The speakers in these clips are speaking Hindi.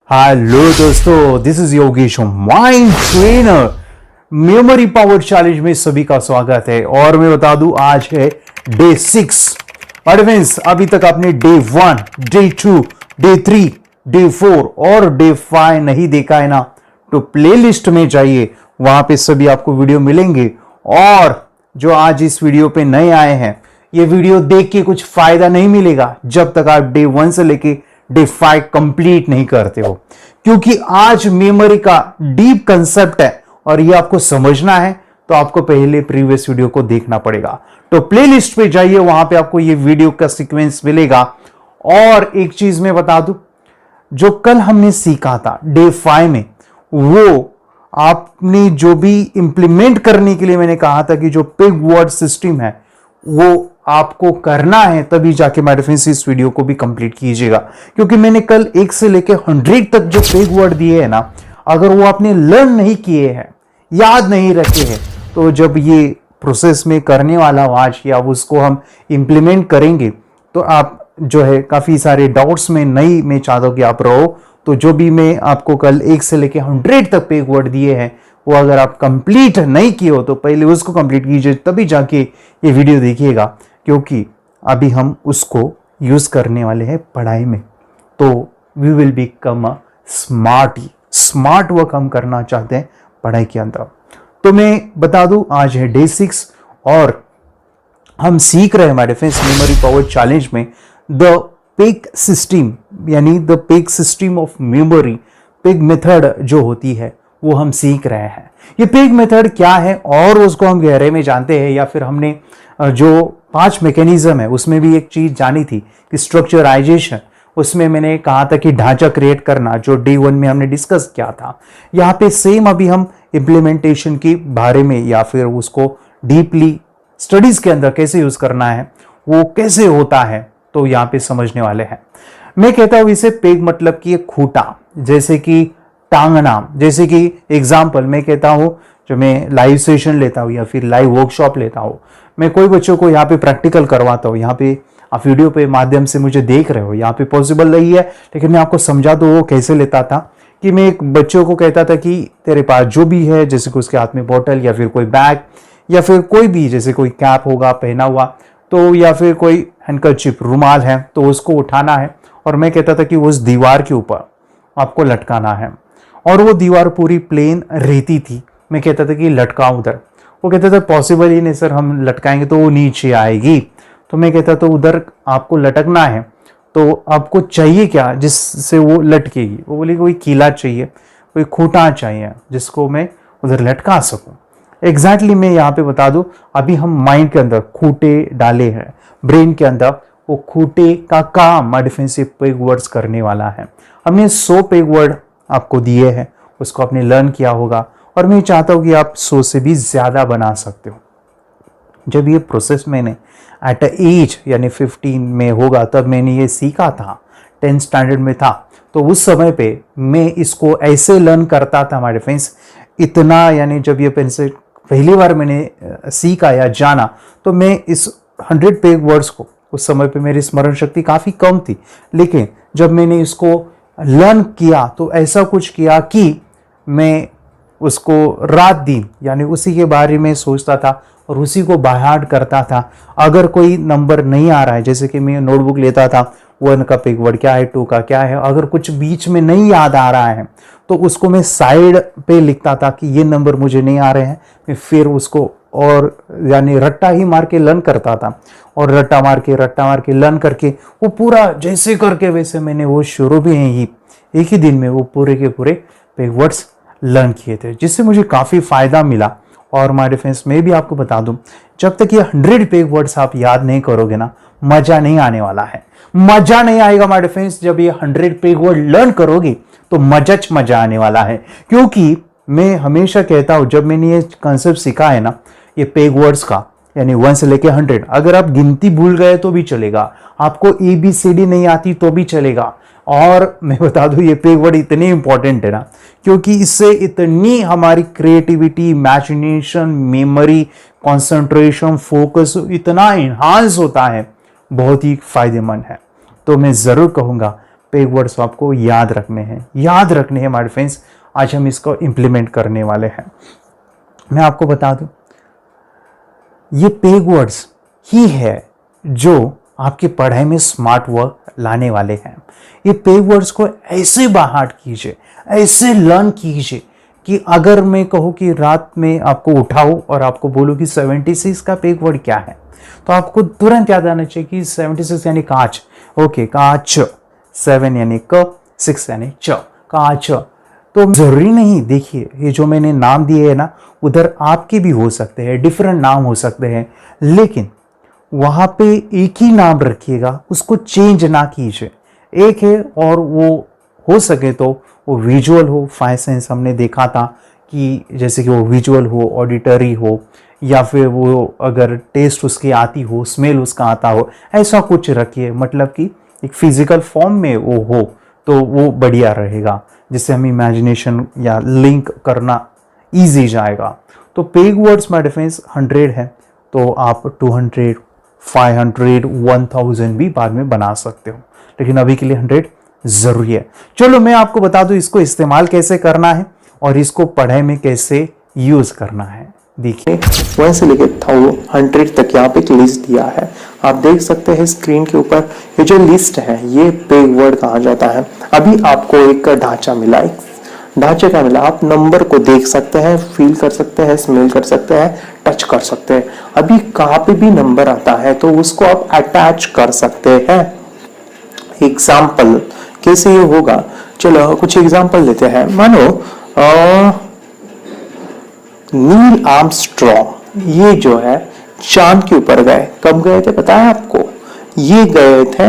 हेलो दोस्तों, this is Yogesh mind trainer. Memory power challenge में सभी का स्वागत है। और मैं बता दूं, आज है डे 6। एडवेंस अभी तक आपने डे 1, डे 2, डे 3, डे 4 और डे 5 नहीं देखा है ना, तो प्लेलिस्ट में जाइए, वहां पे सभी आपको वीडियो मिलेंगे। और जो आज इस वीडियो पे नए आए हैं, ये वीडियो देख के कुछ फायदा नहीं मिलेगा जब तक आप डे 1 से लेके डे 5 कंप्लीट नहीं करते हो, क्योंकि आज मेमोरी का डीप कंसेप्ट है और ये आपको समझना है तो आपको पहले प्रीवियस वीडियो को देखना पड़ेगा। तो प्लेलिस्ट पे जाइए, वहां पे आपको ये वीडियो का सीक्वेंस मिलेगा। और एक चीज मैं बता दूं, जो कल हमने सीखा था डे 5 में, वो आपने जो भी इंप्लीमेंट करने के लिए मैंने कहा था कि जो पिग वर्ड सिस्टम है वो आपको करना है, तभी जाके मेरे फ्रेंड्स इस वीडियो को भी कंप्लीट कीजिएगा। क्योंकि मैंने कल 1 से लेके 100 तक जो पिग वर्ड दिए हैं ना, अगर वो आपने लर्न नहीं किए हैं, याद नहीं रखे हैं, तो जब ये प्रोसेस में करने वाला हूं आज, या उसको हम इंप्लीमेंट करेंगे, तो आप जो है काफी सारे डाउट्स में नहीं, मैं चाहता हूं कि आप रहो। तो जो भी मैं आपको कल 1 से लेके 100 तक पिग वर्ड दिए हैं, वो अगर आप कंप्लीट नहीं किए हो तो पहले उसको कंप्लीट कीजिए, तभी जाके ये वीडियो देखिएगा। क्योंकि अभी हम उसको यूज करने वाले हैं पढ़ाई में, तो we will become a smart work हम करना चाहते हैं पढ़ाई के अंदर। तो मैं बता दूं, आज है डे 6 और हम सीख रहे हैं हमारे फ्रेंड्स मेमोरी पावर चैलेंज में द पिग सिस्टम, यानी the pig system of memory. Pig method जो होती है वो हम सीख रहे हैं। ये पिग मेथड क्या है और उसको हम गहरे में जानते हैं, या फिर हमने जो 5 मैकेनिज्म है उसमें भी एक चीज जानी थी कि स्ट्रक्चराइजेशन, उसमें मैंने कहा था कि ढांचा क्रिएट करना, जो डे 1 में हमने डिस्कस किया था। यहाँ पे सेम अभी हम इंप्लीमेंटेशन के बारे में, या फिर उसको डीपली स्टडीज के अंदर कैसे यूज करना है, वो कैसे होता है, तो यहाँ पे समझने वाले हैं। मैं कहता हूं इसे पेग मतलब कि एक खूंटा, जैसे कि टांगना। जैसे कि एग्जाम्पल मैं कहता हूं, जो मैं लाइव सेशन लेता हूं या फिर लाइव वर्कशॉप लेता हूं, मैं कोई बच्चों को यहाँ पे प्रैक्टिकल करवाता हूँ। यहाँ पे आप वीडियो पे माध्यम से मुझे देख रहे हो, यहाँ पे पॉसिबल नहीं है, लेकिन मैं आपको समझा दो वो कैसे लेता था। कि मैं एक बच्चों को कहता था कि तेरे पास जो भी है, जैसे कि उसके हाथ में बॉटल या फिर कोई बैग या फिर कोई भी, जैसे कोई कैप होगा पहना हुआ, तो या फिर कोई हैंडकरचिप रुमाल है, तो उसको उठाना है। और मैं कहता था कि उस दीवार के ऊपर आपको लटकाना है, और वो दीवार पूरी प्लेन रहती थी। मैं कहता था कि लटकाओ उधर। वो कहता था पॉसिबल ही नहीं सर, हम लटकाएंगे तो वो नीचे आएगी। तो मैं कहता तो उधर आपको लटकना है, तो आपको चाहिए क्या जिससे वो लटकेगी? वो बोली कोई कीला चाहिए, कोई खूंटा चाहिए जिसको मैं उधर लटका सकूं। एग्जैक्टली मैं यहाँ पे बता दूं, अभी हम माइंड के अंदर खूंटे डाले हैं, ब्रेन के अंदर वो खूंटे का काम डिफेंसिव पेग वर्ड्स करने वाला है। हमने 100 पेग वर्ड आपको दिए हैं, उसको आपने लर्न किया होगा, और मैं चाहता हूं कि आप 100 से भी ज्यादा बना सकते हो। जब ये प्रोसेस मैंने एट अ एज यानी 15 में होगा, तब मैंने ये सीखा था, 10th स्टैंडर्ड में था, तो उस समय पे मैं इसको ऐसे लर्न करता था हमारे फ्रेंड्स, इतना, यानी जब ये पेंसिल पहली बार मैंने सीखा या जाना, तो मैं इस 100 पेग वर्ड्स को, उस समय पे मेरी स्मरण शक्ति काफी कम थी, लेकिन जब मैंने इसको लर्न किया तो ऐसा कुछ किया कि मैं उसको रात दिन यानी उसी के बारे में सोचता था और उसी को बाय हार्ट करता था। अगर कोई नंबर नहीं आ रहा है, जैसे कि मैं नोटबुक लेता था, 1 का पिग वर्ड क्या है, 2 का क्या है, अगर कुछ बीच में नहीं याद आ रहा है तो उसको मैं साइड पे लिखता था कि ये नंबर मुझे नहीं आ रहे हैं। मैं फिर उसको और यानी रट्टा ही मार के लर्न करता था, और रट्टा मार के लर्न करके वो पूरा जैसे करके वैसे मैंने वो शुरू भी ही एक ही दिन में वो पूरे के पूरे पेग वर्ड्स लर्न किए थे, जिससे मुझे काफी फायदा मिला। और माय फ्रेंड्स, मैं भी आपको बता दूं, जब तक ये 100 पेग वर्ड्स आप याद नहीं करोगे ना, मजा नहीं आने वाला है। मजा नहीं आएगा माय फ्रेंड्स, जब ये 100 पेग वर्ड लर्न करोगे तो मजा आने वाला है। क्योंकि मैं हमेशा कहता हूं, जब मैंने ये कंसेप्ट सीखा है ना, ये पेग वर्ड्स का, यानी 1 से लेके 100, अगर आप गिनती भूल गए तो भी चलेगा, आपको ABCD नहीं आती तो भी चलेगा। और मैं बता दूं, ये पेग वर्ड इतने इंपॉर्टेंट है ना, क्योंकि इससे इतनी हमारी creativity, imagination, memory, concentration, focus इतना इन्हांस होता है, बहुत ही फायदेमंद है। तो मैं जरूर कहूंगा पेग वर्ड्स आपको याद रखने हैं माय फ्रेंड्स। आज हम इसको इम्प्लीमेंट करने वाले हैं। मैं आपको बता दूं, ये पेग वर्ड्स ही है जो आपकी पढ़ाई में स्मार्ट वर्क लाने वाले हैं। ये पेग वर्ड्स को ऐसे बाहर कीजिए, ऐसे लर्न कीजिए कि अगर मैं कहूँ कि रात में आपको उठाओ और आपको बोलूँ कि 76 का पेग वर्ड क्या है, तो आपको तुरंत याद आना चाहिए कि 76 यानी कांच। ओके, कांच। 7 यानी क, 6 यानी च, कांच। तो जरूरी नहीं, देखिए ये जो मैंने नाम दिए है ना, उधर आपके भी हो सकते हैं, डिफरेंट नाम हो सकते हैं, लेकिन वहां पे एक ही नाम रखिएगा, उसको चेंज ना कीजिए। एक है और वो हो सके तो वो विजुअल हो। 5 सेंस हमने देखा था कि जैसे कि वो विजुअल हो, ऑडिटरी हो, या फिर वो अगर टेस्ट उसकी आती हो, स्मेल उसका आता हो, ऐसा कुछ रखिए। मतलब कि एक फिजिकल फॉर्म में वो हो तो वो बढ़िया रहेगा, जिससे हम इमेजिनेशन या लिंक करना ईजी जाएगा। तो पेग वर्ड्स माय डिफरेंस 100 है, तो आप 200, 500, 1000 भी बाद में बना सकते हो, लेकिन अभी के लिए 100 जरूरी है। चलो मैं आपको बता दूं इसको इस्तेमाल कैसे करना है और इसको पढ़ाई में कैसे यूज करना है। देखिए 1 से लेकर 100 तक यहाँ पे एक लिस्ट दिया है। आप देख सकते हैं स्क्रीन के ऊपर ये जो लिस्ट है ये पेग वर्ड कहा जाता है। अभी आपको एक ढांचा मिला, एक ढांचे का मिला। आप नंबर को देख सकते हैं, फील कर सकते हैं, स्मेल कर सकते हैं, टच कर सकते हैं। अभी कहाँ पे भी नंबर आता है तो उसको आप अटैच कर सकते हैं। एग्जाम्पल कैसे ये होगा, चलो कुछ एग्जाम्पल लेते हैं। मानो नील आर्मस्ट्रॉन्ग ये जो है चांद के ऊपर गए। कब गए थे पता है आपको? ये गए थे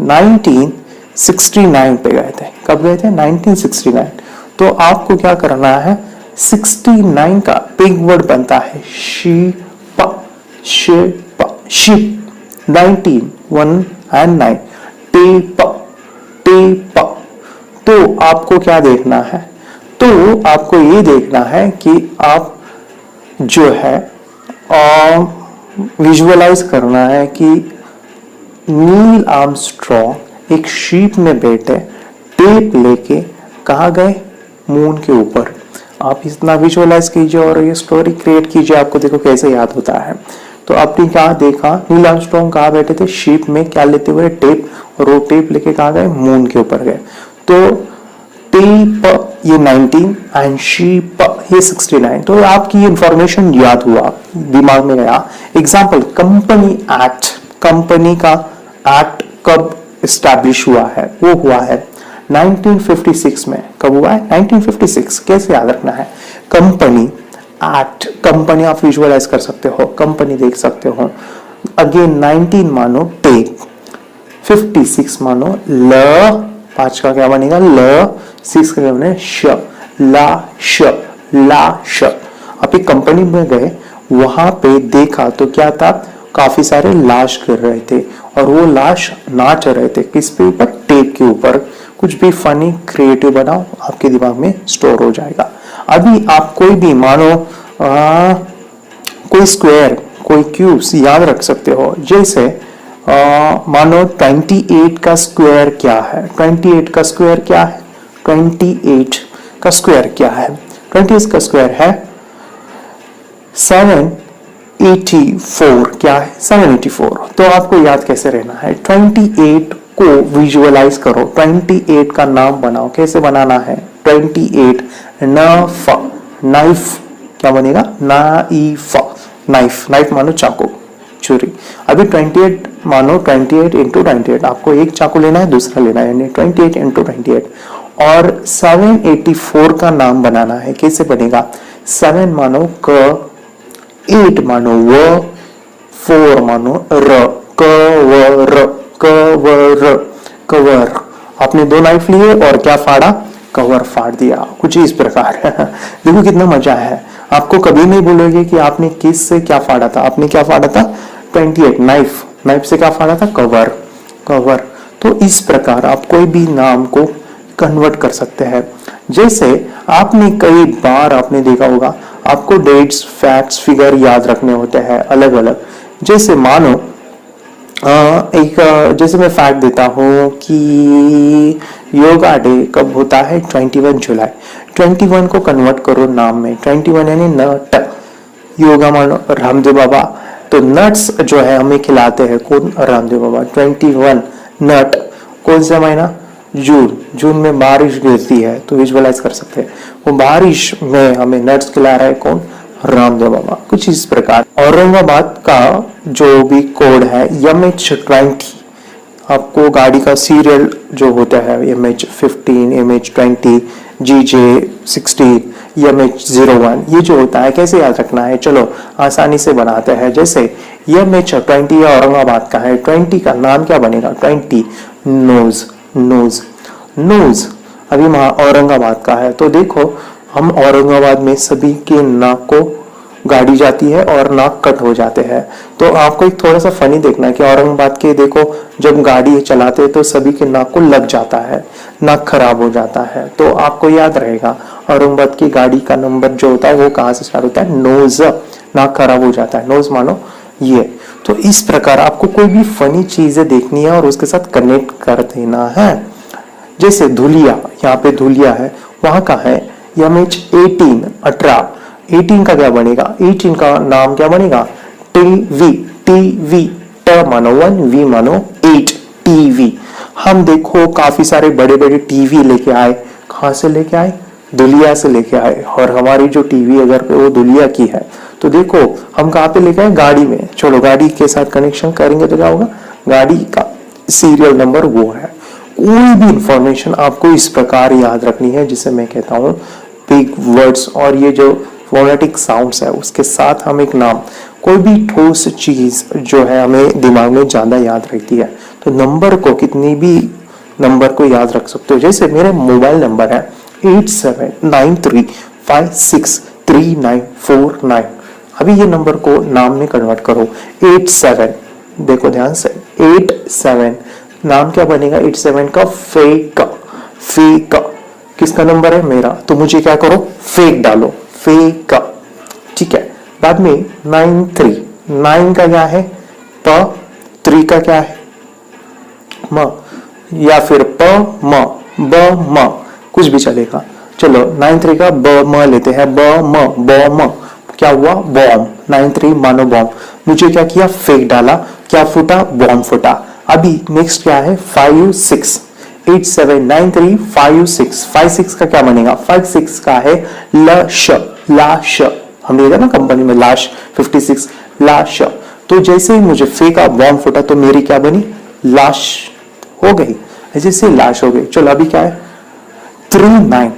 1969 पे गए थे। कब गए थे? 1969। तो आपको क्या करना है, 69 का पेग वर्ड बनता है sheep, sheep 19 1 and 9, tape, tape. तो आपको क्या देखना है, तो आपको ये देखना है कि आप जो है विजुअलाइज करना है कि नील आर्मस्ट्रॉन्ग एक शीप में बैठे टेप लेके कहाँ गए? मून के ऊपर। आप इतना विजुअलाइज कीजिए और ये स्टोरी क्रिएट कीजिए, आपको देखो कैसे याद होता है। तो आपने क्या देखा, नील आर्मस्ट्रॉन्ग कहाँ बैठे थे? शीप में। क्या लेते हुए? टेप। और वो टेप लेके कहाँ गए? मून के ऊपर गए। तो टेप ये 19 एंड शीप ये 69। तो आपकी ये इंफॉर्मेशन याद हुआ, दिमाग में गया। Example, company act. कंपनी का एक्ट कब एस्टैब्लिश हुआ है? वो हुआ है 1956 में। कब हुआ है? 1956। कैसे याद रखना है? कंपनी एक्ट, कंपनी आप विजुअलाइज कर सकते हो, कंपनी देख सकते हो। अगेन 19 मानो टेप, 56 मानो ल, 5 का क्या बनेगा? ल, 6 का क्या बनेगा? श, ला श, ला श। आप एक कंपनी में गए, वहां पे देखा तो क्या था? काफी सारे लाश गिर रहे थे और वो लाश नाच रहे थे। किस पे ऊपर? टेप के ऊपर। कुछ भी फनी क्रिएटिव बनाओ, आपके दिमाग में स्टोर हो जाएगा। अभी आप कोई भी मानो कोई स्क्वायर, कोई क्यूब्स याद रख सकते हो। जैसे मानो 28 का स्क्वायर क्या है? 28 का स्क्वायर क्या है? 28 का स्क्वायर क्या है? 28 का स्क्वायर है 784। क्या है? 784। तो आपको याद कैसे रहना है? 28 को विजुअलाइज करो, 28 का नाम बनाओ। कैसे बनाना है? 28 नफ, नाइफ क्या बनेगा? नाइफ, नाइफ, नाइफ मानो चाकू, छुरी। अभी 28 मानो 28 इंटू 28, आपको एक चाकू लेना है, दूसरा लेना है, यानी 28 इंटू 28। और 784 का नाम बनाना है। कैसे बनेगा? 7 मानो क, 8 मानो व, 4 मानो र, क व र, क व र, कवर। आपने 2 नाइफ लिए और क्या फाड़ा? कवर फाड़ दिया। कुछ इस प्रकार देखो कितना मजा है। आपको कभी नहीं बोलोगे कि आपने किस से क्या फाड़ा था। आपने क्या फाड़ा था? 28 नाइफ, नाइफ से क्या फाड़ा था? Cover, cover. तो इस प्रकार आप कोई भी नाम को कन्वर्ट कर सकते हैं। जैसे आपने कई बार आपने देखा होगा, आपको डेट्स, फैक्ट्स, फिगर याद रखने होते हैं अलग अलग। जैसे मानो जैसे मैं फैक्ट देता हूँ कि योगा डे कब होता है, 21 जुलाई। 21 को कन्वर्ट करो नाम में, 21 यानी नट, योगा मानो रामदेव बाबा, तो नट्स जो है हमें खिलाते हैं कौन, रामदेव बाबा। 21 नट, कौन सा महीना, जून। जून में बारिश गिरती है, तो विजुअलाइज कर सकते हैं वो बारिश में हमें नट्स खिला रहा है कौन, रामदेव बाबा। कुछ इस प्रकार औरंगाबाद का जो भी कोड है MH20, आपको गाड़ी का सीरियल जो होता है MH15, MH20, GJ16, MH01, ये जो होता है कैसे याद रखना है, चलो आसानी से बनाते हैं। जैसे MH20 औरंगाबाद का है, 20 का नाम क्या बनेगा, 20 नोज, नोज, नोज अभी औरंगाबाद का है। तो देखो हम औरंगाबाद में सभी के नाक को गाड़ी जाती है और नाक कट हो जाते हैं। तो आपको एक थोड़ा सा फनी देखना है कि औरंगाबाद के देखो जब गाड़ी चलाते हैं तो सभी के नाक को लग जाता है, नाक खराब हो जाता है। तो आपको याद रहेगा औरंगाबाद की गाड़ी का नंबर जो होता है वो कहाँ से स्टार्ट होता है, नोज, नाक खराब हो जाता है, नोज मानो ये। तो इस प्रकार आपको कोई भी फनी चीजें देखनी है और उसके साथ कनेक्ट कर देना है। जैसे धुलिया, यहाँ पे धुलिया है, वहां का है MH18, 18 का क्या बनेगा, 18 का नाम क्या बनेगा, टीवी, टीवी, ट मानो 1, वी मानो 8, टीवी। हम देखो काफी सारे बड़े बड़े टीवी लेके आए, कहां से लेके आए, धुलिया से लेके आए। और हमारी जो टीवी अगर वो धुलिया की है तो देखो हम कहाँ पे लेके आए, गाड़ी में। चलो गाड़ी के साथ कनेक्शन करेंगे तो क्या होगा, गाड़ी का सीरियल नंबर वो है। कोई भी इंफॉर्मेशन आपको इस प्रकार याद रखनी है जिसे मैं कहता हूँ बिग वर्ड्स और ये जो फोनेटिक साउंड्स है उसके साथ हम एक नाम, कोई भी ठोस चीज जो है हमें दिमाग में ज्यादा याद रहती है। तो नंबर को कितनी भी नंबर को याद रख सकते हो। जैसे मेरे मोबाइल नंबर है 8793563949। अभी ये नंबर को नाम में कन्वर्ट करो, 87, देखो ध्यान से, 87 नाम क्या बनेगा, 87 का फेक, फेक किसका नंबर है, मेरा। तो मुझे क्या करो, फेक डालो, फेक, ठीक है। बाद में 93, 9 का क्या है, प, 3 का क्या है, म, या फिर प म, ब म, कुछ भी चलेगा। चलो 93 का ब म लेते हैं, ब म, ब म, क्या हुआ, बॉम्ब। 93 मानो बॉम्ब। मुझे क्या किया, फेक डाला, क्या फूटा, बॉम्ब फूटा। अभी नेक्स्ट क्या है, 56, 8793 56, 56 का क्या बनेगा, 56 का है लाश, लाश, हम देखा ना कंपनी में लाश 56, लाश। तो जैसे ही मुझे फेंका, बॉम्ब फूटा, तो मेरी क्या बनी, लाश हो गई, ऐसे से लाश हो गई। चलो अभी क्या है, 39,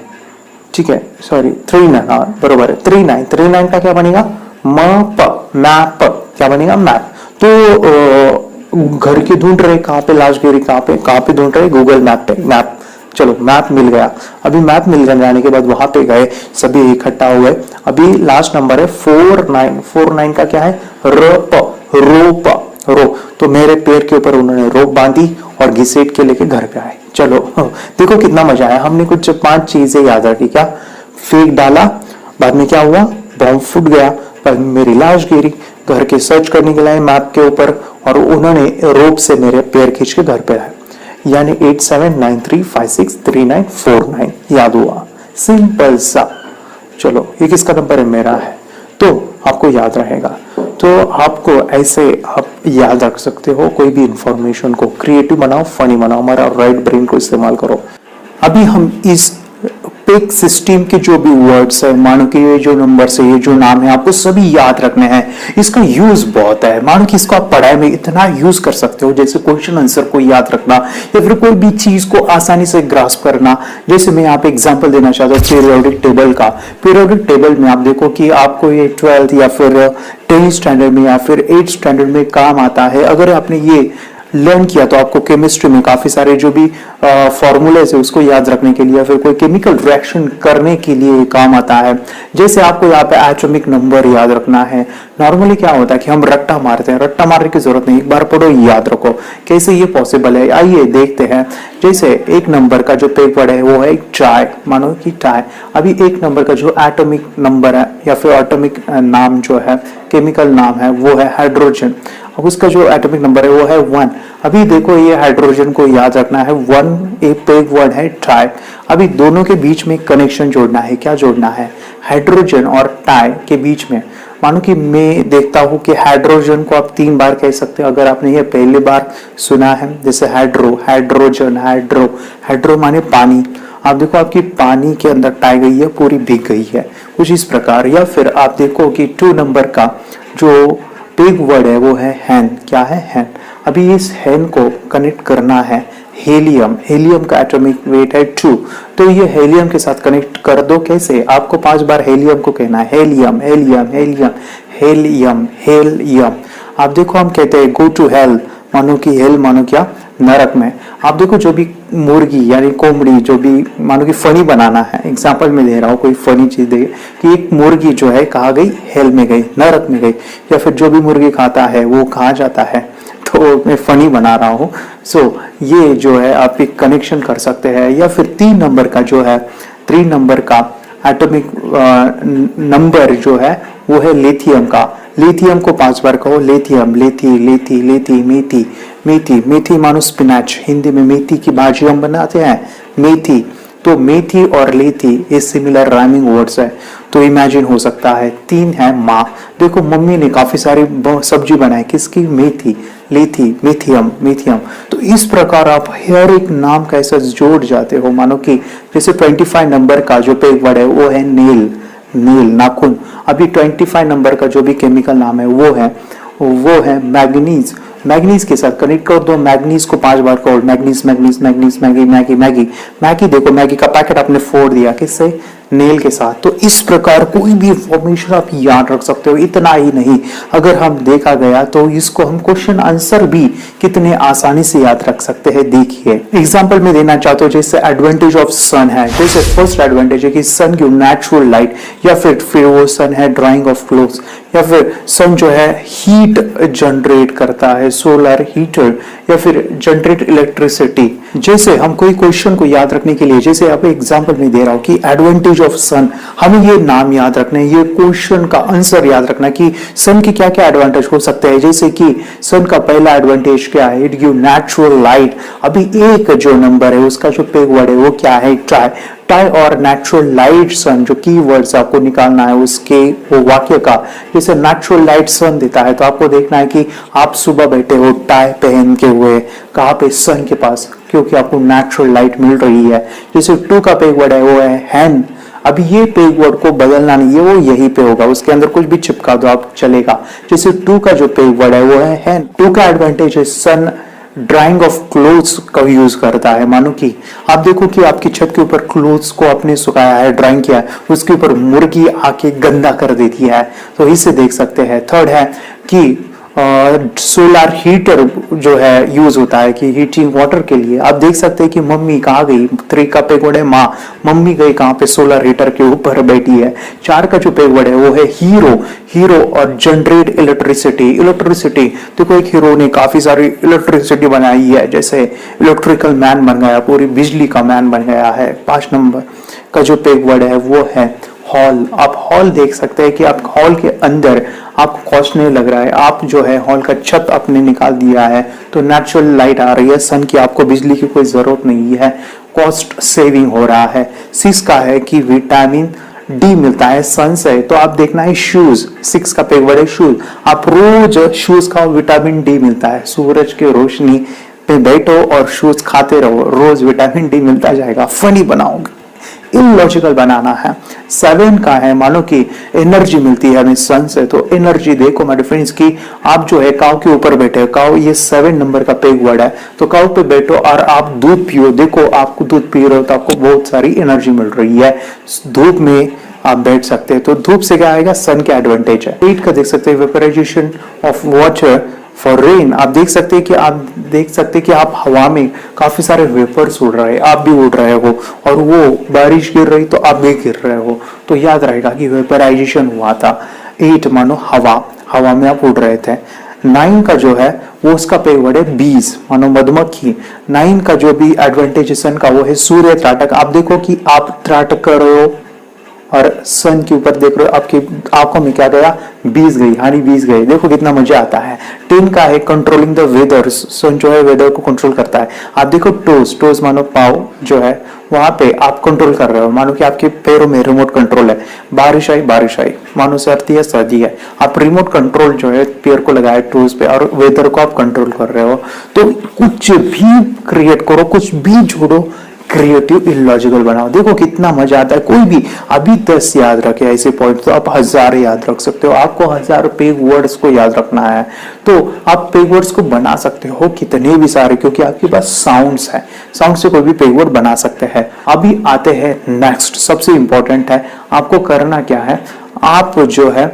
ठीक है, सॉरी 39, हाँ बरोबर है, 39, 39 का क्या बनेगा, मैप, मैप, क्या बनेगा, मैप। तो घर के ढूंढ रहे कहाँ पे लाश गिरी, कहाँ पे ढूंढ रहे, गूगल मैप पे, मैप। चलो मैप मिल गया। अभी मैप मिल जाने के बाद वहां पे गए, सभी इकट्ठा हो गए। अभी लास्ट नंबर है 49, 49 का क्या है, रोप, रोप, रो। तो मेरे पैर के ऊपर उन्होंने रोप बांधी और घिसेट के लेके घर पे आए। चलो देखो कितना मजा आया, हमने कुछ 5 चीजें याद रखी। क्या, फेक डाला, बाद में क्या हुआ, बॉम्ब फूट गया, पर मेरी लाश गिरी, घर के सर्च करने के लिए मैप के ऊपर, और उन्होंने रोप से मेरे पैर खींच के घर पे लाए। यानी 8793563949 याद हुआ, सिंपल सा। चलो ये किसका नंबर है, मेरा है, तो आपको याद रहेगा। तो आपको ऐसे आप याद रख सकते हो कोई भी इंफॉर्मेशन को, क्रिएटिव बनाओ, फनी बनाओ, हमारा राइट ब्रेन को इस्तेमाल करो। अभी हम इस पिक सिस्टम के जो भी वर्ड्स है, मानो कि ये जो नंबर है, ये जो नाम है, आपको सभी याद रखने हैं। इसका यूज बहुत है, मानो कि इसको आप पढ़ाई में इतना यूज कर सकते हो, जैसे क्वेश्चन आंसर को याद रखना या फिर कोई भी चीज को आसानी से ग्रास्प करना। जैसे मैं यहाँ पे एग्जांपल देना चाहता हूँ पीरियोडिक टेबल का। पीरियोडिक टेबल में आप देखो कि आपको ये 12th या फिर 10th स्टैंडर्ड में या फिर 8th स्टैंडर्ड में काम आता है। अगर आपने ये लर्न किया तो आपको केमिस्ट्री में काफी सारे जो भी फॉर्मूलेज है उसको याद रखने के लिए, फिर कोई केमिकल रिएक्शन करने के लिए काम आता है। जैसे आपको यहाँ पे एटॉमिक नंबर याद रखना है, नॉर्मली क्या होता है कि हम रट्टा मारते हैं, रट्टा मारने की जरूरत नहीं, एक बार पढ़ो याद रखो। कैसे ये पॉसिबल है, आइए देखते हैं। जैसे एक नंबर का जो पेग वर्ड है वो है चाय, मानो कि चाय। अभी एक नंबर का जो एटॉमिक नंबर है या फिर एटॉमिक नाम जो है, केमिकल नाम है, वो है हाइड्रोजन। अब उसका जो एटॉमिक नंबर है वो है 1। अभी देखो ये हाइड्रोजन को याद रखना है, 1 एक पेग वर्ड है ट्राई। अभी दोनों के बीच में कनेक्शन जोड़ना है, क्या जोड़ना है, हाइड्रोजन और टाई के बीच में। मानो कि मैं देखता हूं कि हाइड्रोजन को आप 3 बार कह सकते हो, अगर आपने ये पहली बार सुना है, जैसे हाइड्रो, हाइड्रोजन, हाइड्रो, हाइड्रो माने पानी। आप देखो आपकी पानी के अंदर टाई गई है, पूरी भीग गई है, कुछ इस प्रकार। या फिर आप देखो कि 2 नंबर का जो पेग वर्ड है वो है हैन, क्या है, हैन। अभी इस हैन को कनेक्ट करना है हेलियम, हेलियम का एटॉमिक वेट है 2, तो ये हेलियम के साथ कनेक्ट कर दो। कैसे, आपको 5 बार हेलियम को कहना है, helium, helium, helium, helium, helium. आप देखो हम कहते हैं गो टू हेल, मानो कि हेल मानो क्या, नरक में। आप देखो जो भी मुर्गी यानी कोमड़ी, जो भी मानो कि फनी बनाना है, एग्जाम्पल में दे रहा हूँ, कोई फनी चीज दे कि एक मुर्गी जो है कहाँ गई, हेल में गई, नरक में गई। या फिर जो भी मुर्गी खाता है वो कहाँ जाता है, तो मैं फनी बना रहा हूँ। सो ये जो है आप एक कनेक्शन कर सकते हैं। या फिर 3 नंबर का जो है, 3 नंबर का एटॉमिक नंबर जो है वो है लिथियम का। लिथियम को 5 बार कहो, लिथियम, लेथी, लेथी, लेथी, मेथी, मेथी, मेथी मानो स्पिनच, हिंदी में मेथी की भाजी हम बनाते हैं, मेथी। तो मेथी और लेथी ये सिमिलर राइमिंग वर्ड्स है। तो इमेजिन हो सकता है 3 है माँ। देखो मम्मी ने काफी सारी सब्जी बनाई, किसकी, मेथी, लेथी, मेथियम, मेथियम। तो इस प्रकार आप हर एक नाम का ऐसा जोड़ जाते हो। मानो कि जैसे 25 नंबर का जो पेग वर्ड है वो है नेल, नेल नाखून। अभी 25 नंबर का जो भी केमिकल नाम है वो है मैग्नीज। मैग्नीज के साथ कनेक्ट कर दो, मैग्नीज को 5 बार कहो, manganese, manganese, manganese, Maggi, Maggi, Maggi, Maggi. देखो मैगी का पैकेट आपने फोड़ दिया, किससे, नेल के साथ। तो इस प्रकार कोई भी इंफॉर्मेशन आप याद रख सकते हो। इतना ही नहीं, अगर हम देखा गया तो इसको हम क्वेश्चन आंसर भी कितने आसानी से याद रख सकते हैं। देखिए एग्जांपल में देना चाहता हूँ, जैसे एडवांटेज ऑफ सन है, जैसे फर्स्ट एडवांटेज है कि सन गिव नेचुरल लाइट, या फिर वो सन है ड्राइंग ऑफ क्लोथ्स, या फिर सन जो है हीट जनरेट करता है, सोलर हीटर, या फिर जनरेट इलेक्ट्रिसिटी। जैसे हम कोई क्वेश्चन को याद रखने के लिए, जैसे आप एग्जांपल में दे रहा हूं कि एडवांटेज ऑफ सन, हमें ये नाम याद रखना है, ये क्वेश्चन का आंसर याद रखना कि सन के क्या क्या एडवांटेज हो सकते हैं। जैसे कि सन का पहला एडवांटेज क्या है, इट गिव नेचुरल लाइट। अभी एक जो नंबर है उसका जो पेग वर्ड है वो क्या है, ट्राई। टाई और नेचुरल लाइट सन, जो कीवर्ड्स आपको निकालना है उसके वो वाक्य का। जैसे नेचुरल लाइट सन देता है तो आपको देखना है कि आप सुबह बैठे हो टाई पहन के हुए, कहाँ पे, सन के पास, क्योंकि आपको नेचुरल लाइट मिल रही है। जैसे 2 का पेग वर्ड है वो है हैंड। अभी ये पेग वर्ड को बदलना नहीं है, वो यहीं पे होगा, उसके अंदर कुछ भी चिपका दो आप चलेगा। जैसे 2 का जो पेग वर्ड है वो है हैंड। 2 का एडवांटेज है सन ड्राइंग ऑफ क्लोथ्स का यूज करता है। मानो कि आप देखो कि आपकी छत के ऊपर क्लोथ्स को आपने सुखाया है, ड्राइंग किया है, उसके ऊपर मुर्गी आके गंदा कर देती है, तो इसे देख सकते हैं। थर्ड है कि सोलर हीटर जो है यूज होता है कि हीटिंग वाटर के लिए। आप देख सकते हैं कि मम्मी कहाँ गई, 3 का पेग वर्ड है माँ, मम्मी गई कहाँ पे, सोलर हीटर के ऊपर बैठी है। 4 का जो पेग वर्ड है वो है हीरो, हीरो और जनरेट इलेक्ट्रिसिटी, इलेक्ट्रिसिटी। देखो एक हीरो ने काफी सारी इलेक्ट्रिसिटी बनाई है, जैसे इलेक्ट्रिकल मैन बन गया, पूरी बिजली का मैन बन गया है। 5 नंबर का जो पेग वर्ड है वो है हॉल। आप हॉल देख सकते हैं कि आप हॉल के अंदर आपको कॉस्ट नहीं लग रहा है, आप जो है हॉल का छत आपने निकाल दिया है तो नेचुरल लाइट आ रही है सन की, आपको बिजली की कोई जरूरत नहीं है, कॉस्ट सेविंग हो रहा है। 6 का है कि विटामिन डी मिलता है सन से, तो आप देखना है शूज, 6 का पेग वर्ड है शूज। आप रोज शूज खाओ, विटामिन डी मिलता है, सूरज की रोशनी पे बैठो और शूज खाते रहो, रोज विटामिन डी मिलता जाएगा। फनी बनाओगे, इलॉजिकल बनाना है। 7 का है, मानो कि एनर्जी मिलती है हमें सन से, तो एनर्जी देखो माय फ्रेंड्स की आप जो है काऊ के ऊपर बैठे हो, काऊ ये 7 नंबर का पेग वर्ड है, तो काऊ पे बैठो और आप दूध पियो। देखो आपको दूध पी रहे हो तो आपको बहुत सारी एनर्जी मिल रही है, धूप में आप बैठ सकते हैं, तो धूप से क्या आएगा, सन के एडवांटेज है। 8 का देख सकते हैं vaporization of water for rain. आप देख सकते हैं कि आप हवा में काफी सारे वेपर्स उड़ रहे हैं, आप भी उड़ रहे हो, और वो बारिश गिर रही तो आप भी गिर रहे हो, तो याद रहेगा कि वेपराइजेशन हुआ था। 8 मानो हवा, हवा में आप उड़ रहे थे। 9 का जो है वो उसका पेग वर्ड है बीज, मानो मधुमक्खी। 9 का जो भी एडवांटेजेशन का वो है सूर्य त्राटक। आप देखो कि आप त्राटक कर रहे हो और सन के ऊपर देख रहे हो, आपकी आंखों में क्या गया, बीज गई, हानी बीज गई। देखो कितना मजा आता है। 10 का है कंट्रोलिंग द वेदर, सन जो है वेदर को कंट्रोल करता है। आप देखो टोज, टोज मानो पाव जो है वहां पे आप कंट्रोल कर रहे हो, मानो कि आपके पैरों में रिमोट कंट्रोल है। बारिश आई, बारिश आई, मानो सर्दी है, सर्दी है। आप रिमोट कंट्रोल जो है पैर को लगाए टोज पे और वेदर को आप कंट्रोल कर रहे हो। तो कुछ भी क्रिएट करो, कुछ भी जोड़ो, क्रिएटिव इलॉजिकल बनाओ। देखो कितना मजा आता है। कोई भी अभी 10 याद रखे ऐसे पॉइंट, तो आप 1000 याद रख सकते हो। आपको 1000 पेग वर्ड्स को याद रखना है तो आप पेग वर्ड्स को बना सकते हो कितने भी सारे, क्योंकि आपके पास साउंड्स है, साउंड से कोई भी पेग वर्ड बना सकते हैं। अभी आते हैं नेक्स्ट, सबसे इंपॉर्टेंट है आपको करना क्या है। आप जो है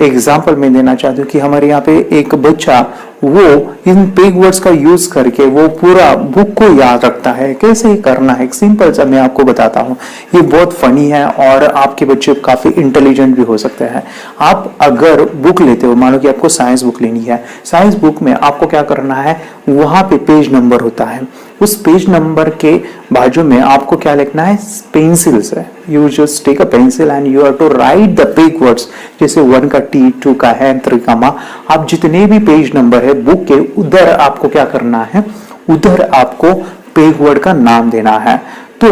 एग्जाम्पल में देना चाहती हूँ कि हमारे यहाँ पे एक बच्चा वो इन पेग वर्ड्स का यूज करके वो पूरा बुक को याद रखता है। कैसे करना है, एक सिंपल सा मैं आपको बताता हूँ। ये बहुत फनी है और आपके बच्चे काफी इंटेलिजेंट भी हो सकते हैं। आप अगर बुक लेते हो, मानो कि आपको साइंस बुक लेनी है, साइंस बुक में आपको क्या करना है, वहां पे पेज नंबर होता है। उस पेज नंबर के बाजू में आपको क्या लिखना है, पेंसिल से। You just take a pencil and you have to write the peg words. जैसे 1 का टी, 2 का है, 3 का मा। आप जितने भी पेज नंबर है बुक के, उधर आपको क्या करना है, उधर आपको पेग वर्ड का नाम देना है। तो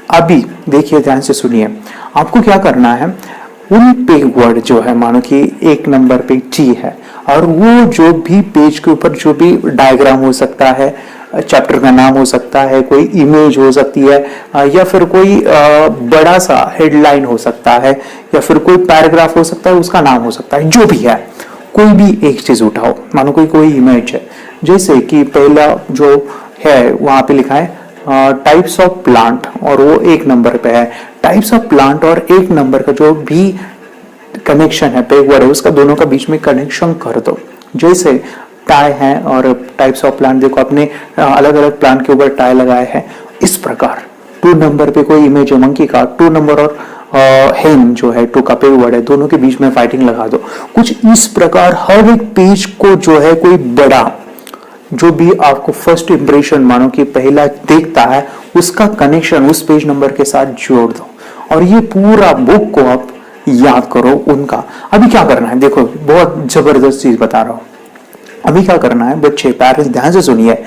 अभी देखिए, ध्यान से सुनिए, आपको क्या करना है, उन पेग वर्ड जो है, मानो कि 1 नंबर पे टी है और वो जो भी पेज के ऊपर जो भी डायग्राम हो सकता है, चैप्टर का नाम हो सकता है, कोई इमेज हो सकती है, या फिर कोई बड़ा सा हेडलाइन हो सकता है, या फिर कोई पैराग्राफ हो सकता है, उसका नाम हो सकता है, जो भी है कोई भी एक चीज उठाओ। मानो कोई इमेज है, जैसे कि पहला जो है वहां पे लिखा है टाइप्स ऑफ प्लांट और वो 1 नंबर पे है। टाइप्स ऑफ प्लांट और 1 नंबर का जो भी कनेक्शन है, पेग वर्ड है, उसका दोनों का बीच में कनेक्शन कर दो। जैसे टाई है और टाइप्स ऑफ प्लांट, देखो अपने अलग अलग प्लांट के ऊपर टाई लगाए हैं। इस प्रकार 2 नंबर पे कोई इमेज है मंकी का, 2 नंबर और हेन जो है 2 का पेग वर्ड है, दोनों के बीच में फाइटिंग लगा दो। कुछ इस प्रकार हर एक पेज को जो है कोई बड़ा जो भी आपको फर्स्ट इंप्रेशन मानो कि पहला देखता है, उसका कनेक्शन उस पेज नंबर के साथ जोड़ दो और ये पूरा बुक को आप याद करो उनका। अभी क्या करना है, देखो बहुत जबरदस्त चीज बता रहा हूं। अभी क्या करना है बच्चे, पेरेंट्स ध्यान से सुनिए।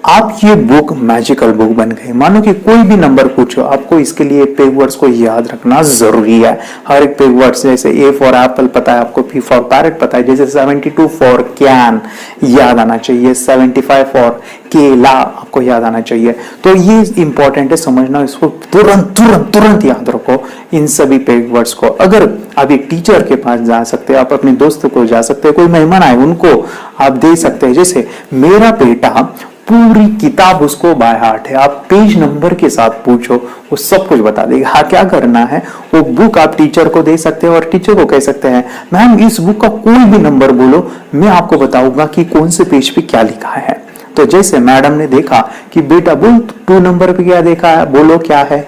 आप ये बुक मैजिकल बुक बन गई। मानो कि कोई भी नंबर पूछो, आपको इसके लिए पेग वर्ड्स को याद रखना जरूरी है। हर एक पेग वर्ड्स, जैसे ए फॉर एप्पल पता है आपको, पी फॉर पैरेट पता है, जैसे 72 फॉर कैन याद आना चाहिए, 75 फॉर केला आपको याद आना चाहिए। तो ये इंपॉर्टेंट है समझना, इसको तुरंत तुरंत तुरंत याद रखो इन सभी पेग वर्ड्स को। अगर अभी टीचर के पास जा सकते हैं, आप अपने दोस्त को जा सकते हैं, कोई मेहमान आए उनको आप दे सकते हैं। जैसे मेरा बेटा पूरी किताब उसको बाय हार्ट है, आप पेज नंबर के साथ पूछो वो सब कुछ बता देगा। हाँ, क्या करना है, वो बुक आप टीचर को दे सकते हैं और टीचर को कह सकते हैं मैम इस बुक का कोई भी नंबर बोलो, मैं आपको बताऊंगा कि कौन से पेज पे क्या लिखा है। तो जैसे मैडम ने देखा कि बेटा बोल 2 नंबर पे क्या देखा है, बोलो क्या है,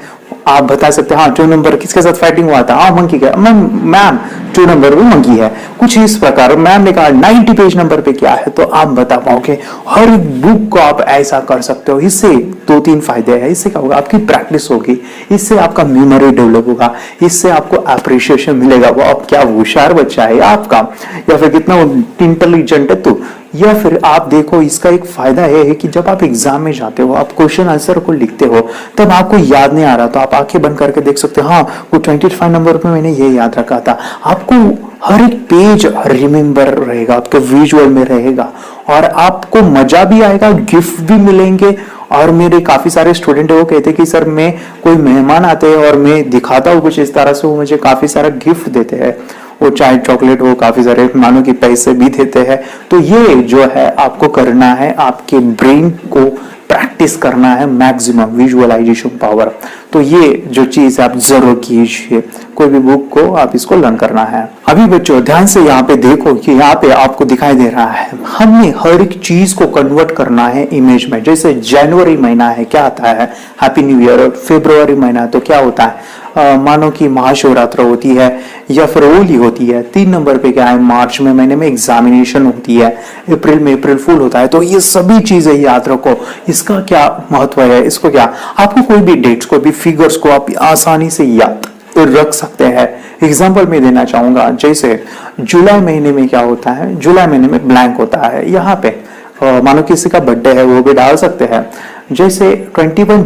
आप बता सकते हैं हाँ 2 नंबर किसके साथ फाइटिंग हुआ था, हाँ मंकी का, मैम 2 नंबर पे मंकी है। कुछ इस प्रकार मैम ने कहा 90 पेज नंबर पे क्या है, तो आप बता पाओगे। हर बुक को आप ऐसा कर सकते हो। इससे 2-3 फायदे हैं। इससे क्या होगा, आपकी प्रैक्टिस होगी, इससे आपका मेमोरी डेवलप होगा, इससे आपको अप्रिशिएशन मिलेगा। वो अब क्या होशियार बच्चा है आपका, या फिर कितना इंटेलिजेंट है तो, या फिर आप देखो इसका एक फायदा यह है कि जब आप एग्जाम में जाते हो, आप क्वेश्चन आंसर को लिखते हो, तब आपको याद नहीं आ रहा तो आप आंखें बंद करके देख सकते हो, हाँ वो 25 नंबर पे मैंने ये याद रखा था। आपको हर एक पेज रिमेम्बर रहेगा, आपके विजुअल में रहेगा और आपको मजा भी आएगा, गिफ्ट भी मिलेंगे। और मेरे काफी सारे स्टूडेंट है वो कहते कि सर मैं कोई मेहमान आते हैं और मैं दिखाता हूँ कुछ इस तरह से, वो मुझे काफी सारा गिफ्ट देते हैं, वो चाहे चॉकलेट हो, काफी सारे मानो कि पैसे भी देते हैं। तो ये जो है आपको करना है, आपके ब्रेन को प्रैक्टिस करना है मैक्सिमम विजुअलाइजेशन पावर। तो ये जो चीज आप जरूर कीजिए, कोई भी बुक को आप इसको लर्न करना है। अभी बच्चों ध्यान से यहाँ पे देखो कि यहाँ पे आपको दिखाई दे रहा है, हमने हर एक चीज को कन्वर्ट करना है इमेज में। जैसे जनवरी महीना है क्या आता है, हैप्पी न्यू ईयर। फेब्रुवरी महीना है तो क्या होता है, मानो कि महाशिवरात्रि होती है या फिर होली होती है। 3 नंबर पे क्या है, मार्च में महीने में एग्जामिनेशन होती है, अप्रैल में अप्रैल फूल होता है। तो ये सभी चीजें याद रखो। इसका क्या महत्व है, इसको क्या, आपको कोई भी डेट्स को भी फिगर्स को आप आसानी से याद रख सकते हैं। एग्जाम्पल में देना चाहूंगा, जैसे जुलाई महीने में क्या होता है, जुलाई महीने में ब्लैंक होता है। यहाँ पे मानो किसी का बर्थडे है वो भी डाल सकते हैं। जैसे 21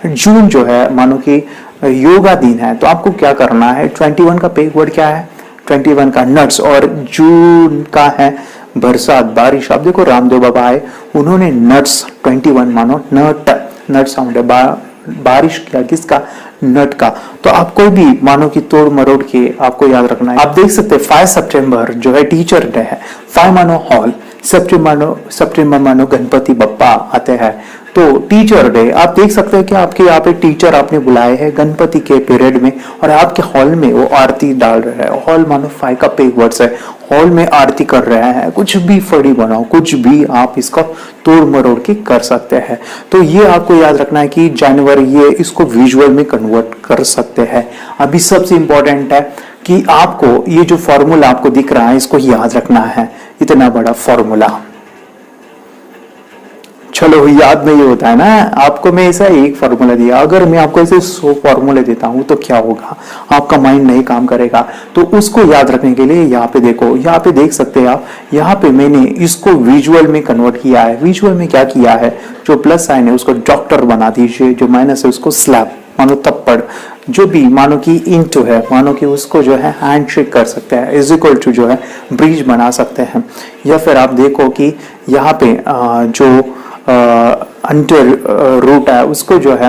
जून जो है मानो कि योगा दिन है, तो आपको क्या करना है, 21 का पेग वर्ड क्या है, 21 का नट्स, और जून का है बरसात बारिश। आप देखो रामदेव बाबा आए, उन्होंने नट्स 21 मानो नट साउंड है, बारिश किया किसका, नट का। तो आप कोई भी मानो कि तोड़ मरोड़ के आपको याद रखना है। आप देख सकते हैं 5 सितंबर जो है टीचर डे है, 5 मानो हॉल, सितंबर मानो गणपति बप्पा आते हैं। तो टीचर डे आप देख सकते हैं कि आपके यहाँ पे टीचर आपने बुलाए हैं गणपति के पीरियड में, और आपके हॉल में वो आरती डाल रहे हैं। हॉल मानो 5 का पेग वर्ड्स है, हॉल में आरती कर रहे हैं। कुछ भी फड़ी बनाओ, कुछ भी आप इसका तोड़ मरोड़ के कर सकते हैं। तो ये आपको याद रखना है कि जनवरी, ये इसको विजुअल में कन्वर्ट कर सकते हैं। अभी सबसे इंपॉर्टेंट है कि आपको ये जो फॉर्मूला आपको दिख रहा है इसको याद रखना है, इतना बड़ा फॉर्मूला। चलो याद नहीं होता है ना आपको, मैं ऐसा एक फॉर्मूला दिया, अगर मैं आपको ऐसे 100 फॉर्मूले देता हूं तो क्या होगा, आपका माइंड नहीं काम करेगा। तो उसको याद रखने के लिए यहाँ पे देखो, यहाँ पे देख सकते हैं आप, यहाँ पे मैंने इसको विजुअल में कन्वर्ट किया है। विजुअल में क्या किया है, जो प्लस साइन है उसको डॉक्टर बना दीजिए, जो माइनस है उसको स्लैब मानो थप्पड़, जो भी मानो कि इंटू है मानो कि उसको जो है हैंडशेक कर सकते हैं, इज इक्वल टू जो है ब्रिज बना सकते हैं। या फिर आप देखो कि यहाँ पे जो अंडर रूट है उसको जो है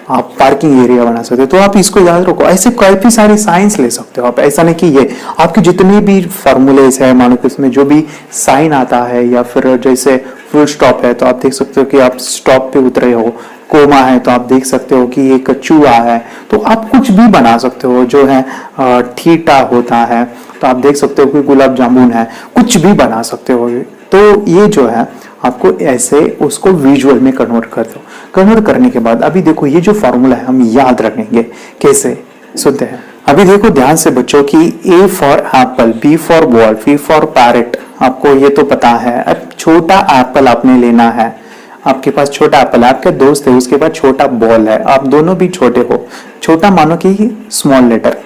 आप पार्किंग एरिया बना सकते हो। तो आप इसको याद रखो, ऐसे काफी सारी साइंस ले सकते हो आप। ऐसा नहीं कि ये आपके जितने भी फॉर्मूलेस है मानो कि उसमें जो भी साइन आता है, या फिर जैसे फुल स्टॉप है तो आप देख सकते हो कि आप स्टॉप पे उतरे हो, कोमा है तो आप देख सकते हो कि एक चूहा है। तो आप कुछ भी बना सकते हो, जो है थीटा होता है तो आप देख सकते हो कि गुलाब जामुन है, कुछ भी बना सकते हो। तो ये जो है आपको ऐसे उसको विजुअल में कन्वर्ट कर दो। कन्वर्ट करने के बाद अभी देखो ये जो फॉर्मूला है हम याद रखेंगे कैसे, सुनते हैं। अभी देखो ध्यान से बच्चों की, A for apple, B for ball, C for parrot, आपको ये तो पता है। अब छोटा एप्पल आपने लेना है, आपके पास छोटा एप्पल है, आपके दोस्त है उसके पास छोटा बॉल है, आप दोनों भी छोटे हो, छोटा मानो कि स्मॉल लेटर।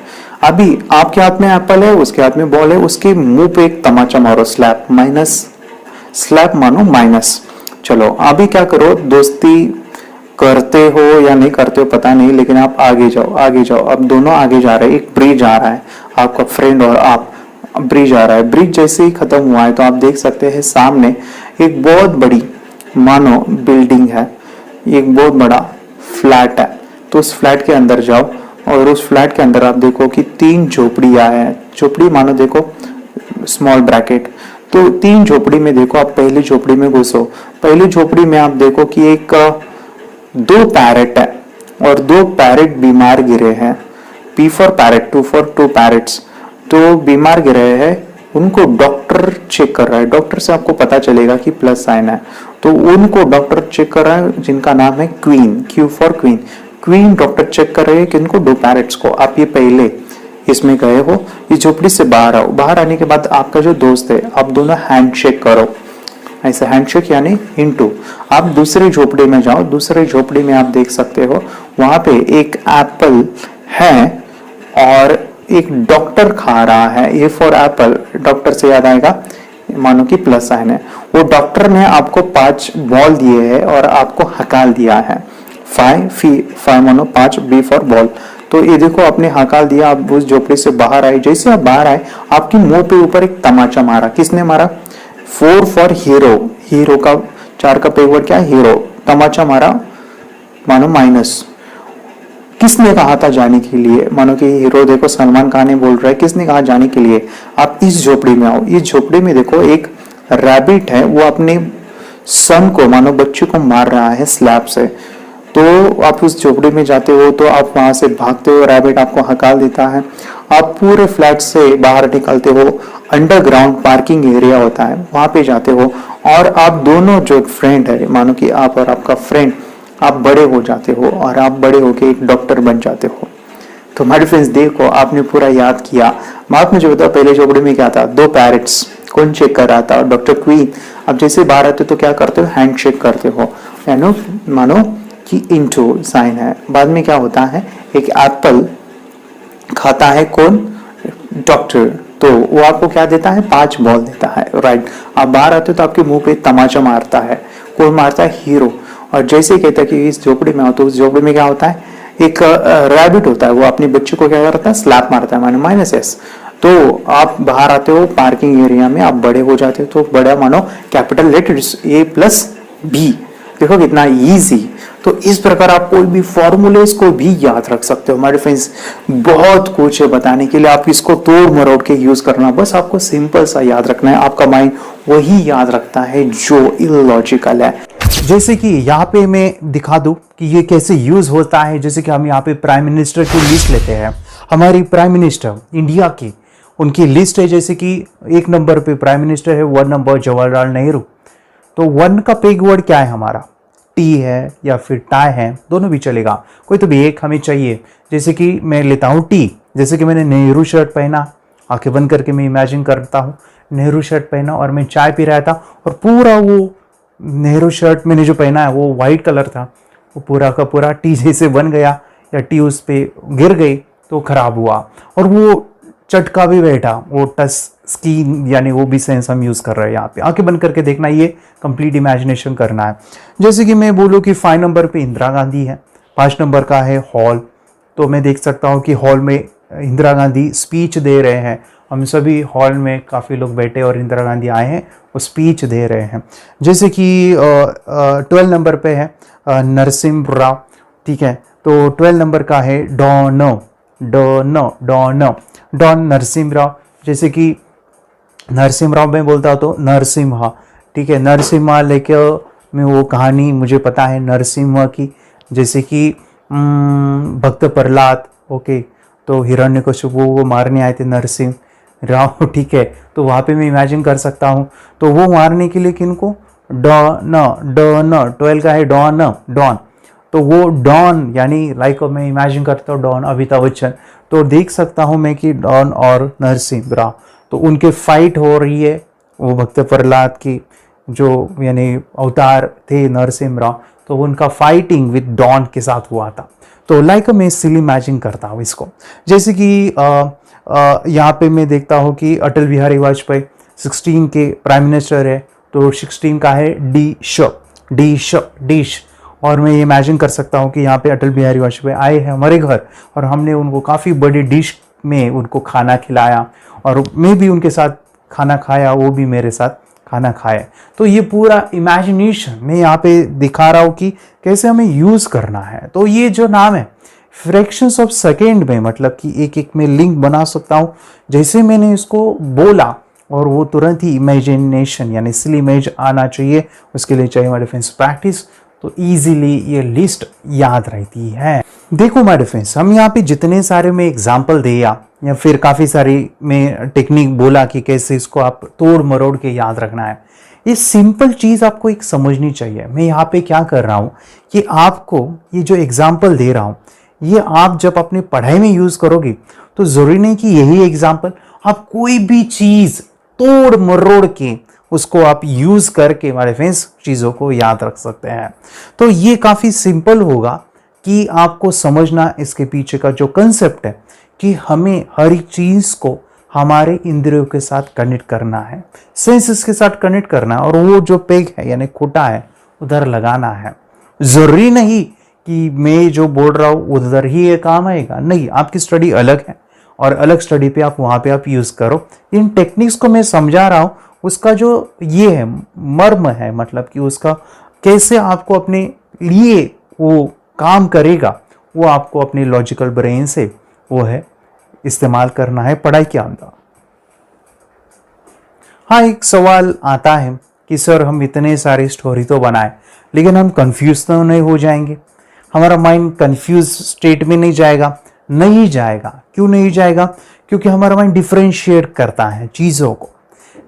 अभी आपके हाथ में एप्पल है, उसके हाथ में बॉल है, उसके मुंह पे एक तमाचा मारो, स्लैप, माइनस, स्लैप मानो माइनस। चलो अभी क्या करो, दोस्ती करते हो या नहीं करते हो पता नहीं, लेकिन आप आगे जाओ आगे जाओ। अब दोनों आगे जा रहे हैं, एक ब्रिज आ रहा है, आपका फ्रेंड और आप, ब्रिज आ रहा है। ब्रिज जैसे ही खत्म हुआ है तो आप देख सकते हैं सामने एक बहुत बड़ी मानो बिल्डिंग है, एक बहुत बड़ा फ्लैट है। तो उस फ्लैट के अंदर जाओ और उस फ्लैट के अंदर आप देखो कि 3 झोपड़ियां हैं। झोपड़ी मानो देखो स्मॉल ब्रैकेट, तो 3 झोपड़ी में देखो आप पहली झोपड़ी में घुसो। पहली झोपड़ी में आप देखो कि एक 2 पैरेट है और 2 पैरेट बीमार गिरे हैं। P for parrot, 2 for 2 parrots, तो बीमार गिरे हैं, उनको डॉक्टर चेक कर रहा है। डॉक्टर से आपको पता चलेगा कि प्लस साइन है, तो उनको डॉक्टर चेक कर रहा है जिनका नाम है queen, Q for queen. Queen doctor check कर रहे हैं किनको, 2 पैरेट्स को। आप ये पहले इसमें गए हो, इस झोपड़ी से बाहर आओ। बाहर आने के बाद आपका जो दोस्त है, आप दोनों हैंडशेक करो, ऐसे हैंडशेक यानी इनटू। आप दूसरे झोपड़ी में जाओ, दूसरे झोपड़ी में आप देख सकते हो वहां पे एक एप्पल है और एक डॉक्टर खा रहा है। ए फॉर एप्पल, डॉक्टर से याद आएगा मानो कि प्लस साइन है। वो डॉक्टर ने आपको 5 बॉल दिए हैं और आपको हकाल दिया है, 5 मानो 5, बी फॉर बॉल। तो ये देखो आपने हकाल दिया, आप उस झोपड़ी से बाहर आए। जैसे आप बाहर आए आपकी मुंह पे ऊपर एक तमाचा मारा, किसने मारा, 4 फॉर हीरो, हीरो का 4 का पेवर क्या है, हीरो, तमाचा मारा मानो माइनस। किसने कहा था जाने के लिए, मानो कि हीरो देखो सलमान खान ने बोल रहा है, किसने कहा जाने के लिए। आप इस झोपड़ी में आओ, इस झोपड़ी में देखो एक रैबिट है, वो अपने सन को मानो बच्चे को मार रहा है स्लैब से। तो आप उस झोपड़ी में जाते हो तो आप वहां से भागते हो, रैबिट आपको हकाल देता है, आप पूरे फ्लैट से बाहर निकलते हो, अंडरग्राउंड पार्किंग एरिया होता है वहां पे जाते हो, और आप दोनों जो फ्रेंड है मानो कि आप और आपका फ्रेंड, आप बड़े हो जाते हो और आप बड़े होके एक डॉक्टर बन जाते हो। तो हमारे फ्रेंड्स देखो, आपने पूरा याद किया। मार्क में जो बताओ, पहले चौपड़ी में क्या था, दो पैरेट्स, कौन चेक कर रहा था, डॉक्टर क्वीन। अब जैसे बाहर आते हो तो क्या करते हो, हैंड शेक करते हो, यानी मानो कि इंटू साइन है। बाद में क्या होता है, एक एप्पल खाता है कौन, डॉक्टर, तो वो आपको क्या देता है, 5 बॉल देता है, राइट। आप बाहर आते हो तो आपके मुंह पे तमाचा मारता है, कौन मारता है, हीरो। और जैसे कहता है कि इस झोपड़ी में आओ, तो उस झोपड़ी में क्या होता है, एक रैबिट होता है, वो अपने बच्चे को क्या करता है, स्लैप मारता है, मानो -S। तो आप बाहर आते हो पार्किंग एरिया में, आप बड़े हो जाते हो, तो बड़ा मानो कैपिटल लेटर्स A+B। देखो कितना इजी। तो इस प्रकार आप कोई भी फॉर्मूलेस को भी याद रख सकते हो हमारे फ्रेंड्स। बहुत कुछ है बताने के लिए, आप इसको तोड़ मरोड़ के यूज करना, बस आपको सिंपल सा याद रखना है। आपका माइंड वही याद रखता है जो इलॉजिकल है। जैसे कि यहाँ पे मैं दिखा दूं कि ये कैसे यूज होता है। जैसे कि हम यहाँ पे प्राइम मिनिस्टर की लिस्ट लेते हैं, हमारी प्राइम मिनिस्टर इंडिया की, उनकी लिस्ट है। जैसे कि 1 नंबर पे प्राइम मिनिस्टर है, 1 नंबर जवाहरलाल नेहरू। तो 1 का पेग वर्ड क्या है हमारा, टी है या फिर टाई है, दोनों भी चलेगा, कोई तो भी एक हमें चाहिए। जैसे कि मैं लेता हूँ टी, जैसे कि मैंने नेहरू शर्ट पहना, आंखें बंद करके मैं इमेजिन करता हूँ नेहरू शर्ट पहना और मैं चाय पी रहा था, और पूरा वो नेहरू शर्ट मैंने जो पहना है वो वाइट कलर था, वो पूरा का पूरा टी जैसे बन गया, या टी उस पर गिर गई तो खराब हुआ, और वो चटका भी बैठा, वो टच स्क्रीन यानी वो भी सेंस हम यूज कर रहे हैं। यहाँ पे आंखें बंद करके देखना, ये कंप्लीट इमेजिनेशन करना है। जैसे कि मैं बोलूँ कि 5 नंबर पे इंदिरा गांधी है, 5 नंबर का है हॉल, तो मैं देख सकता हूँ कि हॉल में इंदिरा गांधी स्पीच दे रहे हैं। हम सभी हॉल में काफ़ी लोग बैठे और इंदिरा गांधी आए हैं, वो स्पीच दे रहे हैं। जैसे कि 12 नंबर पे है नरसिम्हा राव, ठीक है, तो 12 नंबर का है डॉन नरसिम्हा राव। जैसे कि नरसिम्हा राव मैं बोलता तो नरसिम्हा, ठीक है, नरसिम्हा लेके मैं वो कहानी मुझे पता है नरसिम्हा की। जैसे कि भक्त प्रहलाद, ओके, तो हिरण्यकशिपु को मारने आए थे नरसिंह राव, ठीक है, तो वहाँ पे मैं इमेजिन कर सकता हूँ। तो वो मारने के लिए किनको, डॉन 12 का है डॉन, तो वो डॉन यानी लाइक मैं इमेजिन करता हूँ डॉन अमिताभ बच्चन, तो देख सकता हूँ मैं कि डॉन और नरसिंह राव, तो उनके फाइट हो रही है, वो भक्त प्रहलाद की जो यानी अवतार थे नरसिंह राव, तो उनका फाइटिंग विद डॉन के साथ हुआ था। तो लाइक मैं इसलिए इमेजिन करता हूँ इसको। जैसे कि यहाँ पे मैं देखता हूँ कि अटल बिहारी वाजपेयी 16 के प्राइम मिनिस्टर है, तो 16 का है डिश, और मैं ये इमेजिन कर सकता हूँ कि यहाँ पे अटल बिहारी वाजपेयी आए हैं हमारे घर, और हमने उनको काफ़ी बड़ी डिश में उनको खाना खिलाया, और मैं भी उनके साथ खाना खाया, वो भी मेरे साथ खाना खाए। तो ये पूरा इमेजिनेशन मैं यहाँ पे दिखा रहा हूँ कि कैसे हमें यूज़ करना है। तो ये जो नाम है फ्रैक्शंस ऑफ सेकेंड में, मतलब कि एक एक में लिंक बना सकता हूँ। जैसे मैंने इसको बोला और वो तुरंत ही इमेजिनेशन यानी सिली इमेज आना चाहिए, उसके लिए चाहिए हमारे फ्रेंड्स प्रैक्टिस, तो इजीली ये लिस्ट याद रहती है। देखो हमारे फ्रेंड्स, हम यहाँ पे जितने सारे में एग्जाम्पल दिया या फिर काफ़ी सारी में टेक्निक बोला कि कैसे इसको आप तोड़ मरोड़ के याद रखना है, ये सिंपल चीज़ आपको एक समझनी चाहिए। मैं यहाँ पे क्या कर रहा हूँ कि आपको ये जो एग्जाम्पल दे रहा हूँ, ये आप जब अपने पढ़ाई में यूज़ करोगे तो ज़रूरी नहीं कि यही एग्जाम्पल, आप कोई भी चीज़ तोड़ मरोड़ के उसको आप यूज़ करके हमारे फ्रेंड्स चीज़ों को याद रख सकते हैं। तो ये काफ़ी सिंपल होगा कि आपको समझना इसके पीछे का जो कंसेप्ट है कि हमें हर एक चीज़ को हमारे इंद्रियों के साथ कनेक्ट करना है, सेंसेस के साथ कनेक्ट करना है, और वो जो पेग है यानी खोटा है उधर लगाना है। ज़रूरी नहीं कि मैं जो बोल रहा हूँ उधर ही ये काम आएगा, नहीं, आपकी स्टडी अलग है और अलग स्टडी पे आप वहाँ पे आप यूज़ करो। इन टेक्निक्स को मैं समझा रहा हूँ, उसका जो ये है मर्म है, मतलब कि उसका कैसे आपको अपने लिए वो काम करेगा, वो आपको अपने लॉजिकल ब्रेन से वो है इस्तेमाल करना है पढ़ाई के अंदर। हाँ, एक सवाल आता है कि सर हम इतने सारे स्टोरी तो बनाए, लेकिन हम कंफ्यूज तो नहीं हो जाएंगे, हमारा माइंड कंफ्यूज स्टेट में नहीं जाएगा? नहीं जाएगा। क्यों नहीं जाएगा? क्योंकि हमारा माइंड डिफरेंशिएट करता है चीज़ों को।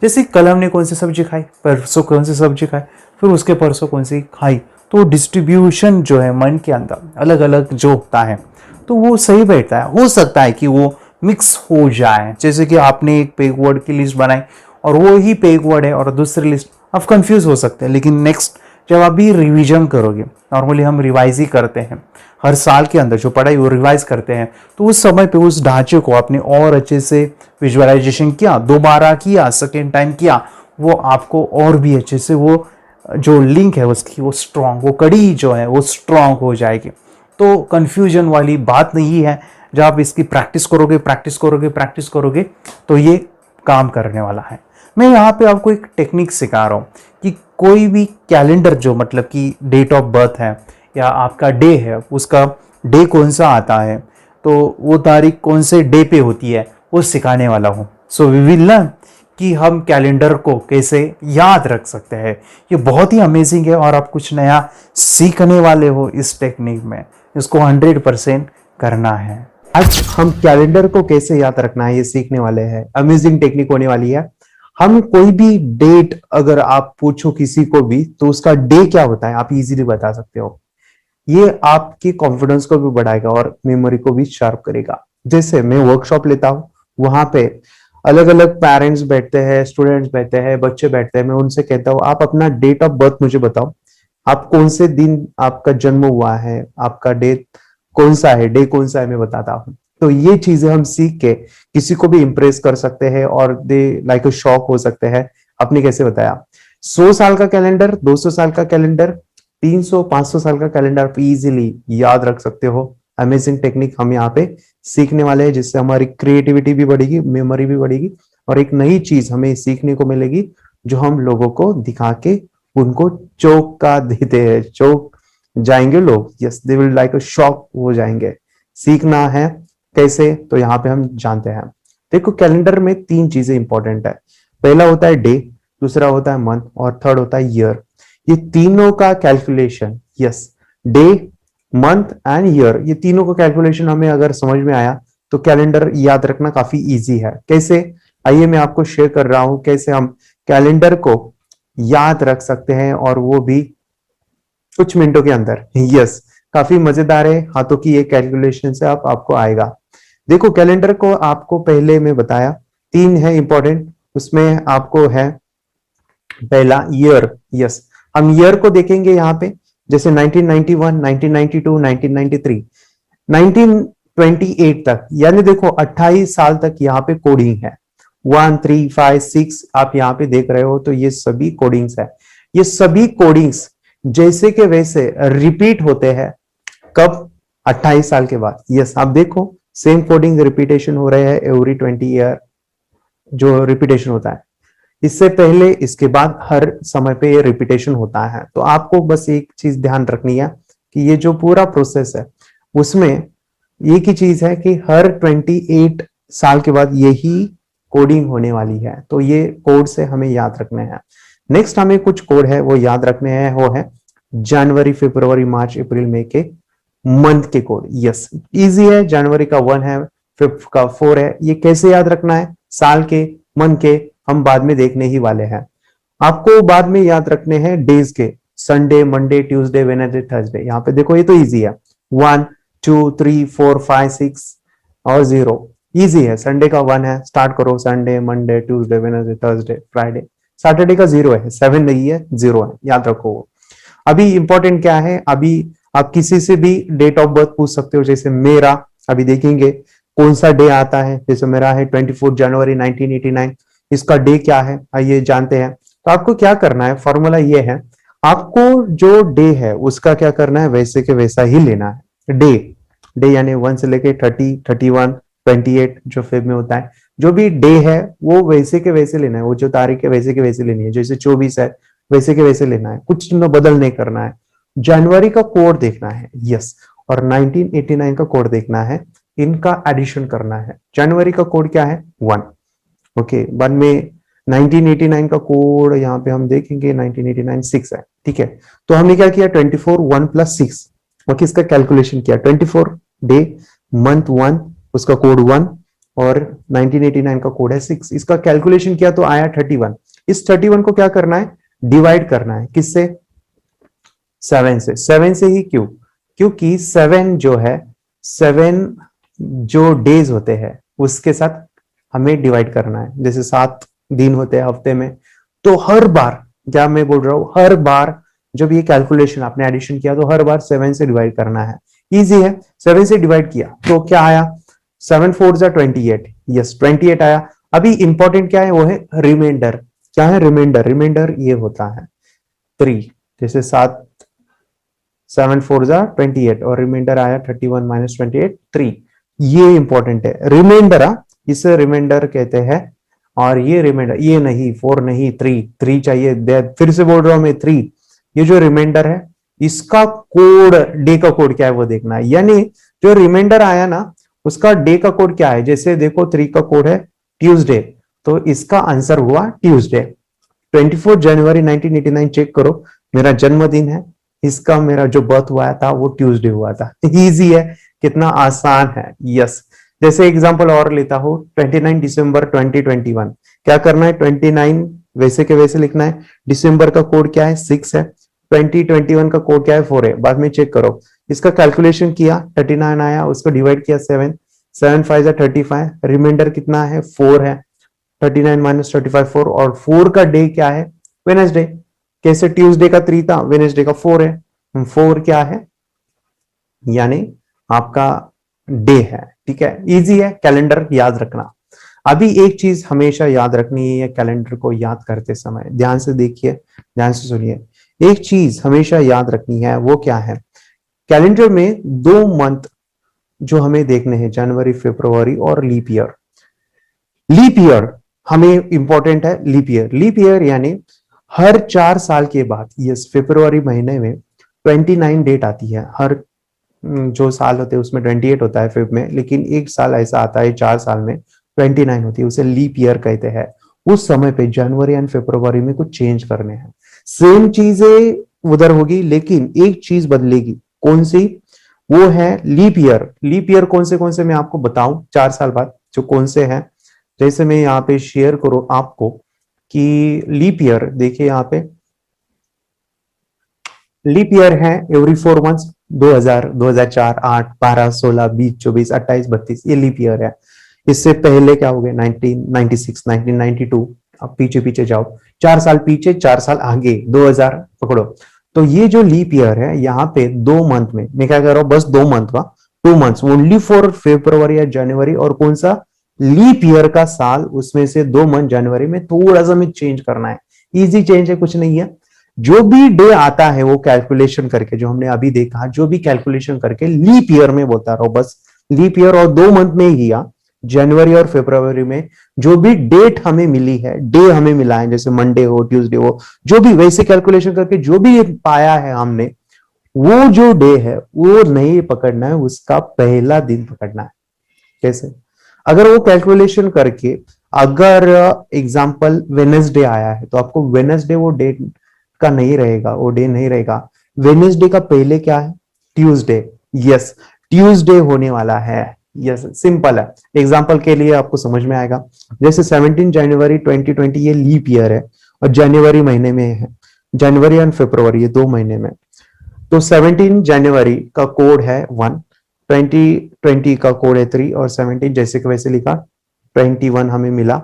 जैसे कलम ने कौन सी सब्जी खाई, परसों कौन सी सब्जी खाई, फिर उसके परसों कौन सी खाई, तो डिस्ट्रीब्यूशन जो है मन के अंदर अलग अलग जो होता है, तो वो सही बैठता है। हो सकता है कि वो मिक्स हो जाए, जैसे कि आपने एक पेग वर्ड की लिस्ट बनाई और वो ही पेग वर्ड है और दूसरी लिस्ट, आप कंफ्यूज हो सकते हैं। लेकिन नेक्स्ट जब आप भी रिवीजन करोगे, नॉर्मली हम रिवाइज ही करते हैं हर साल के अंदर, जो पढ़ाई वो रिवाइज करते हैं, तो उस समय पे उस ढांचे को आपने और अच्छे से विजुअलाइजेशन किया, दोबारा किया, सेकेंड टाइम किया, वो आपको और भी अच्छे से वो जो लिंक है उसकी वो स्ट्रांग, वो कड़ी जो है वो स्ट्रांग हो जाएगी। तो कंफ्यूजन वाली बात नहीं है। जब आप इसकी प्रैक्टिस करोगे, प्रैक्टिस करोगे, प्रैक्टिस करोगे, तो ये काम करने वाला है। मैं यहाँ पे आपको एक टेक्निक सिखा रहा हूँ कि कोई भी कैलेंडर जो मतलब कि डेट ऑफ बर्थ है या आपका डे है, उसका डे कौन सा आता है, तो वो तारीख कौन से डे पे होती है, वो सिखाने वाला हूँ। सो वी विल लर्न कि हम कैलेंडर को कैसे याद रख सकते हैं। ये बहुत ही अमेजिंग है और आप कुछ नया सीखने वाले हो इस टेक्निक में। इसको 100% करना है। आज हम कैलेंडर को कैसे याद रखना है ये सीखने वाले हैं। अमेजिंग टेक्निक होने वाली है। हम कोई भी डेट अगर आप पूछो किसी को भी तो उसका डे क्या होता है आप इजीली बता सकते हो। ये आपकी कॉन्फिडेंस को भी बढ़ाएगा और मेमोरी को भी शार्प करेगा। जैसे मैं वर्कशॉप लेता हूँ, वहां पे अलग अलग पेरेंट्स बैठते हैं, स्टूडेंट्स बैठते हैं, बच्चे बैठते हैं। मैं उनसे कहता हूँ आप अपना डेट ऑफ बर्थ मुझे बताओ, आप कौन से दिन आपका जन्म हुआ है, आपका डेट कौन सा है, डे कौन सा है, मैं बताता हूँ। तो ये चीजें हम सीख के किसी को भी इंप्रेस कर सकते हैं और दे लाइक अ शॉक हो सकते हैं। आपने कैसे बताया 100 साल का कैलेंडर, 200 साल का कैलेंडर, 300 500 साल का कैलेंडर आप इजीली याद रख सकते हो। अमेजिंग टेक्निक हम यहाँ पे सीखने वाले हैं, जिससे हमारी क्रिएटिविटी भी बढ़ेगी, मेमोरी भी बढ़ेगी और एक नई चीज हमें सीखने को मिलेगी जो हम लोगों को दिखा के उनको चौंका देते हैं। चौंक जाएंगे लोग, yes they will like a shock हो जाएंगे। सीखना है कैसे, तो यहाँ पे हम जानते हैं। देखो कैलेंडर में 3 चीजें इंपॉर्टेंट है। पहला होता है डे, दूसरा होता है मंथ और थर्ड होता है ईयर। ये तीनों का calculation, yes day month and year, ये तीनों का कैलकुलेशन हमें अगर समझ में आया तो कैलेंडर याद रखना काफी इजी है। कैसे, आइए मैं आपको शेयर कर रहा हूं कैसे हम कैलेंडर को याद रख सकते हैं और वो भी कुछ मिनटों के अंदर। यस काफी मजेदार है, हाथों की ये कैलकुलेशन से आपको आएगा। देखो कैलेंडर को आपको पहले मैं बताया 3 है इंपॉर्टेंट, उसमें आपको है पहला ईयर। यस हम ईयर को देखेंगे यहाँ पे, जैसे 1991, 1992, 1993, 1928 तक, यानी देखो 28 साल तक यहाँ पे कोडिंग है। 1 3 5 6 आप यहाँ पे देख रहे हो, तो ये सभी कोडिंग्स है। ये सभी कोडिंग्स जैसे के वैसे रिपीट होते हैं कब, 28 साल के बाद। यस आप देखो सेम कोडिंग रिपीटेशन हो रहे हैं एवरी 20 ईयर, जो रिपीटेशन होता है इससे पहले इसके बाद हर समय पे ये रिपीटेशन होता है। तो आपको बस एक चीज ध्यान रखनी है कि ये जो पूरा प्रोसेस है उसमें एक ही चीज है कि हर 28 साल के बाद यही कोडिंग होने वाली है। तो ये कोड से हमें याद रखने हैं। नेक्स्ट हमें कुछ कोड है वो याद रखने हैं, वो है जनवरी, फरवरी, मार्च, अप्रैल, मई के मंथ के कोड। यस इजी है, जनवरी का 1 है, फिफ्थ का 4 है। ये कैसे याद रखना है, साल के, मंथ के हम बाद में देखने ही वाले हैं। आपको बाद में याद रखने हैं डेज के, Sunday, Monday, Tuesday, Wednesday, Thursday. यहाँ पे देखो ये तो इजी है, 1 2 3 4 5 6 और 0 इजी है। संडे का 1 है, स्टार्ट करो Sunday, Monday, Tuesday, Wednesday, Thursday, Friday. Saturday का 0 है, 7 नहीं है, 0 है, याद रखो वो। अभी इंपॉर्टेंट क्या है, अभी आप किसी से भी डेट ऑफ बर्थ पूछ सकते हो। जैसे मेरा अभी देखेंगे कौन सा डे आता है, जैसे मेरा है 24 जनवरी 1989, इसका डे क्या है आइए जानते हैं। तो आपको क्या करना है, फॉर्मूला ये है, आपको जो डे है उसका क्या करना है, वैसे के वैसा ही लेना है। डे यानी 1 से लेके 30, 31, 28 जो फेब में होता है, जो भी डे है वो वैसे के वैसे लेना है। वो जो तारीख है वैसे के वैसे लेनी है, जैसे 24 है वैसे के वैसे लेना है, कुछ तो बदल नहीं करना है। जनवरी का कोड देखना है, यस, और 1989 का कोड देखना है, इनका एडिशन करना है। जनवरी का कोड क्या है, 1, ओके। बाद में 1989 का कोड यहाँ पे हम देखेंगे 1989 6 है, ठीक है। तो हमने क्या किया, 24 1 + 6, ओके, इसका कैलकुलेशन किया। 24 डे, मंथ 1, उसका कोड 1 और 1989 का कोड है 6, इसका कैलकुलेशन किया तो आया 31। इस 31 को क्या करना है, डिवाइड करना है, किससे, 7 से। 7 से ही क्यों, क्योंकि 7 जो है 7 जो डेज होते हैं उसके साथ हमें डिवाइड करना है। जैसे 7 दिन होते हैं हफ्ते में, तो हर बार, क्या मैं बोल रहा हूँ, हर बार जब ये कैलकुलेशन आपने एडिशन किया तो हर बार 7 से डिवाइड करना है। इजी है, 7 से डिवाइड किया तो क्या आया, 7 4 28, यस 28 आया। अभी इंपॉर्टेंट क्या है, वो है रिमाइंडर। क्या है रिमाइंडर? रिमाइंडर ये होता है 3, जैसे 7 4 28 और रिमाइंडर आया 31 माइनस 28 3। ये इंपॉर्टेंट है रिमाइंडर, इसे रिमाइंडर कहते हैं। और ये रिमाइंडर, ये नहीं 4 नहीं 3 चाहिए, फिर से बोल रहा हूं मैं 3। ये जो रिमाइंडर है इसका कोड, डे का कोड क्या है वो देखना है। यानी जो रिमाइंडर आया ना उसका डे का कोड क्या है। जैसे देखो 3 का कोड है ट्यूसडे, तो इसका आंसर हुआ ट्यूसडे। 24 जनवरी 1989 चेक करो, मेरा जन्मदिन है, इसका मेरा जो बर्थ हुआ था वो ट्यूसडे हुआ था। इजी है, कितना आसान है। यस, जैसे एग्जांपल और लेता हूं, 29 दिसंबर 2021। क्या करना है, 29 वैसे के वैसे लिखना है। दिसंबर का कोड क्या है, 6 है। 2021 का कोड क्या है, 4 है। बाद में चेक करो, इसका कैलकुलेशन किया 39 आया, उसको डिवाइड किया 7 5 35, रिमाइंडर कितना है, 4 है। 39 माइनस 35 4, और 4 का डे क्या है, वेडनेसडे। कैसे ट्यूसडे का 3 था, वेडनेसडे का 4 है। 4 क्या है, यानी आपका डे है। ठीक है, इजी है, कैलेंडर याद रखना। अभी एक चीज हमेशा याद रखनी है कैलेंडर को याद करते समय, ध्यान से देखिए, ध्यान से सुनिए। एक चीज हमेशा याद रखनी है, वो क्या है, कैलेंडर में 2 मंथ जो हमें देखने हैं, जनवरी, फरवरी और लीप ईयर। लीप ईयर हमें इंपॉर्टेंट है। लीप ईयर, लीप ईयर यानी हर 4 साल के बाद, यस, फरवरी महीने में 29 डेट आती है। हर जो साल होते हैं उसमें 28 होता है फेब में, लेकिन एक साल ऐसा आता है 4 साल में 29 होती है, उसे लीप ईयर कहते हैं। उस समय पे जनवरी एंड फरवरी में कुछ चेंज करने हैं। सेम चीजें उधर होगी लेकिन एक चीज बदलेगी, कौन सी, वो है लीप ईयर। लीप ईयर कौन से मैं आपको बताऊं 4 साल बाद, जो कौन से हैं। जैसे मैं यहाँ पे शेयर करूं आपको कि लीप ईयर, देखिए यहाँ पे लीप ईयर है एवरी 4 मंथ्स। 2000, 2004, 8, 12, 16, 20, 24, 28, 32, ये लीप ईयर है। इससे पहले क्या हो गया, 1996, 1992। अब पीछे पीछे जाओ, 4 साल पीछे, 4 साल आगे, 2000 पकड़ो। तो ये जो लीप ईयर है, यहाँ पे 2 मंथ में मैं क्या कर रहा हूँ, बस 2 मंथ का, 2 मंथ्स ओनली फॉर फरवरी या जनवरी, और कौन सा लीप ईयर का साल, उसमें से 2 मंथ जनवरी में थोड़ा सा में चेंज करना है। इजी चेंज है, कुछ नहीं है। जो भी डे आता है वो कैलकुलेशन करके, जो हमने अभी देखा, जो भी कैलकुलेशन करके लीप ईयर में बोलता रहो, बस लीप ईयर। और 2 मंथ में ही जनवरी और फरवरी में जो भी डेट हमें मिली है, डे हमें मिला है, जैसे मंडे हो, ट्यूसडे हो, जो भी, वैसे कैलकुलेशन करके जो भी पाया है हमने, वो जो डे है वो नहीं पकड़ना है, उसका पहला दिन पकड़ना है। कैसे, अगर वो कैलकुलेशन करके, अगर एग्जाम्पल वेडनेसडे आया है तो आपको वेडनेसडे वो डेट का नहीं रहेगा, वो डे नहीं रहेगा। वेडनेसडे का पहले क्या है, ट्यूसडे। यस, ट्यूसडे होने वाला है। यस, सिंपल है, एग्जांपल के लिए आपको समझ में आएगा। जैसे 17 जनवरी 2020 ये लीप ईयर है और जनवरी महीने में है, जनवरी एंड फरवरी ये 2 महीने में। तो 17 जनवरी का कोड है 1, 2020 का कोड है 3, और 17 जैसे कि वैसे लिखा, 21 हमें मिला,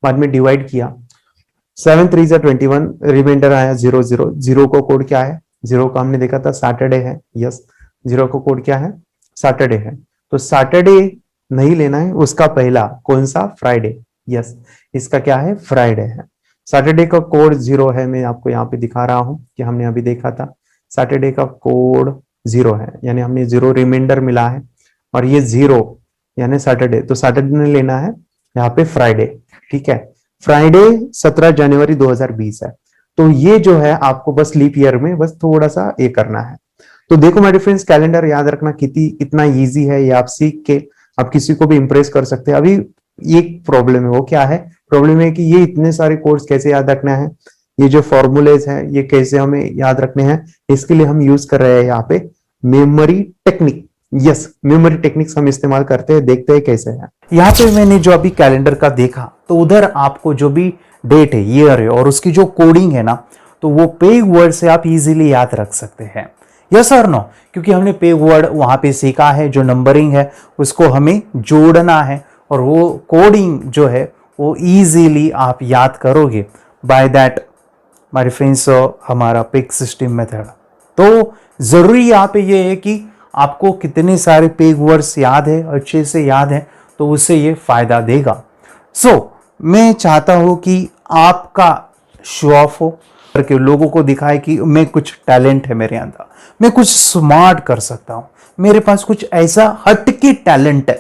बाद में डिवाइड किया, 7 3 21, रिमाइंडर आया 0 0 0 का कोड क्या है, 0 का हमने देखा था सैटरडे है। यस, 0 का कोड क्या है, सैटरडे है। तो सैटरडे नहीं लेना है, उसका पहला कौन सा, फ्राइडे। यस, इसका क्या है, फ्राइडे है। सैटरडे का कोड 0 है, मैं आपको यहाँ पे दिखा रहा हूं कि हमने अभी देखा था, सैटरडे का कोड 0 है, यानी हमने 0 रिमाइंडर मिला है, और ये 0 यानी सैटरडे, तो सैटरडे ने लेना है यहाँ पे फ्राइडे। ठीक है, फ्राइडे 17 जनवरी 2020 है। तो ये जो है आपको बस लीप ईयर में बस थोड़ा सा ये करना है। तो देखो माय फ्रेंड्स, कैलेंडर याद रखना कितना इजी है, ये आप सीख के आप किसी को भी इंप्रेस कर सकते हैं। अभी एक प्रॉब्लम है, वो क्या है, प्रॉब्लम है कि ये इतने सारे कोर्स कैसे याद रखना है, ये जो फॉर्मूलेज है ये कैसे हमें याद रखने हैं, इसके लिए हम यूज कर रहे हैं यहाँ पे memory technique. Yes, memory techniques हम इस्तेमाल करते हैं, देखते हैं कैसे है। यहाँ पे मैंने जो अभी कैलेंडर का देखा, तो उधर आपको जो भी डेट है, ईयर है, और उसकी जो कोडिंग है ना, तो वो पेग वर्ड से आप इजीली याद रख सकते हैं। यस और नो? क्योंकि हमने पेग वर्ड वहां पे सीखा है, जो नंबरिंग है उसको हमें जोड़ना है और वो कोडिंग जो है वो इजीली आप याद करोगे बाय दैट माय फ्रेंड्स हमारा पेग सिस्टम मेथड। तो जरूरी यहाँ पे ये है कि आपको कितने सारे पेग वर्ड्स याद है, अच्छे से याद है, तो उससे ये फायदा देगा। मैं चाहता हूं कि आपका शो ऑफ हो करके लोगों को दिखाए कि मैं कुछ टैलेंट है मेरे अंदर, मैं कुछ स्मार्ट कर सकता हूं, मेरे पास कुछ ऐसा हटके टैलेंट है।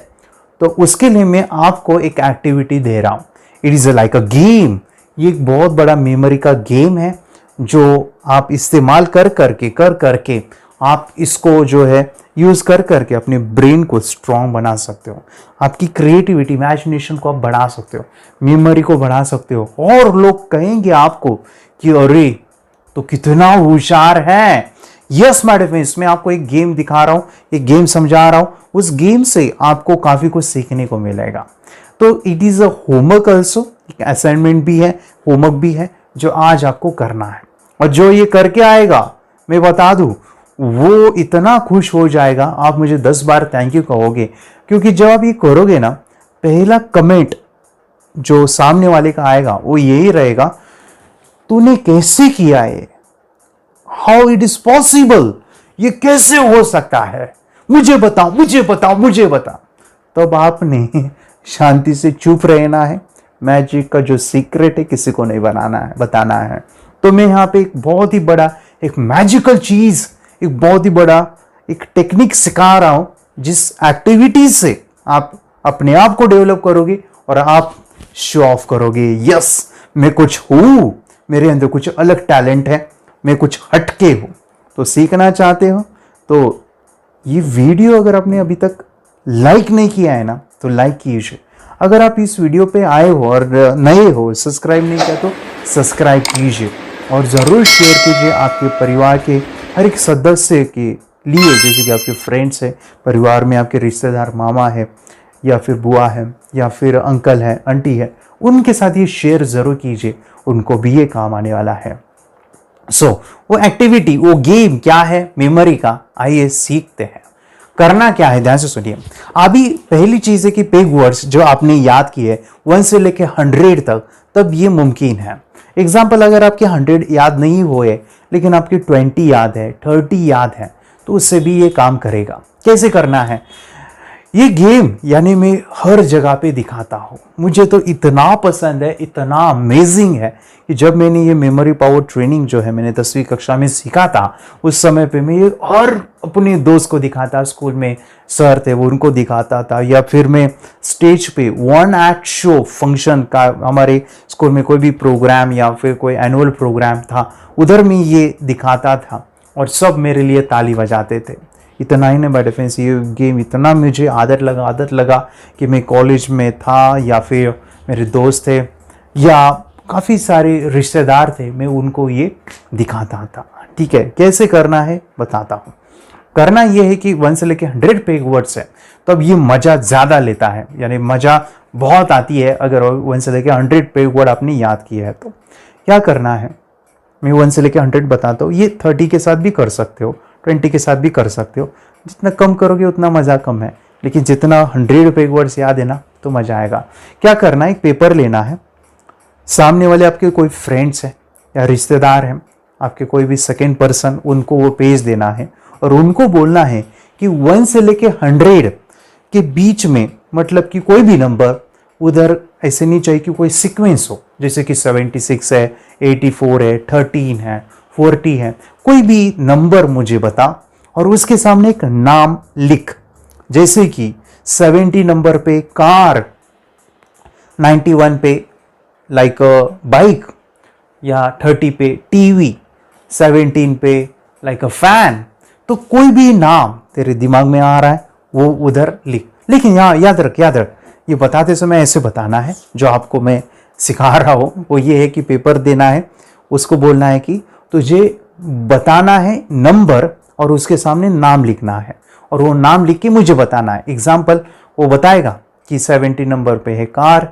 तो उसके लिए मैं आपको एक एक्टिविटी दे रहा हूं। It is like a game. ये एक बहुत बड़ा मेमोरी का गेम है जो आप इस्तेमाल कर करके आप इसको जो है यूज कर करके अपने ब्रेन को स्ट्रांग बना सकते हो, आपकी क्रिएटिविटी इमेजिनेशन को आप बढ़ा सकते हो, मेमोरी को बढ़ा सकते हो, और लोग कहेंगे आपको कि अरे तो कितना होशियार है। यस माय डियर फ्रेंड्स, मैं आपको एक गेम दिखा रहा हूं, एक गेम समझा रहा हूं, उस गेम से आपको काफी कुछ सीखने को मिलेगा। तो it is a homework also, एक असाइनमेंट भी है, होमवर्क भी है जो आज आपको करना है। और जो ये करके आएगा मैं बता दूं वो इतना खुश हो जाएगा, आप मुझे 10 बार थैंक यू कहोगे। क्योंकि जब आप ये करोगे ना, पहला कमेंट जो सामने वाले का आएगा वो यही रहेगा, तूने कैसे किया है, हाउ इट इज पॉसिबल, ये कैसे हो सकता है, मुझे बताओ मुझे बताओ मुझे बताओ। तब आपने शांति से चुप रहना है। मैजिक का जो सीक्रेट है किसी को नहीं बताना है। तो मैं यहाँ पे एक बहुत ही बड़ा एक मैजिकल चीज, एक बहुत ही बड़ा एक टेक्निक सिखा रहा हूं, जिस एक्टिविटी से आप अपने आप को डेवलप करोगे और आप शो ऑफ करोगे। यस, मैं कुछ हूं, मेरे अंदर कुछ अलग टैलेंट है, मैं कुछ हटके हूं। तो सीखना चाहते हो तो ये वीडियो अगर आपने अभी तक लाइक नहीं किया है ना तो लाइक कीजिए। अगर आप इस वीडियो पे आए हो और नए हो, सब्सक्राइब नहीं किया तो सब्सक्राइब कीजिए और ज़रूर शेयर कीजिए आपके परिवार के हर एक सदस्य के लिए, जैसे कि आपके फ्रेंड्स है, परिवार में आपके रिश्तेदार, मामा है या फिर बुआ है या फिर अंकल है, आंटी है, उनके साथ ये शेयर ज़रूर कीजिए, उनको भी ये काम आने वाला है। वो एक्टिविटी, वो गेम क्या है मेमोरी का, आइए सीखते हैं। करना क्या है, ध्यान से सुनिए। अभी पहली चीज है कि पेग वर्ड्स जो आपने याद किए 1 से लेके 100 तक, तब ये मुमकिन है। एग्जाम्पल, अगर आपके 100 याद नहीं हुए लेकिन आपके 20 याद है, 30 याद है, तो उससे भी ये काम करेगा। कैसे करना है ये गेम, यानी मैं हर जगह पे दिखाता हूं। मुझे तो इतना पसंद है, इतना अमेजिंग है कि जब मैंने ये मेमोरी पावर ट्रेनिंग जो है मैंने 10वीं कक्षा में सीखा था, उस समय पे मैं ये हर अपने दोस्त को दिखाता, स्कूल में सर थे वो उनको दिखाता था, या फिर मैं स्टेज पे 1 एक्ट शो फंक्शन का, हमारे स्कूल में कोई भी प्रोग्राम या फिर कोई एनुअल प्रोग्राम था, उधर मैं ये दिखाता था और सब मेरे लिए ताली बजाते थे। इतना ही नहीं बाय डिफरेंस, ये गेम इतना मुझे आदत लगा कि मैं कॉलेज में था या फिर मेरे दोस्त थे या काफ़ी सारे रिश्तेदार थे, मैं उनको ये दिखाता था। ठीक है, कैसे करना है बताता हूँ। करना ये है कि 1 से लेके 100 पेग वर्ड्स है, तो अब ये मज़ा ज़्यादा लेता है, यानी मज़ा बहुत आती है अगर 1 से लेके 100 पेग वर्ड आपने याद किया है। तो क्या करना है, मैं 1 से लेके 100 बताता हूँ। ये 30 के साथ भी कर सकते हो, 20 के साथ भी कर सकते हो। जितना कम करोगे उतना मज़ा कम है, लेकिन जितना 100 पेग वर्ड्स याद है ना तो मज़ा आएगा। क्या करना है, एक पेपर लेना है, सामने वाले आपके कोई फ्रेंड्स हैं या रिश्तेदार हैं, आपके कोई भी सेकेंड पर्सन, उनको वो पेज देना है और उनको बोलना है कि 1 से लेके 100 के बीच में, मतलब कि कोई भी नंबर उधर ऐसे नहीं चाहिए कि कोई सीक्वेंस हो, जैसे कि 76 है, 84 है, 13 है, 40 है, कोई भी नंबर मुझे बता और उसके सामने एक नाम लिख। जैसे कि 70 नंबर पे कार, 91 पे लाइक बाइक, या 30 पे टीवी, 17 पे लाइक अ फैन। तो कोई भी नाम तेरे दिमाग में आ रहा है वो उधर लिख। लेकिन यहाँ याद रख, ये बताते समय ऐसे बताना है, जो आपको मैं सिखा रहा हूँ वो ये है कि पेपर देना है, उसको बोलना है कि तुझे बताना है नंबर और उसके सामने नाम लिखना है, और वो नाम लिख के मुझे बताना है। एग्जाम्पल, वो बताएगा कि 70 नंबर पे है कार,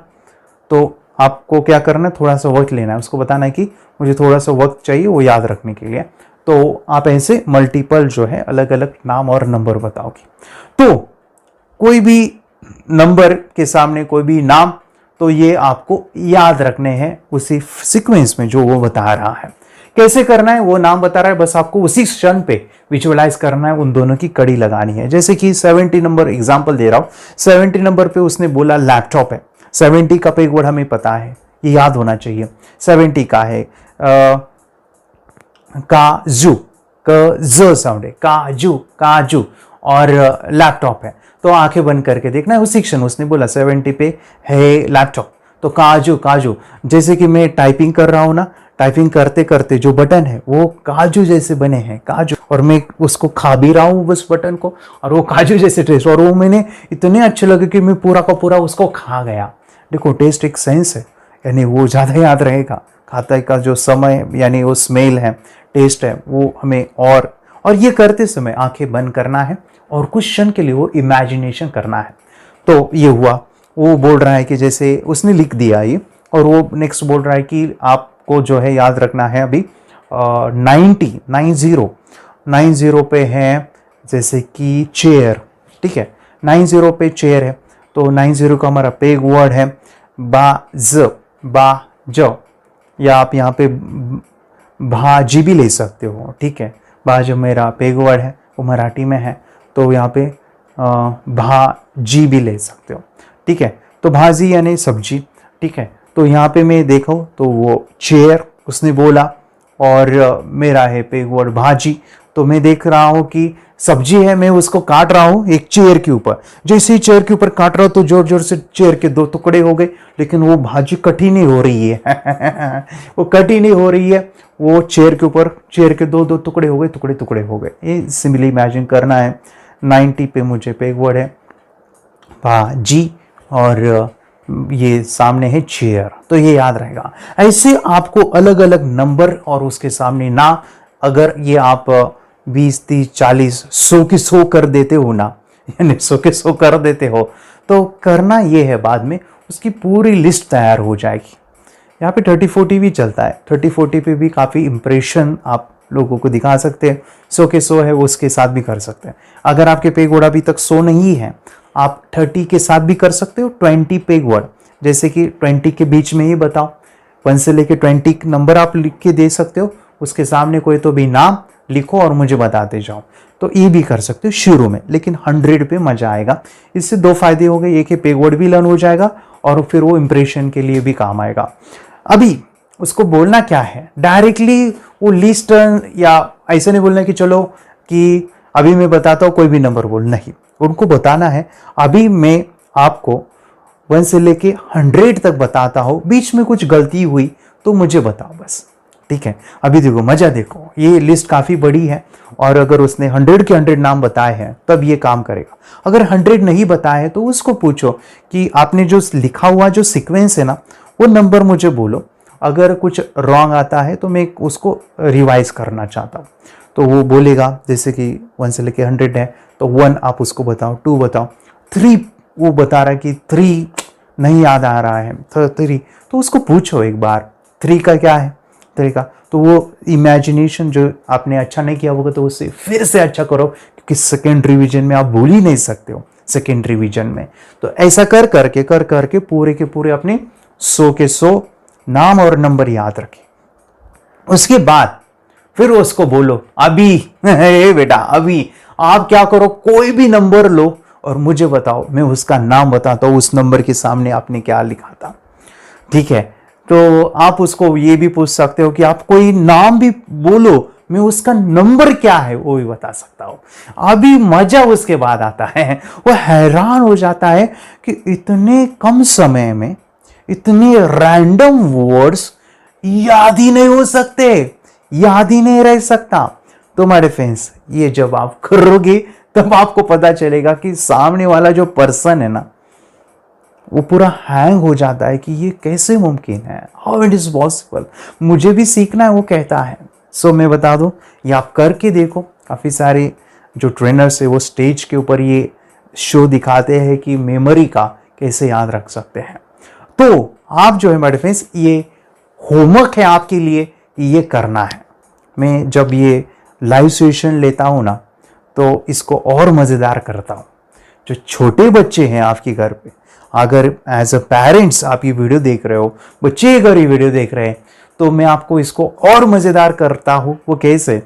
तो आपको क्या करना है, थोड़ा सा वक्त लेना है, उसको बताना है कि मुझे थोड़ा सा वक्त चाहिए वो याद रखने के लिए। तो तो आप ऐसे मल्टीपल जो है अलग अलग नाम और नंबर बताओगे। तो कोई भी नंबर के सामने कोई भी नाम, तो ये आपको याद रखने हैं उसी सीक्वेंस में जो वो बता रहा है। कैसे करना है, वो नाम बता रहा है, बस आपको उसी क्षण पे विजुअलाइज करना है, उन दोनों की कड़ी लगानी है। जैसे कि 70 नंबर एग्जांपल दे रहा हूं, 70 नंबर पे उसने बोला लैपटॉप है। 70 का पेग वर्ड हमें पता है, ये याद होना चाहिए। 70 का है काजू, ज साउंड है, काजू काजू, और लैपटॉप है। तो आंखें बंद करके देखना है उसी क्षण उसने बोला 70 पे है लैपटॉप, तो काजू काजू। जैसे कि मैं टाइपिंग कर रहा हूं ना, टाइपिंग करते करते जो बटन है वो काजू जैसे बने हैं, काजू, और मैं उसको खा भी रहा हूँ उस बटन को, और वो काजू जैसे टेस्ट, और वो मैंने इतने अच्छे लगे कि मैं पूरा का पूरा उसको खा गया। देखो टेस्ट एक सेंस है, यानी वो ज़्यादा याद रहेगा। खाते का जो समय यानी वो स्मेल है, टेस्ट है, वो हमें और ये करते समय आंखें बंद करना है और कुछ क्षण के लिए वो इमेजिनेशन करना है। तो ये हुआ, वो बोल रहा है कि जैसे उसने लिख दिया ये, और वो नेक्स्ट बोल रहा है कि आपको जो है याद रखना है अभी 90 पे है जैसे कि चेयर, ठीक है, 90 पे चेयर है, तो 90 का हमारा पेग वर्ड है बाज, या आप यहाँ पे भाजी भी ले सकते हो, ठीक है। भाज मेरा पेग वर्ड है, वो मराठी में है, तो यहाँ पे भाजी भी ले सकते हो, ठीक है। तो भाजी यानी सब्जी, ठीक है। तो यहाँ पे मैं देखो तो वो चेयर उसने बोला, और मेरा है पेग वर्ड भाजी, तो मैं देख रहा हूँ कि सब्जी है, मैं उसको काट रहा हूँ एक चेयर के ऊपर। जैसे ही चेयर के ऊपर काट रहा हूँ तो जोर जोर से चेयर के 2 टुकड़े हो गए, लेकिन वो भाजी कटी नहीं हो रही है वो कटी नहीं हो रही है, वो चेयर के ऊपर चेयर के 2 टुकड़े हो गए, टुकड़े टुकड़े हो गए। ये सिंपली इमेजिन करना है। 90 पे मुझे पेग वर्ड है भाजी, और ये सामने है चेयर, तो ये याद रहेगा। ऐसे आपको अलग अलग नंबर और उसके सामने ना, अगर ये आप 20, 30, 40, 100 की 100 कर देते हो ना, यानी 100 के 100 कर देते हो, तो करना ये है बाद में उसकी पूरी लिस्ट तैयार हो जाएगी। यहाँ पे 30-40 भी चलता है, 30-40 पे भी काफ़ी इंप्रेशन आप लोगों को दिखा सकते हैं। 100 के 100 है वो उसके साथ भी कर सकते हैं। अगर आपके पेग वर्ड अभी तक 100 नहीं है, आप 30 के साथ भी कर सकते हो। 20 पेग वर्ड, जैसे कि 20 के बीच में ही बताओ, 1 से लेके 20 नंबर आप लिख के दे सकते हो, उसके सामने कोई तो भी नाम लिखो और मुझे बताते जाओ, तो ये भी कर सकते हो शुरू में। लेकिन 100 पे मजा आएगा। इससे 2 फायदे हो गए, एक है पेग वर्ड भी लर्न हो जाएगा और फिर वो इंप्रेशन के लिए भी काम आएगा। अभी उसको बोलना क्या है, डायरेक्टली वो लिस्ट, या ऐसे नहीं बोलना कि चलो कि अभी मैं बताता हूँ कोई भी नंबर बोल, नहीं, उनको बताना है अभी मैं आपको 1 से लेके 100 तक बताता हूँ, बीच में कुछ गलती हुई तो मुझे बताओ बस, ठीक है। अभी देखो मजा देखो, ये लिस्ट काफी बड़ी है, और अगर उसने 100 के 100 नाम बताए हैं तब ये काम करेगा। अगर 100 नहीं बताए तो उसको पूछो कि आपने जो लिखा हुआ जो सीक्वेंस है ना, वो नंबर मुझे बोलो, अगर कुछ रॉन्ग आता है तो मैं उसको रिवाइज करना चाहता हूँ। तो वो बोलेगा, जैसे कि 1 से लेके 100 है, तो 1 आप उसको बताओ, 2 बताओ, 3 वो बता रहा है कि 3 नहीं याद आ रहा है, 3, तो उसको पूछो एक बार 3 का क्या है, 3 का, तो वो इमेजिनेशन जो आपने अच्छा नहीं किया होगा तो उससे फिर से अच्छा करो, क्योंकि सेकेंड रिवीजन में आप भूल ही नहीं सकते हो, सेकेंड रिवीजन में। तो ऐसा कर करके पूरे के पूरे अपने 100 के 100 नाम और नंबर याद रखें। उसके बाद फिर उसको बोलो अभी बेटा अभी आप क्या करो, कोई भी नंबर लो और मुझे बताओ, मैं उसका नाम बताता हूं उस नंबर के सामने आपने क्या लिखा था, ठीक है। तो आप उसको ये भी पूछ सकते हो कि आप कोई नाम भी बोलो, मैं उसका नंबर क्या है वो भी बता सकता हूं। अभी मजा उसके बाद आता है, वो हैरान हो जाता है कि इतने कम समय में इतने रैंडम वर्ड्स याद ही नहीं हो सकते, याद ही नहीं रह सकता। तो हमारे फ्रेंड्स, ये जब आप करोगे तब आपको पता चलेगा कि सामने वाला जो पर्सन है ना, वो पूरा हैंग हो जाता है कि ये कैसे मुमकिन है, हाउ इट इज पॉसिबल, मुझे भी सीखना है, वो कहता है। सो मैं बता दूं, ये आप करके देखो। काफ़ी सारे जो ट्रेनर्स है वो स्टेज के ऊपर ये शो दिखाते हैं कि मेमोरी का कैसे याद रख सकते हैं। तो आप जो है मेरे फ्रेंड्स, ये होमवर्क है आपके लिए, ये करना है। मैं जब ये लाइव सेशन लेता हूँ ना, तो इसको और मज़ेदार करता हूँ। जो छोटे बच्चे हैं आपके घर पे, अगर एज अ पेरेंट्स आप ये वीडियो देख रहे हो, बच्चे अगर ये वीडियो देख रहे हैं, तो मैं आपको इसको और मज़ेदार करता हूँ। वो कैसे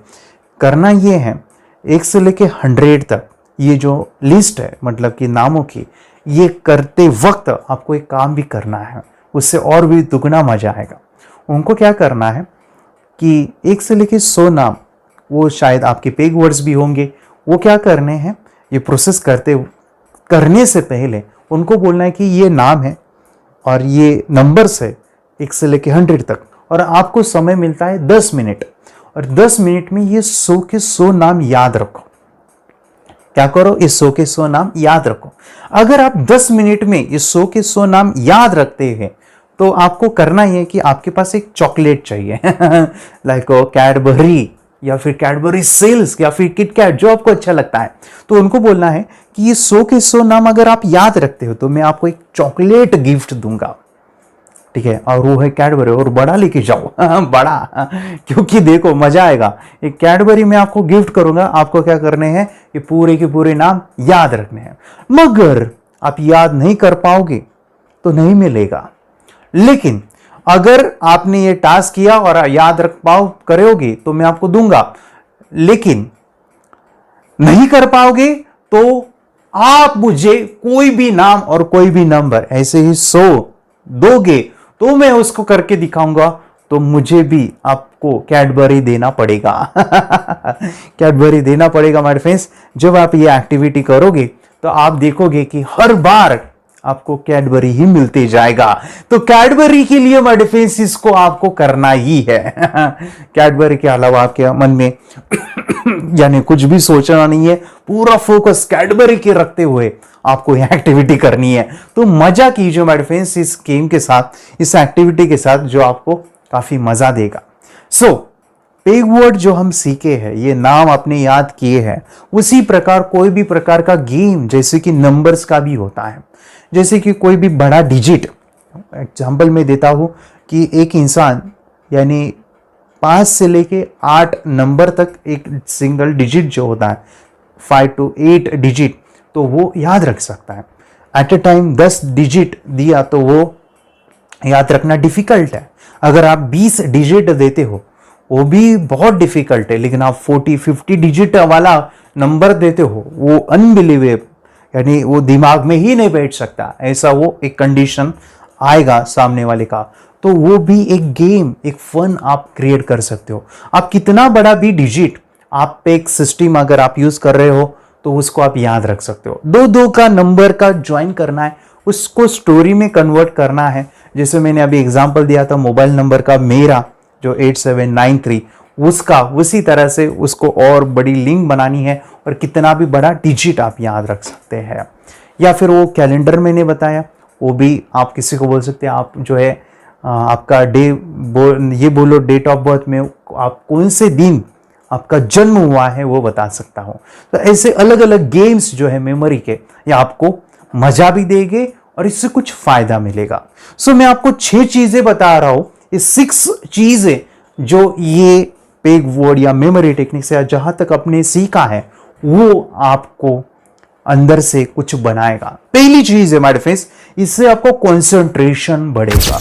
करना, ये है 1 से लेके 100 तक ये जो लिस्ट है, मतलब कि नामों की, ये करते वक्त आपको एक काम भी करना है, उससे और भी दुगना मजा आएगा। उनको क्या करना है कि 1 से लेके 100 नाम, वो शायद आपके पेग वर्ड्स भी होंगे, वो क्या करने हैं, ये प्रोसेस करने से पहले उनको बोलना है कि ये नाम है और ये नंबर्स है 1 से लेके 100 तक, और आपको समय मिलता है 10 मिनट, और 10 मिनट में ये 100 के 100 नाम याद रखो। क्या करो, इस 100 के 100 नाम याद रखो। अगर आप 10 मिनट में इस 100 के 100 नाम याद रखते हैं, तो आपको करना ही है कि आपके पास एक चॉकलेट चाहिए लाइक कैडबरी या फिर कैडबरी सेल्स या फिर किटकैट, जो आपको अच्छा लगता है। तो उनको बोलना है कि ये 100 के 100 नाम अगर आप याद रखते हो तो मैं आपको एक चॉकलेट गिफ्ट दूंगा, ठीक है, और वो है कैडबरी, और बड़ा लेके जाओ बड़ा, क्योंकि देखो मजा आएगा। एक कैडबरी में आपको गिफ्ट करूंगा, आपको क्या करने हैं, ये पूरे के पूरे नाम याद रखने हैं। मगर आप याद नहीं कर पाओगे तो नहीं मिलेगा, लेकिन अगर आपने ये टास्क किया और याद रख करोगे तो मैं आपको दूंगा, लेकिन नहीं कर पाओगे तो आप मुझे कोई भी नाम और कोई भी नंबर ऐसे ही 100 दोगे तो मैं उसको करके दिखाऊंगा, तो मुझे भी आपको कैडबरी देना पड़ेगा कैडबरी देना पड़ेगा माय फ्रेंड्स। जब आप ये एक्टिविटी करोगे तो आप देखोगे कि हर बार आपको कैडबरी ही मिलते जाएगा। तो कैडबरी के लिए माय फ्रेंड्स इसको आपको करना ही है कैडबरी के अलावा आपके मन में यानी कुछ भी सोचना नहीं है, पूरा फोकस कैडबरी के रखते हुए आपको यह एक्टिविटी करनी है। तो मजा कीजिए माय फ्रेंड्स इस गेम के साथ, इस एक्टिविटी के साथ, जो आपको काफी मजा देगा। सो पेग वर्ड जो हम सीखे हैं, ये नाम आपने याद किए हैं, उसी प्रकार कोई भी प्रकार का गेम जैसे कि नंबर्स का भी होता है। जैसे कि कोई भी बड़ा डिजिट, एग्जाम्पल में देता हूं कि एक इंसान यानी 5 से लेके 8 नंबर तक एक सिंगल डिजिट जो होता है, 5 to 8 डिजिट, तो वो याद रख सकता है। एट ए टाइम 10 डिजिट दिया तो वो याद रखना डिफिकल्ट है। अगर आप 20 डिजिट देते हो वो भी बहुत डिफिकल्ट है, लेकिन आप 40-50 डिजिट वाला नंबर देते हो, वो अनबिलीवेबल, यानी वो दिमाग में ही नहीं बैठ सकता, ऐसा वो एक कंडीशन आएगा सामने वाले का। तो वो भी एक गेम, एक फन आप क्रिएट कर सकते हो। आप कितना बड़ा भी डिजिट, आप पे एक सिस्टम अगर आप यूज कर रहे हो तो उसको आप याद रख सकते हो। 2-2 का नंबर का ज्वाइन करना है, उसको स्टोरी में कन्वर्ट करना है। जैसे मैंने अभी एग्जांपल दिया था मोबाइल नंबर का, मेरा जो 8793, उसका उसी तरह से उसको और बड़ी लिंक बनानी है, और कितना भी बड़ा डिजिट आप याद रख सकते हैं। या फिर वो कैलेंडर मैंने बताया, वो भी आप किसी को बोल सकते हैं। आप जो है आपका ये बोलो डेट ऑफ बर्थ में आप कौन से दिन आपका जन्म हुआ है वो बता सकता हूं। तो ऐसे अलग अलग गेम्स जो है मेमोरी के, ये आपको मजा भी देंगे और इससे कुछ फायदा मिलेगा। सो मैं आपको 6 चीजें बता रहा हूं, ये 6 चीजें जो ये पेग वर्ड या मेमोरी टेक्निक से जहां तक आपने सीखा है वो आपको अंदर से कुछ बनाएगा। पहली चीज है माय फ्रेंड्स, इससे आपको कंसंट्रेशन बढ़ेगा।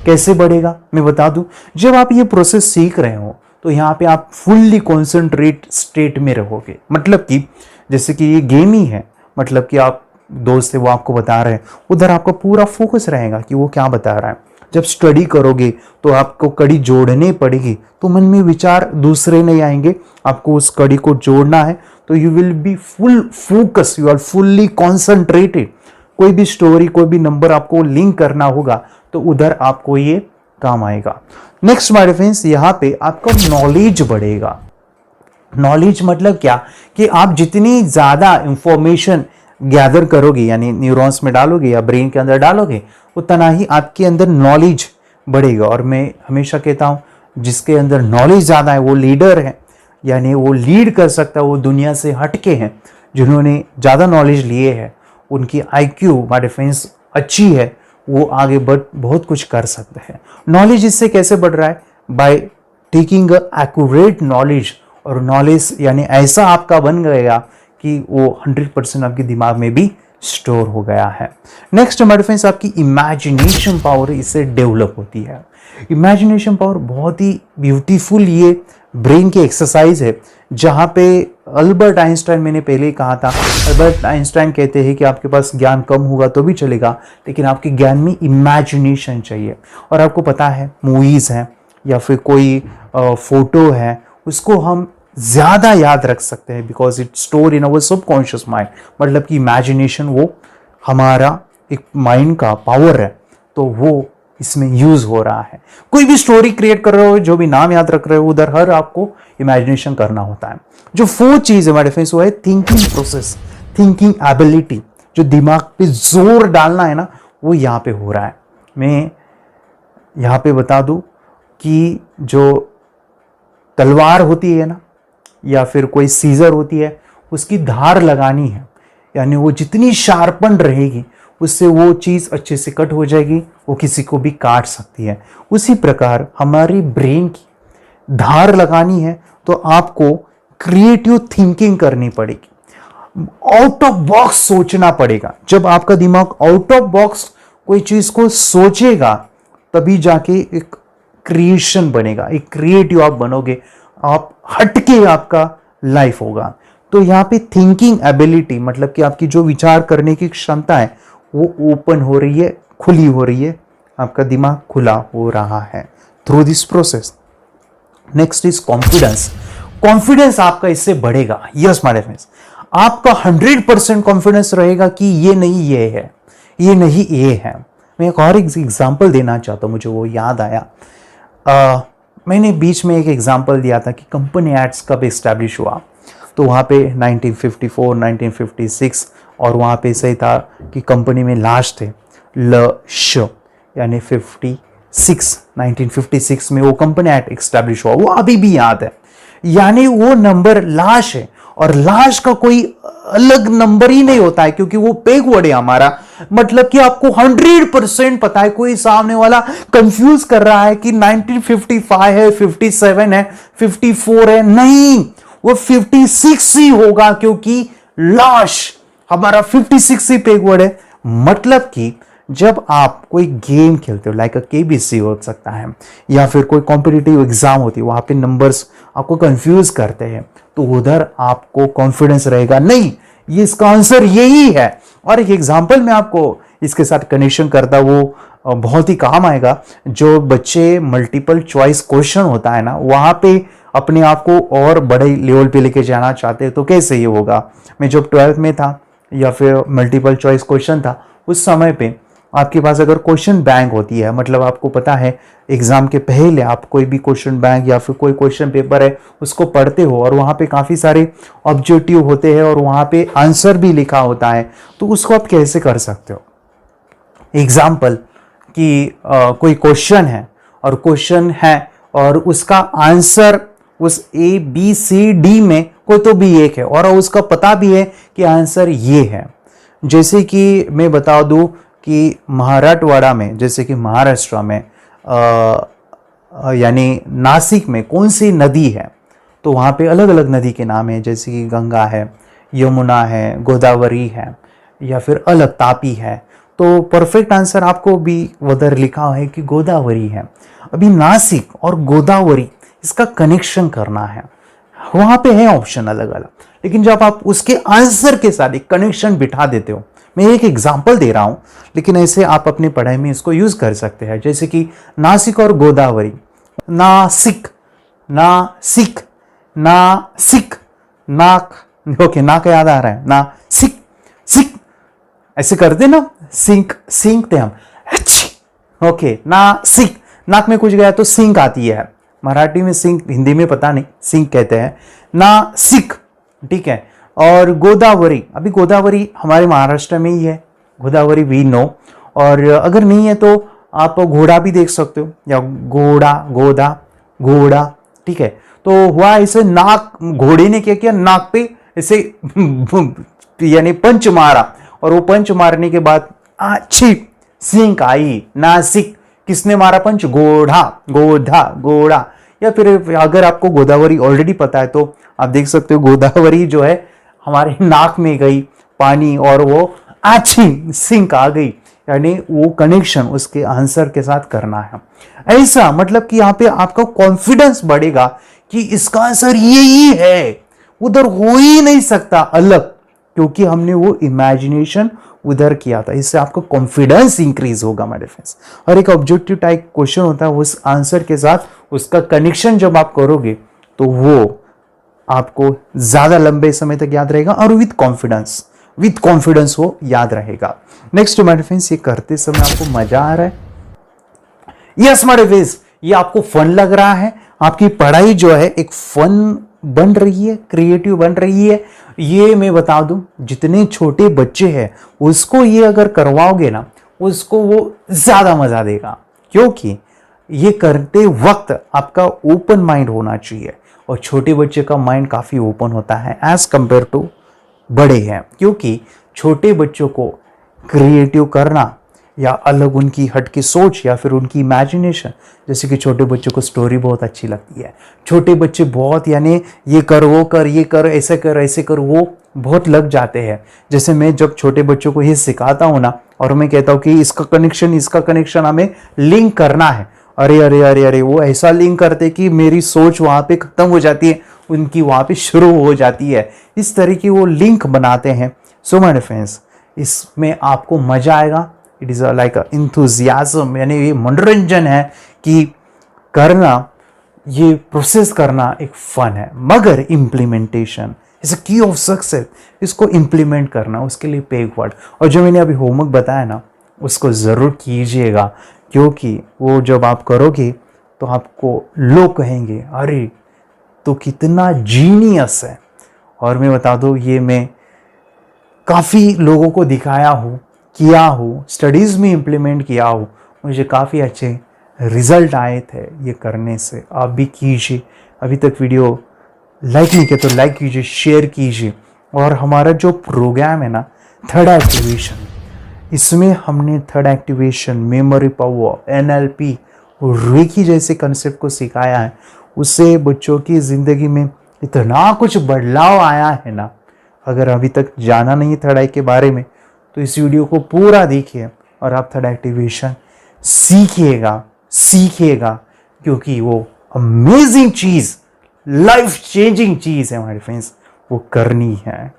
कैसे बढ़ेगा मैं बता दूं, जब आप ये प्रोसेस सीख रहे हो तो यहाँ पे आप फुल्ली कॉन्सेंट्रेट स्टेट में रहोगे। मतलब कि जैसे कि ये गेम ही है, मतलब कि आप दोस्त है वो आपको बता रहे हैं, उधर आपका पूरा फोकस रहेगा कि वो क्या बता रहा है। जब स्टडी करोगे तो आपको कड़ी जोड़नी पड़ेगी, तो मन में विचार दूसरे नहीं आएंगे, आपको उस कड़ी को जोड़ना है। तो you will be full focus, you are fully concentrated. कोई भी स्टोरी, कोई भी नंबर आपको लिंक करना होगा तो उधर आपको ये काम आएगा। नेक्स्ट माय फ्रेंड्स, यहाँ पे आपका नॉलेज बढ़ेगा। नॉलेज मतलब क्या, कि आप जितनी ज्यादा इंफॉर्मेशन गैदर करोगे, यानी न्यूरॉन्स में डालोगे या ब्रेन के अंदर डालोगे, उतना ही आपके अंदर नॉलेज बढ़ेगा। और मैं हमेशा कहता हूं, जिसके अंदर नॉलेज ज्यादा है वो लीडर है, यानी वो लीड कर सकता है, वो दुनिया से हटके हैं। जिन्होंने ज्यादा नॉलेज लिए है, उनकी IQ माय फ्रेंड्स अच्छी है, वो आगे बहुत कुछ कर सकते हैं। नॉलेज इससे कैसे बढ़ रहा है, बाय टेकिंग एक्यूरेट नॉलेज और नॉलेज यानी ऐसा आपका बन गएगा कि वो 100% आपके दिमाग में भी स्टोर हो गया है। नेक्स्ट हमारे फ्रेंड्स आपकी इमेजिनेशन पावर इससे डेवलप होती है। इमेजिनेशन पावर बहुत ही ब्यूटीफुल ये ब्रेन की एक्सरसाइज है, जहाँ पे अल्बर्ट आइंस्टाइन, मैंने पहले ही कहा था, अल्बर्ट आइंस्टाइन कहते हैं कि आपके पास ज्ञान कम होगा तो भी चलेगा, लेकिन आपके ज्ञान में इमेजिनेशन चाहिए। और आपको पता है मूवीज़ हैं या फिर कोई फोटो है, उसको हम ज़्यादा याद रख सकते हैं because it store in our subconscious mind. मतलब कि इमेजिनेशन वो हमारा एक माइंड का पावर है, तो वो इसमें यूज हो रहा है। कोई भी स्टोरी क्रिएट कर रहे हो, जो भी नाम याद रख रहे हो, उधर हर आपको इमेजिनेशन करना होता है। जो फोर्थ चीज है हमारे फ्रेंड्स वो है थिंकिंग प्रोसेस, थिंकिंग एबिलिटी। जो दिमाग पे जोर डालना है ना, वो यहाँ पे हो रहा है। मैं यहाँ पे बता दूं कि जो तलवार होती है ना, या फिर कोई सीजर होती है, उसकी धार लगानी है, यानी वो जितनी शार्पन रहेगी उससे वो चीज़ अच्छे से कट हो जाएगी, वो किसी को भी काट सकती है। उसी प्रकार हमारी ब्रेन की धार लगानी है तो आपको क्रिएटिव थिंकिंग करनी पड़ेगी, आउट ऑफ बॉक्स सोचना पड़ेगा। जब आपका दिमाग आउट ऑफ बॉक्स कोई चीज़ को सोचेगा तभी जाके एक क्रिएशन बनेगा, एक क्रिएटिव आप बनोगे, आप हटके आपका लाइफ होगा। तो यहाँ पे थिंकिंग एबिलिटी मतलब कि आपकी जो विचार करने की क्षमता है वो ओपन हो रही है, खुली हो रही है, आपका दिमाग खुला हो रहा है through this process. Next is confidence. Confidence आपका इससे बढ़ेगा। यस माय फ्रेंड्स, आपका 100% कॉन्फिडेंस रहेगा कि ये नहीं ये है, ये नहीं ये है। मैं एक और एग्जांपल देना चाहता हूँ, मुझे वो याद आया। मैंने बीच में एक एग्जांपल दिया था कि कंपनी एक्ट कब इस्टेब्लिश हुआ, तो वहाँ पे 1954, 1956 और वहाँ पे सही था कि कंपनी में लास्ट थे ल यानी 1956 में वो कंपनी एक्ट इस्टेब्लिश हुआ। वो अभी भी याद है, यानी वो नंबर लाश है और लाश का कोई अलग नंबर ही नहीं होता है क्योंकि वो पेग वर्ड है हमारा। मतलब कि आपको 100% पता है। कोई सामने वाला कंफ्यूज कर रहा है कि 1955 है, 57 है, 54 है, नहीं, वो 56 ही होगा क्योंकि लाश हमारा 56 ही पेग वर्ड है। मतलब कि जब आप कोई गेम खेलते हो, लाइक केबीसी हो सकता है या फिर कोई कॉम्पिटिटिव एग्जाम होती है, वहां पे नंबर्स आपको कंफ्यूज करते हैं, तो उधर आपको कॉन्फिडेंस रहेगा, नहीं ये इसका आंसर यही है। और एक एग्जांपल मैं आपको इसके साथ कनेक्शन करता, वो बहुत ही काम आएगा। जो बच्चे मल्टीपल चॉइस क्वेश्चन होता है ना, वहां पे अपने आप को और बड़े लेवल पे लेके जाना चाहते हैं, तो कैसे ये होगा। मैं जब 12th में था या फिर मल्टीपल चॉइस क्वेश्चन था, उस समय पे आपके पास अगर क्वेश्चन बैंक होती है, मतलब आपको पता है एग्जाम के पहले आप कोई भी क्वेश्चन बैंक या फिर कोई क्वेश्चन पेपर है उसको पढ़ते हो और वहाँ पे काफ़ी सारे ऑब्जेक्टिव होते हैं और वहाँ पे आंसर भी लिखा होता है, तो उसको आप कैसे कर सकते हो। एग्जाम्पल कि कोई क्वेश्चन है और क्वेश्चन है और उसका आंसर उस ABCD में कोई तो भी एक है और उसका पता भी है कि आंसर ये है। जैसे कि मैं बता दूं कि मराठवाड़ा में, जैसे कि महाराष्ट्र में यानी नासिक में कौन सी नदी है, तो वहाँ पे अलग अलग नदी के नाम है, जैसे कि गंगा है, यमुना है, गोदावरी है या फिर अलग तापी है। तो परफेक्ट आंसर आपको भी उधर लिखा है कि गोदावरी है। अभी नासिक और गोदावरी इसका कनेक्शन करना है, वहाँ पे है ऑप्शन अलग अलग, लेकिन जब आप उसके आंसर के साथ एक कनेक्शन बिठा देते हो, मैं एक एग्जांपल दे रहा हूं, लेकिन ऐसे आप अपनी पढ़ाई में इसको यूज कर सकते हैं। जैसे कि नासिक और गोदावरी, नासिक नासिक नासिक नाक, ओके नाक याद आ रहा है, ना सिक सिक ऐसे करते ना, सिंक सिंकते हम, ओके ना सिक, नाक में कुछ गया तो सिंक आती है, मराठी में सिंक, हिंदी में पता नहीं, सिंक कहते हैं, ना सिक, ठीक है। और गोदावरी, अभी गोदावरी हमारे महाराष्ट्र में ही है, गोदावरी वी नो। और अगर नहीं है तो आप घोड़ा भी देख सकते हो, या घोड़ा गोदा घोड़ा, ठीक है। तो हुआ ऐसे, नाक, घोड़े ने क्या किया, नाक पे ऐसे यानी पंच मारा और वो पंच मारने के बाद अच्छी सिंक आई, नासिक। किसने मारा पंच, घोड़ा गोधा घोड़ा, या फिर अगर आपको गोदावरी ऑलरेडी पता है तो आप देख सकते हो गोदावरी जो है हमारे नाक में गई पानी और वो आची सिंक आ गई, यानी वो कनेक्शन उसके आंसर के साथ करना है। ऐसा मतलब कि यहाँ पे आपका कॉन्फिडेंस बढ़ेगा कि इसका आंसर यही है, उधर हो ही नहीं सकता अलग, क्योंकि हमने वो इमेजिनेशन उधर किया था। इससे आपका कॉन्फिडेंस इंक्रीज होगा मेरे फ्रेंड्स। और एक ऑब्जेक्टिव टाइप क्वेश्चन होता है, उस आंसर के साथ उसका कनेक्शन जब आप करोगे तो वो आपको ज्यादा लंबे समय तक याद रहेगा और विथ कॉन्फिडेंस वो याद रहेगा। नेक्स्ट मेरे फ्रेंड्स, ये करते समय आपको मजा आ रहा है? यस मेरे फ्रेंड्स, ये आपको फन लग रहा है, आपकी पढ़ाई जो है एक फन बन रही है, क्रिएटिव बन रही है। ये मैं बता दूं, जितने छोटे बच्चे हैं उसको ये अगर करवाओगे ना, उसको वो ज्यादा मजा देगा, क्योंकि ये करते वक्त आपका ओपन माइंड होना चाहिए। और छोटे बच्चे का माइंड काफी ओपन होता है एज कंपेयर टू बड़े हैं, क्योंकि छोटे बच्चों को क्रिएटिव करना या अलग उनकी हटके सोच या फिर उनकी इमेजिनेशन, जैसे कि छोटे बच्चों को स्टोरी बहुत अच्छी लगती है। छोटे बच्चे बहुत, यानी ये कर वो कर, ये कर, ऐसे कर, वो बहुत लग जाते हैं। जैसे मैं जब छोटे बच्चों को ये सिखाता हूँ ना, और मैं कहता हूँ कि इसका कनेक्शन हमें लिंक करना है, अरे अरे अरे अरे वो ऐसा लिंक करते कि मेरी सोच वहाँ पे खत्म हो जाती है, उनकी वहाँ पे शुरू हो जाती है। इस तरह की वो लिंक बनाते हैं। सो माय फ्रेंड्स, इसमें आपको मजा आएगा। इट इज लाइक इंथुजियाज्म, यानी ये मनोरंजन है कि करना, ये प्रोसेस करना एक फन है, मगर इम्प्लीमेंटेशन इज अ की ऑफ सक्सेस। इसको इम्प्लीमेंट करना, उसके लिए पे वर्ड। और जो मैंने अभी होमवर्क बताया ना, उसको ज़रूर कीजिएगा, क्योंकि वो जब आप करोगे तो आपको लोग कहेंगे अरे तो कितना जीनियस है। और मैं बता दूँ, ये मैं काफ़ी लोगों को दिखाया हूँ, किया हूँ, स्टडीज़ में इम्प्लीमेंट किया हूँ, मुझे काफ़ी अच्छे रिजल्ट आए थे ये करने से। आप भी कीजिए। अभी तक वीडियो लाइक नहीं किया तो लाइक कीजिए, शेयर कीजिए। और हमारा जो प्रोग्राम है ना, थर्ड एक्टिवेशन, इसमें हमने third activation, memory power, NLP और रेकी जैसे कंसेप्ट को सिखाया है। उससे बच्चों की ज़िंदगी में इतना कुछ बदलाव आया है ना। अगर अभी तक जाना नहीं थर्ड आई के बारे में तो इस वीडियो को पूरा देखिए और आप थर्ड एक्टिवेशन सीखिएगा, क्योंकि वो अमेजिंग चीज़, लाइफ चेंजिंग चीज़ है हमारे फ्रेंड्स, वो करनी है।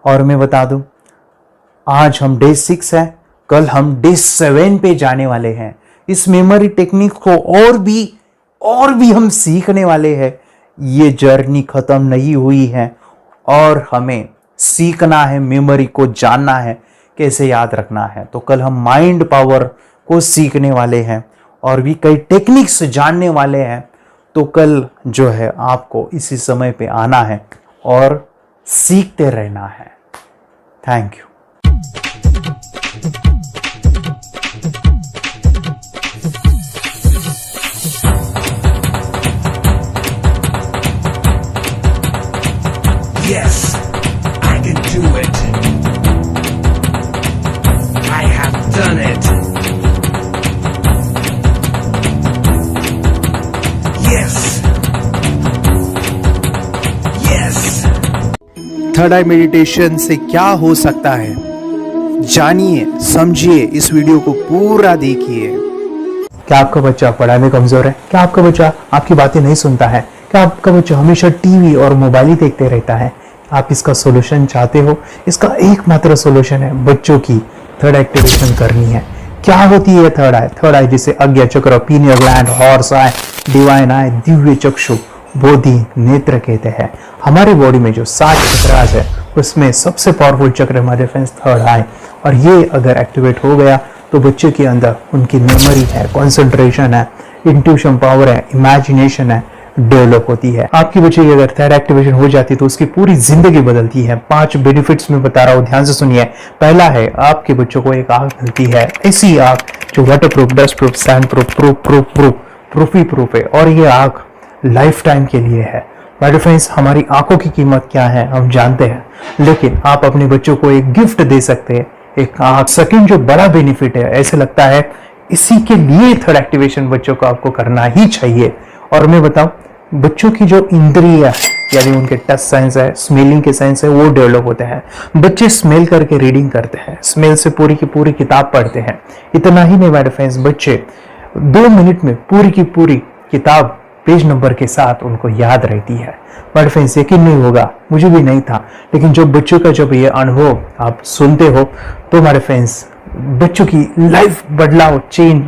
और मैं बता दूं, आज हम डे 6 है, कल हम डे 7 पे जाने वाले हैं। इस मेमोरी टेक्निक को और भी हम सीखने वाले हैं। ये जर्नी खत्म नहीं हुई है और हमें सीखना है, मेमोरी को जानना है, कैसे याद रखना है। तो कल हम माइंड पावर को सीखने वाले हैं और भी कई टेक्निक्स जानने वाले हैं। तो कल जो है आपको इसी समय पे आना है और सीखते रहना है। Thank you. Yes, I can do it. I have done it. Yes. Yes. Third I meditation से क्या हो सकता है, जानिए, समझिए, इस वीडियो को पूरा देखिए। क्या आपका बच्चा पढ़ाई में कमजोर है? क्या आपका बच्चा आपकी बातें नहीं सुनता है? क्या आपका बच्चा हमेशा टीवी और मोबाइल ही देखते रहता है? आप इसका सॉल्यूशन चाहते हो? इसका एकमात्र सॉल्यूशन है, बच्चों की थर्ड एक्टिवेशन करनी है। क्या होती है थर्ड आई? थर्ड आई जिसे Ajna chakra, pineal gland, horse eye, divine eye, दिव्य चक्षु, बोधि नेत्र कहते हैं। हमारे बॉडी में जो 7 चक्रास है उसमें सबसे पावरफुल चक्र हमारे फ्रेंड्स थर्ड आई। और ये अगर एक्टिवेट हो गया तो बच्चे के अंदर उनकी मेमोरी है, कंसंट्रेशन है, इंट्यूशन पावर है, इमेजिनेशन है, डेवलप होती है। आपकी बच्चे की अगर थर्ड एक्टिवेशन हो जाती है तो उसकी पूरी जिंदगी बदलती है। 5 बेनिफिट्स में बता रहा हूँ, ध्यान से सुनिए। पहला है, आपके बच्चों को एक आंख मिलती है, ऐसी आंख जो water proof, dust proof, sand proof है, और ये आंख लाइफ टाइम के लिए है। माय फ्रेंड्स, हमारी आंखों की कीमत क्या है हम जानते हैं, लेकिन आप अपने बच्चों को एक गिफ्ट दे सकते हैं, एक आंख। सेकंड जो बड़ा बेनिफिट है, ऐसे लगता है इसी के लिए थर्ड एक्टिवेशन बच्चों को आपको करना ही चाहिए, और मैं बताऊं, बच्चों की जो इंद्रिय यानी उनके टच सेंस है, स्मेलिंग के सेंस है, वो डेवलप होते हैं। बच्चे स्मेल करके रीडिंग करते हैं, स्मेल से पूरी की पूरी किताब पढ़ते हैं। इतना ही नहीं मेरे फ्रेंड्स, बच्चे 2 मिनट में पूरी की पूरी किताब पेज नंबर के साथ उनको याद रहती है। बट फ्रेंड्स, यकीन नहीं होगा, मुझे भी नहीं था, लेकिन जब बच्चों का जब ये अनुभव आप सुनते हो तो हमारे फ्रेंड्स बच्चों की लाइफ बदलाव चेंज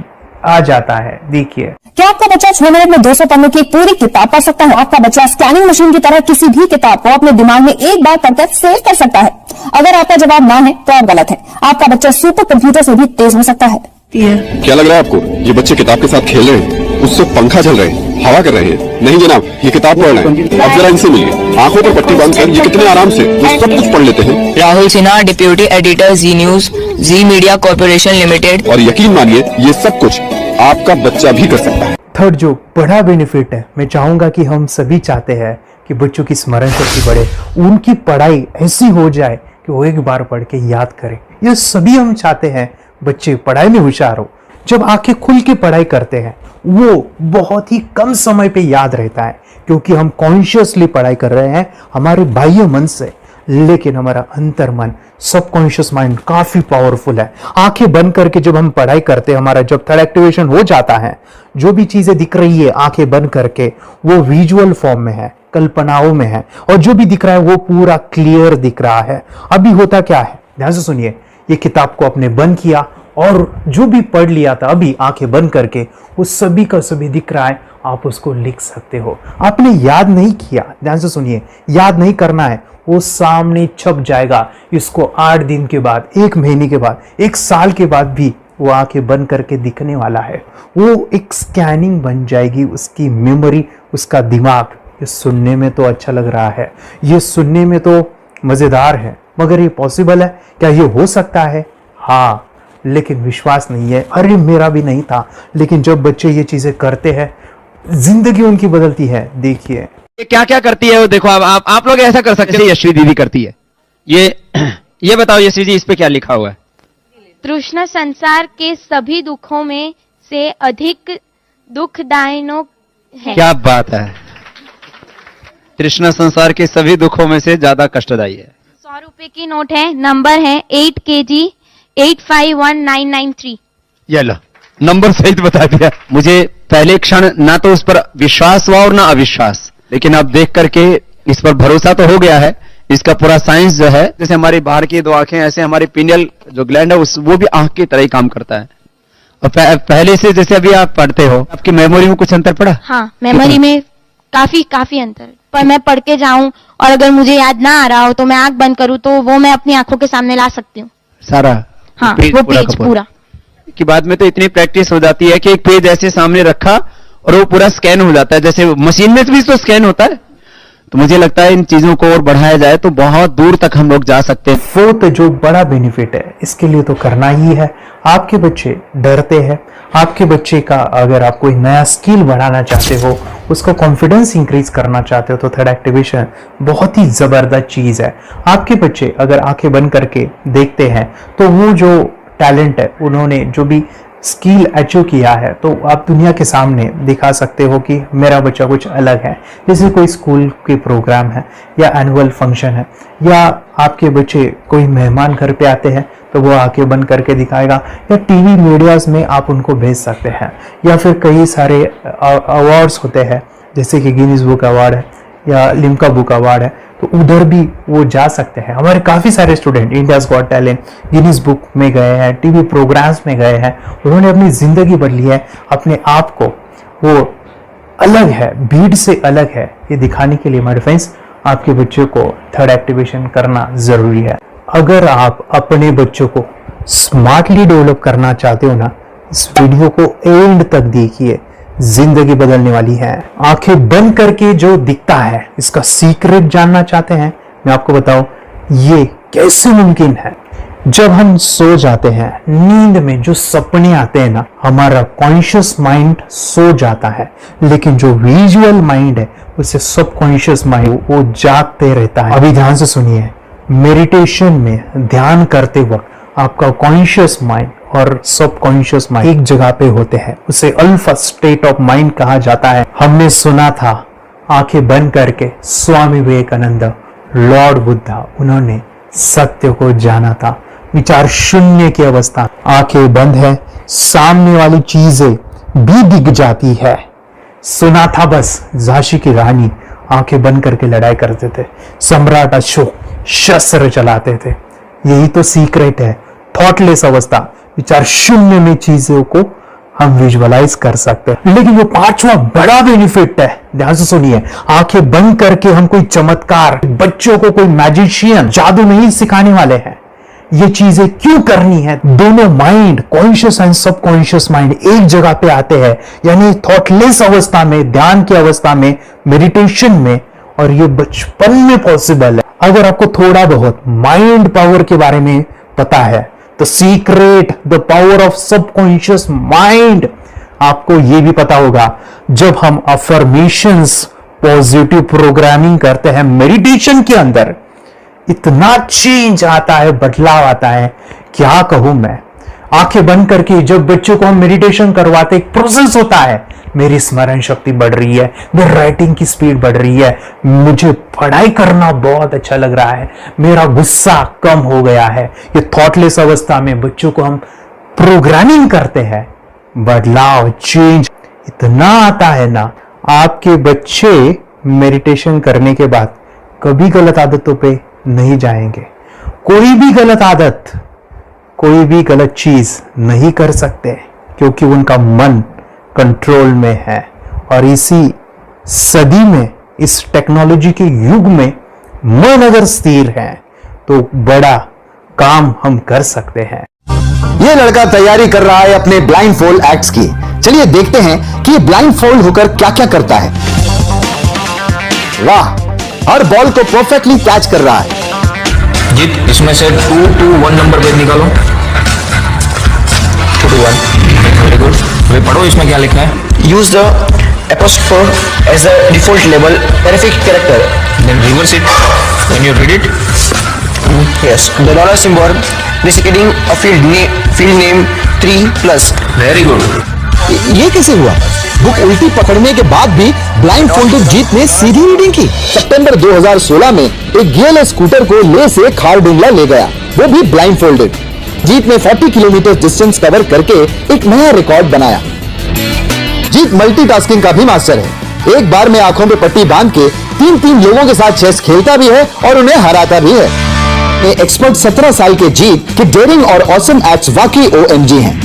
आ जाता है। देखिए, क्या आपका बच्चा 6 मिनट में 200 पन्नों की एक पूरी किताब पढ़ सकता है? आपका बच्चा स्कैनिंग मशीन की तरह किसी भी किताब को अपने दिमाग में एक बार पढ़कर सेव कर सकता है। अगर आपका जवाब ना है तो आप गलत है। आपका बच्चा सुपर कंप्यूटर से भी तेज हो सकता है। क्या लग रहा है आपको? ये बच्चे किताब के साथ खेल रहे हैं, उससे पंखा चल रहे हैं, हवा कर रहे हैं। नहीं जनाब, ये किताब पढ़ रहे हैं। अब जरा इनसे मिलिए, आंखों पर पट्टी बांधकर ये कितने आराम से ये सब कुछ पढ़ लेते हैं। राहुल सिन्हा, डिप्यूटी एडिटर, जी न्यूज, जी मीडिया कॉर्पोरेशन लिमिटेड। और यकीन मानिए, ये सब कुछ आपका बच्चा भी कर सकता है। थर्ड जो बड़ा बेनिफिट है, मैं चाहूंगा कि हम सभी चाहते हैं कि बच्चों की स्मरण शक्ति बढ़े, उनकी पढ़ाई ऐसी हो जाए कि वो एक बार पढ़ के याद करें। ये सभी हम चाहते हैं, बच्चे पढ़ाई में होशियार हो। जब आंखें खुल के पढ़ाई करते हैं, वो बहुत ही कम समय पे याद रहता है, क्योंकि हम कॉन्शियसली पढ़ाई कर रहे हैं हमारे बाह्य मन से, लेकिन हमारा अंतर मन, सबकॉन्शियस माइंड काफी पावरफुल है। आंखें बंद करके जब हम पढ़ाई करते हैं, हमारा जब थर्ड एक्टिवेशन हो जाता है, जो भी चीजें दिख रही है आंखें बंद करके, वो विजुअल फॉर्म में है, कल्पनाओं में है, और जो भी दिख रहा है वो पूरा क्लियर दिख रहा है। अभी होता क्या है, ध्यान से सुनिए, ये किताब को आपने बंद किया और जो भी पढ़ लिया था अभी आंखें बंद करके, वो सभी का सभी दिख रहा है, आप उसको लिख सकते हो। आपने याद नहीं किया, ध्यान से सुनिए, याद नहीं करना है, वो सामने छप जाएगा। इसको 8 दिन के बाद, 1 महीने के बाद, 1 साल के बाद भी वो आंखें बंद करके दिखने वाला है। वो एक स्कैनिंग बन जाएगी, उसकी मेमोरी, उसका दिमाग। ये सुनने में तो अच्छा लग रहा है, ये सुनने में तो मजेदार है, मगर ये पॉसिबल है क्या? ये हो सकता है, हाँ, लेकिन विश्वास नहीं है। अरे मेरा भी नहीं था, लेकिन जब बच्चे ये चीजें करते हैं, जिंदगी उनकी बदलती है। देखिए क्या क्या करती है वो, देखो आप लोग ऐसा कर सकते हैं, यश्वी दीदी करती है। ये बताओ यश्वी जी, इस पे क्या लिखा हुआ है? तृष्णा संसार के सभी दुखों में से अधिक दुखदायक है। क्या बात है, तृष्णा संसार के सभी दुखों में से ज्यादा कष्टदायी है। 100 रुपए की नोट है, नंबर है 8 kg 851993। ये लो, नंबर सहित बता दिया। मुझे पहले क्षण ना तो उस पर विश्वास हुआ और ना अविश्वास, लेकिन अब देख करके इस पर भरोसा तो हो गया है। इसका पूरा साइंस जो है, जैसे हमारी बाहर की 2 आंखें, ऐसे हमारी पिनियल जो ग्लैंड है वो भी आंख की तरह ही काम करता है। और पहले से जैसे अभी आप पढ़ते हो, आपकी मेमोरी में कुछ अंतर पड़ा? हाँ, मेमोरी में काफी अंतर। पर मैं पढ़ के जाऊं और अगर मुझे याद ना आ रहा हो तो मैं आंख बंद करूं तो वो मैं अपनी आंखों के सामने ला सकती हूँ सारा। हाँ, वो पेज पूरा की बाद में तो इतनी प्रैक्टिस हो जाती है कि एक पेज ऐसे सामने रखा और वो पूरा स्कैन हो जाता है, जैसे मशीन में भी तो स्कैन होता है। तो मुझे लगता है इन चीजों को और बढ़ाया जाए तो बहुत दूर तक हम लोग जा सकते हैं। फोर्थ जो बड़ा बेनिफिट है, इसके लिए तो करना ही है। आपके बच्चे डरते हैं, आपके बच्चे का अगर आप कोई नया स्किल बढ़ाना चाहते हो, उसका कॉन्फिडेंस इंक्रीज करना चाहते हो, तो थर्ड एक्टिवेशन बहुत ही जबरदस्त चीज है। आपके बच्चे अगर आंखें बंद करके देखते हैं तो वो जो टैलेंट है, उन्होंने जो भी स्किल अचीव किया है, तो आप दुनिया के सामने दिखा सकते हो कि मेरा बच्चा कुछ अलग है। जैसे कोई स्कूल के प्रोग्राम है या एनुअल फंक्शन है, या आपके बच्चे कोई मेहमान घर पे आते हैं तो वो आंखें बंद करके दिखाएगा, या टीवी मीडियाज में आप उनको भेज सकते हैं, या फिर कई सारे अवार्ड्स होते हैं जैसे कि गिनीज बुक अवार्ड है या लिम्का बुक अवार्ड है, तो उधर भी वो जा सकते हैं। हमारे काफ़ी सारे student India's got talent, Guinness book में गए हैं, टीवी प्रोग्राम्स में गए हैं, उन्होंने अपनी ज़िंदगी बदली है, अपने आप को वो अलग है, भीड़ से अलग है, ये दिखाने के लिए मेरे फ्रेंड्स आपके बच्चों को थर्ड एक्टिवेशन करना ज़रूरी है। अगर आप अपने बच्चों को स्मार्टली डेवलप करना चाहते हो ना, इस वीडियो को एंड तक देखिए, जिंदगी बदलने वाली है। आंखें बंद करके जो दिखता है, इसका सीक्रेट जानना चाहते हैं? मैं आपको बताऊं ये कैसे मुमकिन है। जब हम सो जाते हैं, नींद में जो सपने आते हैं ना, हमारा कॉन्शियस माइंड सो जाता है, लेकिन जो विजुअल माइंड है, उसे सबकॉन्शियस माइंड वो जागते रहता है। अभी ध्यान से सुनिए, मेडिटेशन में ध्यान करते वक्त आपका कॉन्शियस माइंड और सब कॉन्शियस माइंड एक जगह पे होते हैं, उसे अल्फा स्टेट ऑफ माइंड कहा जाता है। हमने सुना था आंखें बंद करके स्वामी विवेकानंद, लॉर्ड बुद्धा, उन्होंने सत्य को जाना था। विचार शून्य की अवस्था, आंखें बंद है, सामने वाली चीजें भी दिख जाती है। सुना था बस झांसी की रानी आंखें बंद करके लड़ाई करते थे, सम्राट अशोक शस्त्र चलाते थे। यही तो सीक्रेट है, थॉटलेस अवस्था, विचार शून्य में चीजों को हम विजुअलाइज कर सकते हैं। लेकिन वो पांचवा बड़ा बेनिफिट है, ध्यान से सुनिए, आंखें बंद करके हम कोई चमत्कार, बच्चों को कोई मैजिशियन जादू नहीं सिखाने वाले हैं। ये चीजें क्यों करनी है? दोनों mind, conscious and subconscious mind एक जगह पे आते हैं, यानी थॉटलेस अवस्था में, ध्यान की अवस्था में, मेडिटेशन में, और ये बचपन में पॉसिबल है। अगर आपको थोड़ा बहुत माइंड पावर के बारे में पता है तो secret, the power of subconscious mind, आपको ये भी पता होगा जब हम अफर्मेशंस, पॉजिटिव प्रोग्रामिंग करते हैं मेडिटेशन के अंदर, इतना चेंज आता है, बदलाव आता है, क्या कहूं मैं। आंखें बंद करके जब बच्चों को हम मेडिटेशन करवाते, एक प्रोसेस होता है, मेरी स्मरण शक्ति बढ़ रही है, मेरी राइटिंग की स्पीड बढ़ रही है, मुझे पढ़ाई करना बहुत अच्छा लग रहा है, मेरा गुस्सा कम हो गया है। ये थॉटलेस अवस्था में बच्चों को हम प्रोग्रामिंग करते हैं, बदलाव, चेंज इतना आता है ना। आपके बच्चे मेडिटेशन करने के बाद कभी गलत आदतों पे नहीं जाएंगे, कोई भी गलत आदत, कोई भी गलत चीज नहीं कर सकते, क्योंकि उनका मन कंट्रोल में है। और इसी सदी में, इस टेक्नोलॉजी के युग में मन अगर स्थिर है तो बड़ा काम हम कर सकते हैं। ये लड़का तैयारी कर रहा है अपने ब्लाइंड फोल्ड एक्ट्स की। चलिए देखते हैं कि ये ब्लाइंड फोल्ड होकर क्या क्या करता है। वाह, हर बॉल को परफेक्टली कैच कर रहा है। जीत, इसमें से 2 to 1 नंबर भेद निकालो। 2 to 1, वेरी गुड। वे पढ़ो, इसमें क्या लिखा है। Use the apostrophe as a default label terrific character, then reverse it when you read it. Yes, the dollar symbol preceding a field name 3+. Very good. ये कैसे हुआ? बुक उल्टी पकड़ने के बाद भी ब्लाइंड फोल्डेड जीत ने सीधी रीडिंग की। सितंबर 2016 में एक गियर स्कूटर को ले से खारडुंगला ले गया, वो भी ब्लाइंड फोल्डेड। जीत ने 40 किलोमीटर डिस्टेंस कवर करके एक नया रिकॉर्ड बनाया। जीत मल्टीटास्किंग का भी मास्टर है। एक बार में आंखों पे पट्टी बांध के 3 लोगों के साथ चेस खेलता भी है और उन्हें हराता भी है। एक्सपर्ट 17 साल के जीत के डेयरिंग और ऑसम एक्ट्स वाकई OMG हैं।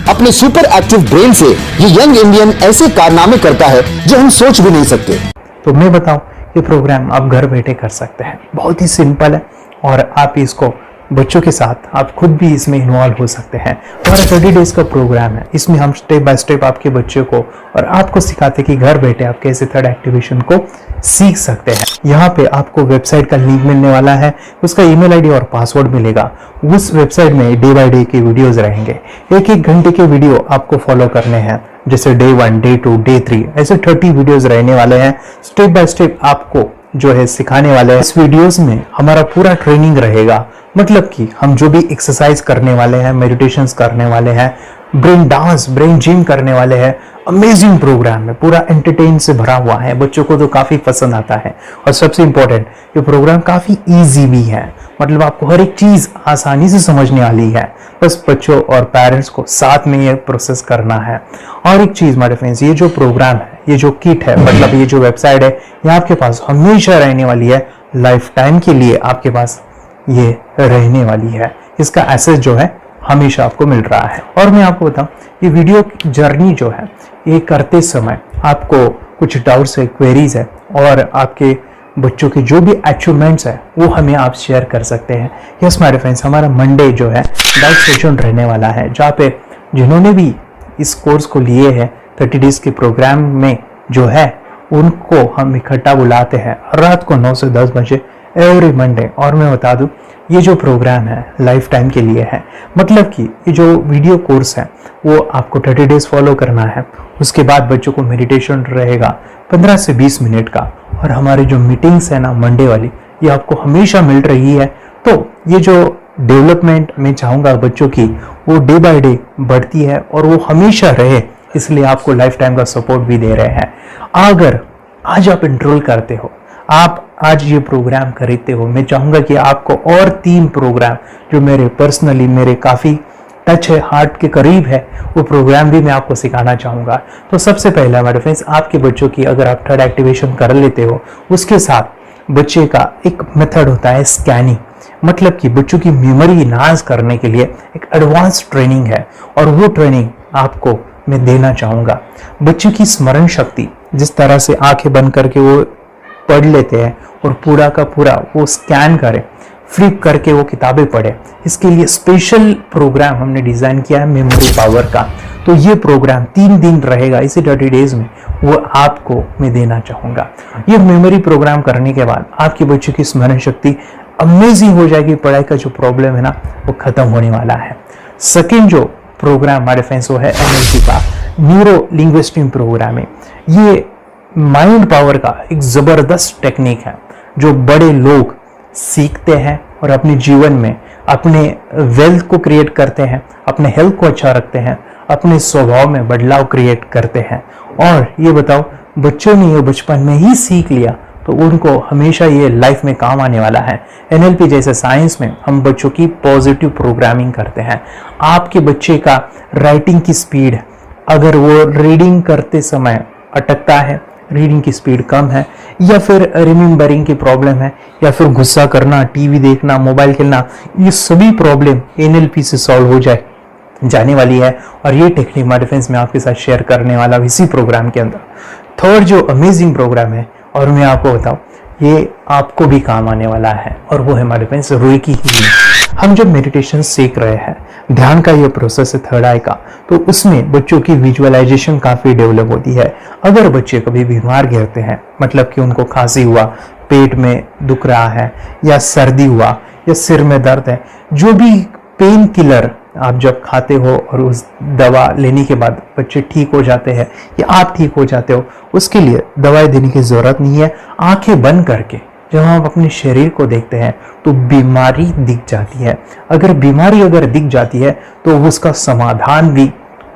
अपने सुपर एक्टिव ब्रेन से ये यंग इंडियन ऐसे कारनामे करता है जो हम सोच भी नहीं सकते। तो मैं बताऊं, ये प्रोग्राम आप घर बैठे कर सकते हैं, बहुत ही सिंपल है, और आप इसको बच्चों के साथ आप खुद भी इसमें इन्वॉल्व हो सकते हैं। हमारा 30 डेज का प्रोग्राम है, इसमें हम स्टेप बाय स्टेप आपके बच्चे को और आपको सिखाते कि घर बैठे आप कैसे थर्ड एक्टिवेशन को सीख सकते हैं। यहाँ पे आपको वेबसाइट का लिंक मिलने वाला है, उसका ईमेल आईडी और पासवर्ड मिलेगा। उस वेबसाइट में डे बाय डे के वीडियोस रहेंगे, 1-1 घंटे के वीडियो आपको फॉलो करने हैं, जैसे डे 1, डे 2, डे 3, ऐसे 30 वीडियोस रहने वाले हैं। स्टेप बाय स्टेप आपको जो है सिखाने वाले हैं। इस वीडियोस में हमारा पूरा ट्रेनिंग रहेगा, मतलब कि हम जो भी एक्सरसाइज करने वाले हैं, मेडिटेशंस करने वाले हैं, ब्रेन डांस, ब्रेन जिम करने वाले हैं। अमेजिंग प्रोग्राम है, पूरा एंटरटेन से भरा हुआ है, बच्चों को तो काफी पसंद आता है। और सबसे इंपॉर्टेंट, ये प्रोग्राम काफी इजी भी है, मतलब आपको हर एक चीज आसानी से समझने वाली है, बस बच्चों और पेरेंट्स को साथ में ये प्रोसेस करना है। और एक चीज मेरे फ्रेंड्स, ये जो प्रोग्राम है, ये जो किट है, मतलब ये जो वेबसाइट है, ये आपके पास हमेशा रहने वाली है, लाइफ टाइम के लिए आपके पास ये रहने वाली है। इसका एक्सेस जो है हमेशा आपको मिल रहा है। और मैं आपको बताऊं, ये वीडियो जर्नी जो है, ये करते समय आपको कुछ डाउट्स है, क्वेरीज है, और आपके बच्चों के जो भी अचीवमेंट्स है वो हमें आप शेयर कर सकते हैं। यस माय फ्रेंड्स, हमारा मंडे जो है डाउट सेशन रहने वाला है, जहाँ पे जिन्होंने भी इस कोर्स को लिए हैं 30 डेज के प्रोग्राम में जो है, उनको हम इकट्ठा बुलाते हैं रात को 9 से 10 बजे एवरी मंडे। और मैं बता दूं, ये जो प्रोग्राम है लाइफ टाइम के लिए है, मतलब कि ये जो वीडियो कोर्स है वो आपको 30 डेज फॉलो करना है। उसके बाद बच्चों को मेडिटेशन रहेगा 15 से 20 मिनट का, और हमारी जो मीटिंग्स है ना मंडे वाली, ये आपको हमेशा मिल रही है। तो ये जो डेवलपमेंट मैं चाहूँगा बच्चों की वो डे बाय डे बढ़ती है और वो हमेशा रहे, इसलिए आपको लाइफ टाइम का सपोर्ट भी दे रहे हैं। अगर आज आप एनरोल करते हो, आप आज ये प्रोग्राम खरीदते हो, मैं चाहूँगा कि आपको और 3 प्रोग्राम जो मेरे पर्सनली मेरे काफ़ी टच है, हार्ट के करीब है, वो प्रोग्राम भी मैं आपको सिखाना चाहूँगा। तो सबसे पहला हमारे फ्रेंड्स, आपके बच्चों की अगर आप थर्ड एक्टिवेशन कर लेते हो, उसके साथ बच्चे का एक मेथड होता है स्कैनिंग, मतलब कि बच्चों की मेमोरी इनहांस करने के लिए एक एडवांस ट्रेनिंग है और वो ट्रेनिंग आपको मैं देना चाहूँगा। बच्चों की स्मरण शक्ति, जिस तरह से आंखें बंद करके वो पढ़ लेते हैं और पूरा का पूरा वो स्कैन करें, फ्लिप करके वो किताबें पढ़े, इसके लिए स्पेशल प्रोग्राम हमने डिज़ाइन किया है मेमोरी पावर का। तो ये प्रोग्राम 3 दिन रहेगा, इसी 30 डेज में वो आपको मैं देना चाहूँगा। ये मेमोरी प्रोग्राम करने के बाद आपके बच्चों की स्मरण शक्ति अमेजिंग हो जाएगी, पढ़ाई का जो प्रॉब्लम है ना वो खत्म होने वाला है। सेकेंड जो प्रोग्राम हमारे फ्रेंड्स वो है NLP का, न्यूरो लिंग्विस्टिक प्रोग्रामिंग। ये माइंड पावर का एक ज़बरदस्त टेक्निक है जो बड़े लोग सीखते हैं और अपने जीवन में अपने वेल्थ को क्रिएट करते हैं, अपने हेल्थ को अच्छा रखते हैं, अपने स्वभाव में बदलाव क्रिएट करते हैं। और ये बताओ, बच्चों ने ये बचपन में ही सीख लिया तो उनको हमेशा ये लाइफ में काम आने वाला है। NLP जैसे साइंस में हम बच्चों की पॉजिटिव प्रोग्रामिंग करते हैं। आपके बच्चे का राइटिंग की स्पीड, अगर वो रीडिंग करते समय अटकता है, रीडिंग की स्पीड कम है, या फिर रिमेम्बरिंग की प्रॉब्लम है, या फिर गुस्सा करना, टीवी देखना, मोबाइल खेलना, ये सभी प्रॉब्लम NLP से सॉल्व हो जाने वाली है। और ये टेक्निक हमारे फ्रेंड्स में आपके साथ शेयर करने वाला इसी प्रोग्राम के अंदर। थर्ड जो अमेजिंग प्रोग्राम है और मैं आपको बताऊं, ये आपको भी काम आने वाला है और वो है हमारे फ्रेंड्स रेकी हीलिंग। हम जब मेडिटेशन सीख रहे हैं, ध्यान का ये प्रोसेस है थर्ड आई का, तो उसमें बच्चों की विजुअलाइजेशन काफ़ी डेवलप होती है। अगर बच्चे कभी बीमार गिरते हैं, मतलब कि उनको खांसी हुआ, पेट में दुख रहा है, या सर्दी हुआ, या सिर में दर्द है, जो भी पेन किलर आप जब खाते हो और उस दवा लेने के बाद बच्चे ठीक हो जाते हैं या आप ठीक हो जाते हो, उसके लिए दवाई देने की ज़रूरत नहीं है। आंखें बंद करके जब हम अपने शरीर को देखते हैं तो बीमारी दिख जाती है। अगर बीमारी अगर दिख जाती है तो उसका समाधान भी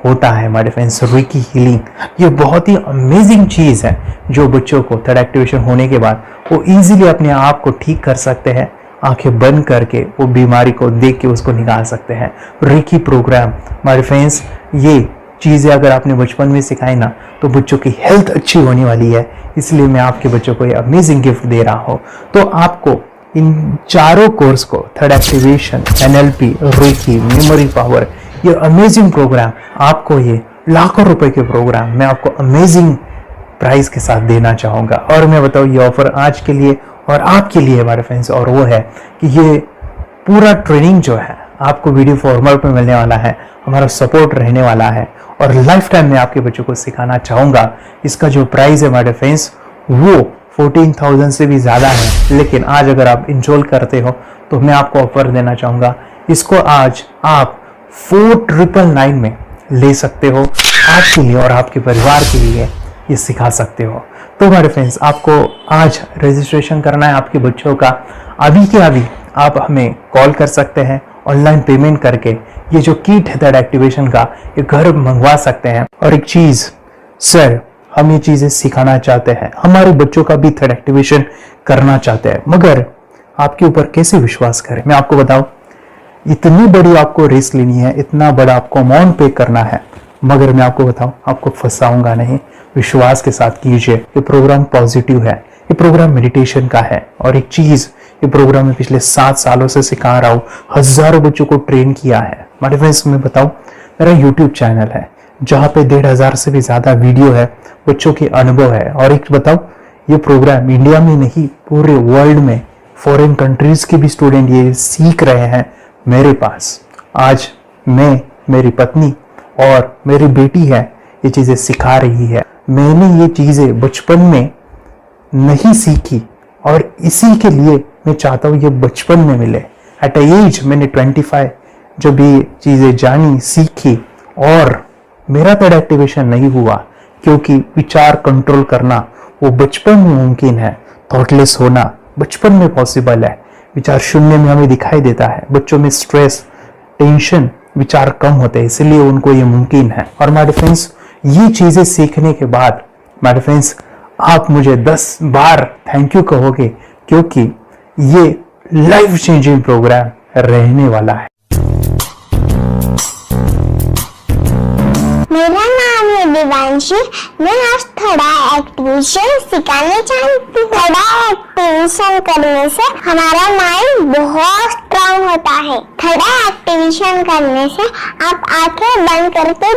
होता है हमारे फ्रेंड्स। रेकी हीलिंग ये बहुत ही अमेजिंग चीज़ है जो बच्चों को थर्ड एक्टिवेशन होने के बाद वो इजीली अपने आप को ठीक कर सकते हैं। आंखें बंद करके वो बीमारी को देख के उसको निकाल सकते हैं। रेकी प्रोग्राम हमारे फ्रेंड्स, ये चीज़ें अगर आपने बचपन में सिखाई ना तो बच्चों की हेल्थ अच्छी होने वाली है। इसलिए मैं आपके बच्चों को ये अमेजिंग गिफ्ट दे रहा हूँ। तो आपको इन चारों कोर्स को, third activation, NLP, reiki, memory power, ये अमेजिंग प्रोग्राम, आपको ये लाखों रुपए के प्रोग्राम मैं आपको अमेजिंग प्राइस के साथ देना चाहूँगा। और मैं बताऊँ ये ऑफर आज के लिए और आपके लिए हमारे फ्रेंड्स, और वो है कि ये पूरा ट्रेनिंग जो है आपको वीडियो फॉर्मेट में मिलने वाला है, हमारा सपोर्ट रहने वाला है और लाइफ टाइम में आपके बच्चों को सिखाना चाहूँगा। इसका जो प्राइस है हमारे फ्रेंड्स वो 14,000 से भी ज़्यादा है, लेकिन आज अगर आप इंस्टॉल करते हो तो मैं आपको ऑफर देना चाहूँगा। इसको आज आप 4,999 में ले सकते हो, आपके लिए और आपके परिवार के लिए ये सिखा सकते हो। तो हमारे फ्रेंड्स, आपको आज रजिस्ट्रेशन करना है आपके बच्चों का। अभी के अभी आप हमें कॉल कर सकते हैं, ऑनलाइन पेमेंट करके ये जो किट है थर्ड एक्टिवेशन का ये घर मंगवा सकते हैं। और एक चीज़ सर, हम ये चीज़ें सिखाना चाहते हैं, हमारे बच्चों का भी थर्ड एक्टिवेशन करना चाहते हैं, मगर आपके ऊपर कैसे विश्वास करें? मैं आपको बताऊं, इतनी बड़ी आपको रिस्क लेनी है, इतना बड़ा आपको अमाउंट पे करना है, मगर मैं आपको बताऊं आपको फंसाऊंगा नहीं। विश्वास के साथ कीजिए। ये प्रोग्राम पॉजिटिव है, ये प्रोग्राम मेडिटेशन का है। और एक चीज़, ये प्रोग्राम में पिछले 7 सालों से सिखा रहा हूँ, हज़ारों बच्चों को ट्रेन किया है। हमारे फ्रेंड्स, मैं बताऊँ, मेरा यूट्यूब चैनल है जहाँ पे 1,500 से भी ज़्यादा वीडियो है, बच्चों के अनुभव है। और एक बताऊँ, ये प्रोग्राम इंडिया में नहीं पूरे वर्ल्ड में फॉरेन कंट्रीज के भी स्टूडेंट ये सीख रहे हैं मेरे पास। आज मैं, मेरी पत्नी और मेरी बेटी है ये चीज़ें सिखा रही है। मैंने ये चीज़ें बचपन में नहीं सीखी और इसी के लिए मैं चाहता हूँ ये बचपन में मिले। एट एज मैंने 25 जब ये चीज़ें जानी, सीखी, और मेरा थर्ड एक्टिवेशन नहीं हुआ क्योंकि विचार कंट्रोल करना वो बचपन में मुमकिन है। थॉटलेस होना बचपन में पॉसिबल है। विचार शून्य में हमें दिखाई देता है। बच्चों में स्ट्रेस, टेंशन, विचार कम होते हैं, इसलिए उनको ये मुमकिन है। और माय फ्रेंड्स, ये चीजें सीखने के बाद माय फ्रेंड्स आप मुझे 10 बार थैंक यू कहोगे, क्योंकि ये लाइफ चेंजिंग प्रोग्राम रहने वाला है। मेरा नाम है दिवांशी। मैं आज थोड़ा एक्टिवेशन सिखाने चाहती हूँ। थोड़ा एक्टिवेशन करने से हमारा माइंड बहुत स्ट्रांग होता है। थोड़ा एक्टिवेशन करने से आप आंखें बंद करके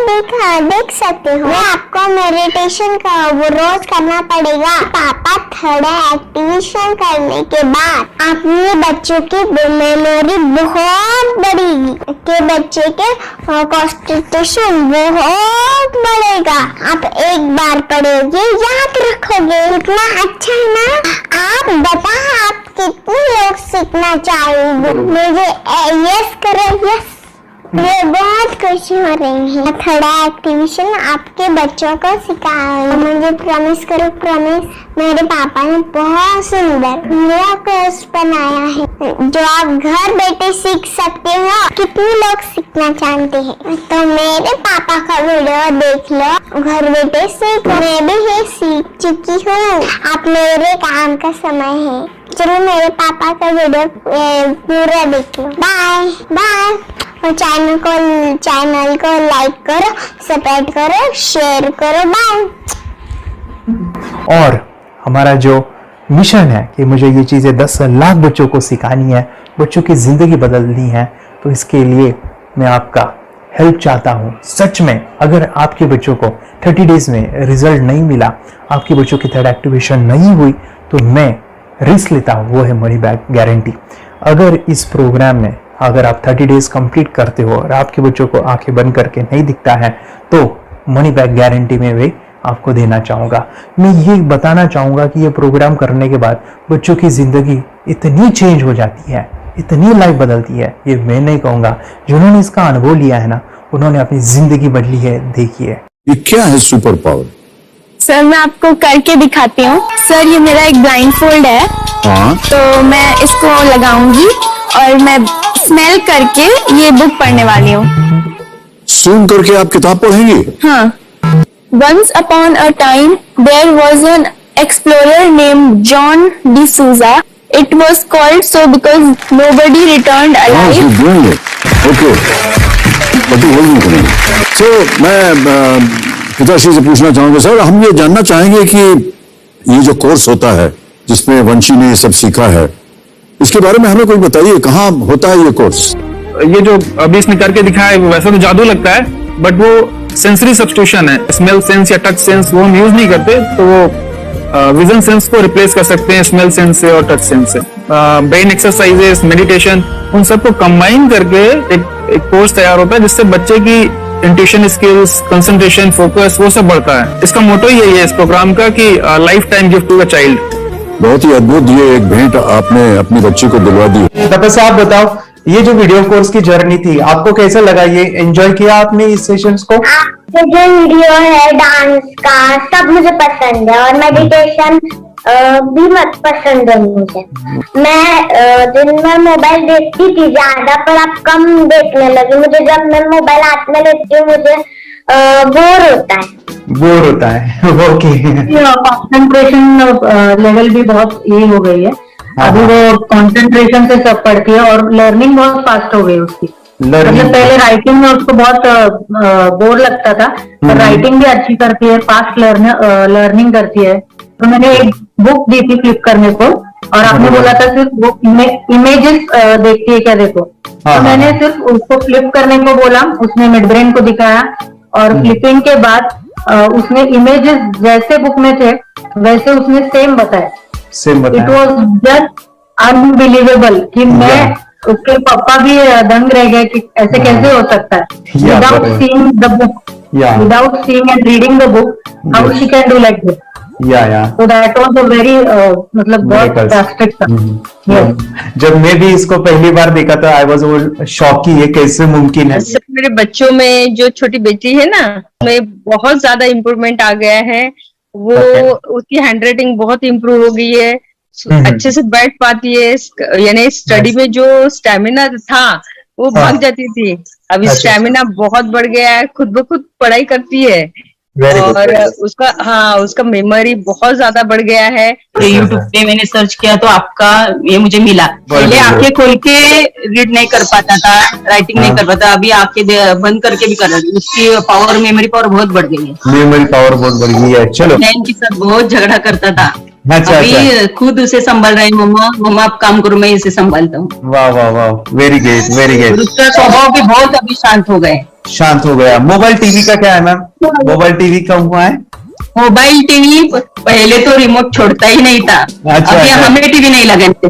देख सकते हो। मैं आपको मेडिटेशन का वो रोज करना पड़ेगा। पापा, थोड़ा एक्टिवेशन करने के बाद अपने बच्चों की मेमोरी बहुत बढ़ेगी, के बच्चे के कॉन्सेंट्रेशन बहुत बढ़ेगा। आप एक बार पढ़ोगे याद रखोगे, इतना अच्छा है ना। आप बताओ, आप कितने लोग सीखना चाहोगे? मुझे यस करो, यस। मुझे बहुत खुशी हो रही है। थोड़ा एक्टिवेशन आपके बच्चों को सिखाओ। मुझे प्रॉमिस करो, प्रॉमिस। मेरे पापा ने बहुत सुंदर मेरा कोर्स बनाया है जो आप घर बैठे सीख सकते हो। कितने लोग सीखना चाहते हैं तो मेरे पापा का वीडियो देख लो, घर बैठे सीख। मैं भी ये सीख चुकी हूँ। आप मेरे काम का समय है, चलो मेरे पापा का वीडियो पूरा देख लो। Bye bye. और चैनल को लाइक करो, सपोर्ट करो, शेयर करो। बाय। और हमारा जो मिशन है कि मुझे ये चीज़ें 10 लाख बच्चों को सिखानी है, बच्चों की ज़िंदगी बदलनी है, तो इसके लिए मैं आपका हेल्प चाहता हूँ। सच में अगर आपके बच्चों को 30 डेज में रिजल्ट नहीं मिला, आपके बच्चों की थर्ड एक्टिवेशन नहीं हुई, तो मैं रिस्क लेता हूँ, वो है मनी बैक गारंटी। अगर इस प्रोग्राम में अगर आप 30 डेज कंप्लीट करते हो और आपके बच्चों को आंखें बंद करके नहीं दिखता है, तो मनी बैक गारंटी में भी आपको देना चाहूँगा। मैं ये बताना चाहूँगा कि ये प्रोग्राम करने के बाद बच्चों की ज़िंदगी इतनी चेंज हो जाती है, इतनी लाइफ बदलती है, ये मैं नहीं कहूँगा। जिन्होंने इसका अनुभव लिया है ना, उन्होंने अपनी ज़िंदगी बदली है। देखिए ये क्या है सुपर पावर? सर, मैं आपको करके दिखाती हूँ। सर, ये मेरा एक ब्लाइंड फोल्ड है। हाँ, तो मैं इसको लगाऊंगी और मैं स्मेल करके ये बुक पढ़ने वाली हूँ। सूंघ करके आप किताब पढ़ेंगी? हाँ। Once upon a time, there was an explorer named John D'Souza. It was called so because nobody returned alive. Okay, तो मैं पिताश्री से पूछना चाहूंगा, सर हम ये जानना चाहेंगे कि ये जो कोर्स होता है जिसमें वंशी ने ये सब सीखा है, इसके बारे में हमें कोई बताइए, कहाँ होता है ये कोर्स? ये जो अभी इसने करके दिखाया है वैसा तो जादू लगता है, बट वो सेंसरी सब्स्टिट्यूशन है। स्मेल सेंस या टच सेंस वो हम यूज नहीं करते, तो वो विजन सेंस को रिप्लेस कर सकते हैं स्मेल सेंस से और टच सेंस से। ब्रेन एक्सरसाइजेस, मेडिटेशन, उन सबको कंबाइन करके एक कोर्स तैयार होता है जिससे बच्चे की इंट्यूशन स्किल्स, कंसंट्रेशन, फोकस वो सब बढ़ता है। इसका मोटो यही है इस प्रोग्राम का कि life time gift to the child. बहुत ही अद्भुत ये एक भेंट आपने अपनी बच्ची को दिलवा दी। तपस्या, आप बताओ, ये जो वीडियो कोर्स की जर्नी थी आपको कैसा लगा? ये एंजॉय किया आपने इस सेशंस को? आपके जो वीडियो है डांस का सब मुझे पसंद है और मेडिटेशन भी मत पसंद है मुझे। मैं दिन में मोबाइल देखती थी ज्यादा, पर अब कम देखने लगी। मुझे जब मैं मोबाइल हाथ में लेती हूँ मुझे बोर होता है। ओके। कंसंट्रेशन लेवल भी बहुत ये हो गई है। अभी वो कंसंट्रेशन से सब पढ़ती है और लर्निंग बहुत फास्ट हो गई उसकी। मतलब पहले राइटिंग में उसको बहुत बोर लगता था, पर राइटिंग भी अच्छी करती है, फास्ट लर्निंग करती है। तो मैंने एक बुक दी थी फ्लिप करने को और आपने बोला था सिर्फ वो इमेजेस देखती है क्या, देखो। तो मैंने सिर्फ उसको फ्लिप करने को बोला, उसने मिड ब्रेन को दिखाया और फ्लिपिंग के बाद उसने इमेजेस जैसे बुक में थे वैसे उसने सेम बताया। इट वॉज जस्ट अनबिलीवेबल कि मैं उसके पापा भी दंग रह गए कि ऐसे कैसे हो सकता है। Without seeing the book, without seeing and reading the book, how she can do like this. So that was a very मतलब बहुत ड्रास्टिक था। जब मैं भी इसको पहली बार देखा था आई वाज शॉक कि ये कैसे मुमकिन है। मेरे बच्चों में जो छोटी बेटी है ना, में बहुत ज्यादा इम्प्रूवमेंट आ गया है। वो उसकी हैंडराइटिंग बहुत इम्प्रूव हो गई है। अच्छे से बैठ पाती है, यानी स्टडी में जो स्टेमिना था वो भाग जाती थी, अभी स्टेमिना बहुत बढ़ गया है, खुद ब खुद पढ़ाई करती है और उसका मेमोरी बहुत ज्यादा बढ़ गया है। यूट्यूब पे मैंने सर्च किया तो आपका ये मुझे मिला। पहले आंखें खोल के रीड नहीं कर पाता था, राइटिंग नहीं कर पाता, अभी आंखें बंद करके भी कर रहा है। उसकी पावर, मेमोरी पावर बहुत बढ़ गई है। मेमोरी पावर बहुत बढ़ गई है। चलो, बहन के साथ बहुत झगड़ा करता था, अभी खुद उसे संभाल रही। मम्मा आप काम करो, मैं इसे संभालता हूँ। वाह वाह वाह, वेरी गुड वेरी गुड। उसका स्वभाव भी बहुत अभी शांत हो गए। शांत हो गया। मोबाइल टीवी का क्या है मैम? मोबाइल टीवी का हुआ है? मोबाइल टीवी पहले तो रिमोट छोड़ता ही नहीं था। अभी हमें टीवी नहीं लगाने।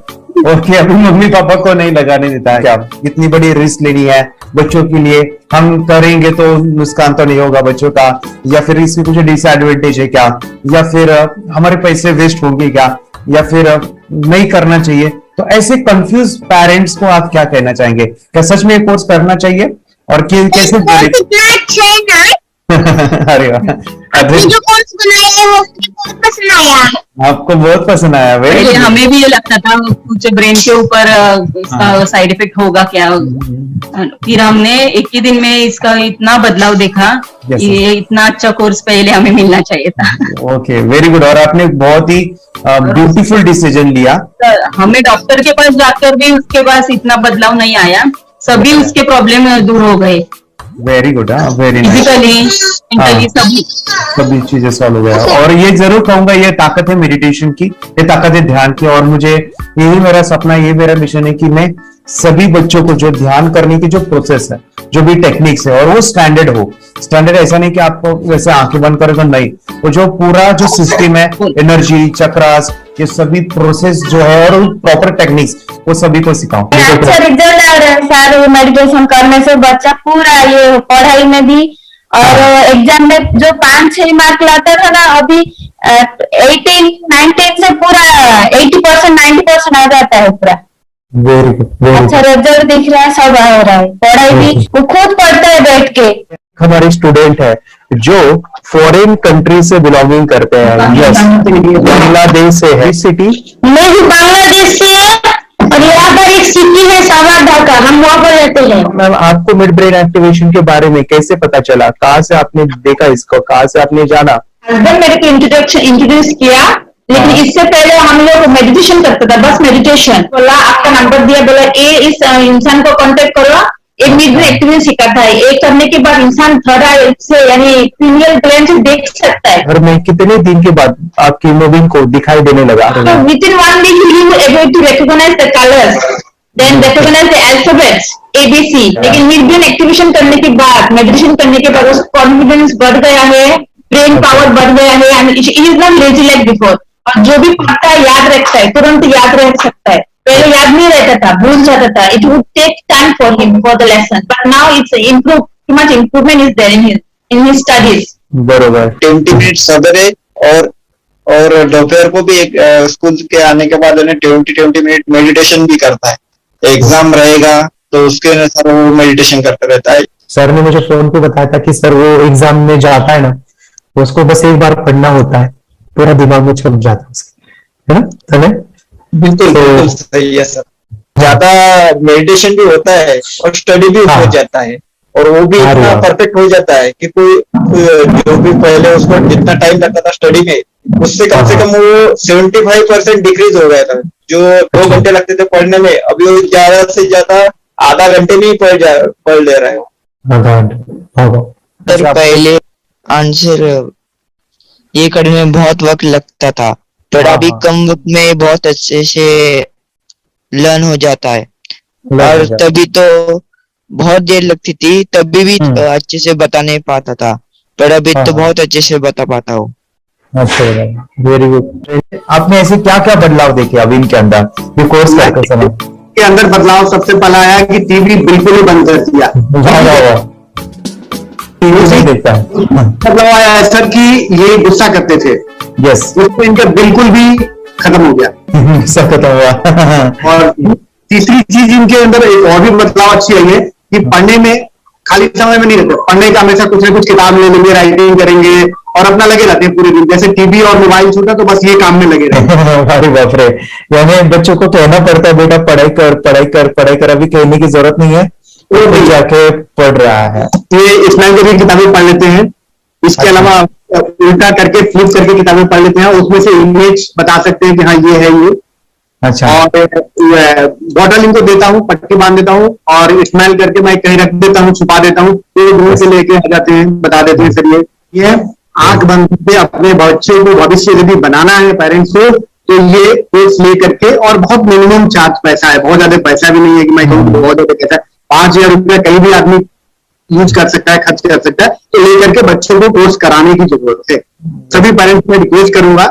ओके, अभी मम्मी पापा को नहीं लगाने देता है। क्या इतनी बड़ी रिस्क लेनी है बच्चों के लिए? हम करेंगे तो नुकसान तो नहीं होगा बच्चों का, या फिर इसकी कुछ डिसएडवांटेज है क्या, या फिर हमारे पैसे वेस्ट होंगे क्या, या फिर नहीं करना चाहिए? तो ऐसे कंफ्यूज पेरेंट्स को आप क्या कहना चाहेंगे? क्या सच में ये कोर्स करना चाहिए और कैसे? अरे जो कोर्स बनाया वो बहुत पसंद आया। आपको बहुत पसंद आया? पहले हमें भी ये लगता था कुछ ब्रेन के ऊपर इसका साइड इफेक्ट होगा क्या, फिर हमने एक ही दिन में इसका इतना बदलाव देखा कि ये इतना अच्छा कोर्स पहले हमें मिलना चाहिए था। Okay, very good. और आपने बहुत ही ब्यूटीफुल डिसीजन लिया। हमें डॉक्टर के पास जाकर भी उसके पास इतना बदलाव नहीं आया, सभी उसके प्रॉब्लम दूर हो गए। Very good, very nice. सभी चीजें सॉल्व हो गया। और ये जरूर कहूंगा, ये ताकत है मेडिटेशन की, ये ताकत है ध्यान की। और मुझे यही मेरा सपना, ये मेरा मिशन है कि मैं सभी बच्चों को जो ध्यान करने की जो प्रोसेस है, जो भी टेक्निक्स है, और वो स्टैंडर्ड हो। स्टैंडर्ड ऐसा नहीं कि आपको वैसे आंखें बंद करें तो नहीं, वो जो पूरा जो सिस्टम है, एनर्जी चक्रास, ये सभी प्रोसेस जो है और प्रॉपर टेक्निक्स, वो सभी को सिखाऊं। अच्छा रिजल्ट आ रहा है सर, मेडिटेशन करने से बच्चा पूरा ये पढ़ाई में भी और एग्जाम में जो 5-6 मार्क लाता था ना, अभी 18-19 से पूरा 80% 90% आ जाता है पूरा। Very good. अच्छा रिजल्ट दिख रहा है, सब आ रहा है। पढ़ाई भी वो खुद पढ़ता है बैठ के। हमारे स्टूडेंट है जो फॉरेन कंट्री से बिलोंगिंग करते हैं। यस, बांग्लादेश से है। सिटी मैं भी बांग्लादेश से और यहाँ पर एक सिटी है सावारढाका, हम वहाँ पर रहते हैं। मैम, आपको मिड ब्रेन एक्टिवेशन के बारे में कैसे पता चला? कहाँ से आपने देखा इसको? कहाँ से आपने जाना? हस्बैंड मेरे को इंट्रोड्यूस किया, लेकिन इससे पहले हम लोग मेडिटेशन करते थे, बस मेडिटेशन। बोला आपका नंबर दिया, बोला ये इस इंसान को कांटेक्ट करो, एक मिड ब्रेन एक्टिवेशन सिखाता है। एक करने के बाद इंसान थर्ड आई से यानी पिनियल ग्लैंड से देख सकता है। घर में कितने दिन के बाद आपकी मूविंग को दिखाई देने लगा? Within 1 week you will able to recognise the colours, then recognise the alphabets ABC। लेकिन मिड ब्रेन एक्टिवेशन करने के बाद, मेडिटेशन करने के बाद उसका कॉन्फिडेंस बढ़ गया है, ब्रेन पावर बढ़ गया है, and it is not lazy like before. और जो भी पढ़ता है याद रखता है, तुरंत याद रख सकता है। पहले याद नहीं रहता था, भूल जाता था। It would take time for him for the lesson, but now it's improve, too much improvement is there in his studies. बरोबर। 20 मिनट सवेरे और दोपहर को भी एक स्कूल के आने के बाद उन्हें 20 मिनट मेडिटेशन भी करता है। एग्जाम रहेगा तो उसके अनुसार वो मेडिटेशन करता रहता है। सर ने मुझे फोन पे बताया था कि सर वो एग्जाम में जाता है ना, उसको बस एक बार पढ़ना होता है, पूरा दिमाग में छप जाता है उसके, है ना? बिल्कुल सही है सर। ज्यादा मेडिटेशन भी होता है और स्टडी भी हो जाता है, और वो भी इतना परफेक्ट हो जाता है कि कोई जो भी पहले उसको जितना टाइम लगता था स्टडी में, उससे कम से कम वो 75% डिक्रीज हो गया था। जो 2 घंटे लगते थे पढ़ने में, अभी वो ज्यादा से ज्यादा आधा घंटे में ही पढ़ ले रहा है। सर पहले आंसर ये करने में बहुत वक्त लगता था, पर अभी कम वक्त में बहुत अच्छे से लर्न हो जाता है। और तभी तो बहुत देर लगती थी, तभी भी अच्छे से बता नहीं पाता था, पर अभी तो बहुत अच्छे से बता पाता हूँ। अच्छा, वेरी गुड। आपने ऐसे क्या क्या बदलाव देखे अभी इनके अंदर ये कोर्स करते समय? के अंदर बदलाव सबसे पहला आया कि टीवी बिल्कुल ही बंद कर दिया। टीवी नहीं देखता है। बदलाव आया सर कि ये गुस्सा करते थे। यस, उसको इनका बिल्कुल भी खत्म हो गया। सब खत्म हुआ। और तीसरी चीज इनके अंदर एक और भी बदलाव अच्छी आई है कि पढ़ने में खाली समय में नहीं रहते, पढ़ने का हमेशा कुछ ना कुछ किताब ले लेंगे, राइटिंग करेंगे और अपना लगे रहते हैं पूरे दिन। जैसे टीवी और मोबाइल छूटा तो बस ये काम में लगे रहते हैं। अरे बाप रे, यानी बच्चों को कहना पड़ता है बेटा पढ़ाई कर पढ़ाई कर पढ़ाई कर, अभी कहने की जरूरत नहीं है, वो भी जाके पढ़ रहा है। ये इस्लाम की भी किताबें पढ़ लेते हैं, इसके अलावा उल्टा करके फ्लिप करके किताबें पढ़ लेते हैं, उसमें से इमेज बता सकते हैं कि हाँ ये है ये। अच्छा। और बॉटल इनको देता हूँ, पट्टी बांध देता हूँ और स्मेल करके मैं कहीं रख देता हूँ, छुपा देता हूँ, तो दूर से लेके आ जाते हैं, बता देते हैं सर ये आंख बंद करके अपने बच्चे को भविष्य यदि बनाना है पेरेंट्स को, तो ये कोर्स ले करके, और बहुत मिनिमम चार्ज पैसा है, बहुत ज्यादा पैसा भी नहीं है कि मैं कहूँ बहुत ज्यादा पैसा है, 5,000 रुपया कहीं भी आदमी यूज कर सकता है, खर्च कर सकता है, तो लेकर के बच्चों को कोर्स कराने की जरूरत है। सभी पेरेंट्स में रिक्वेस्ट करूंगा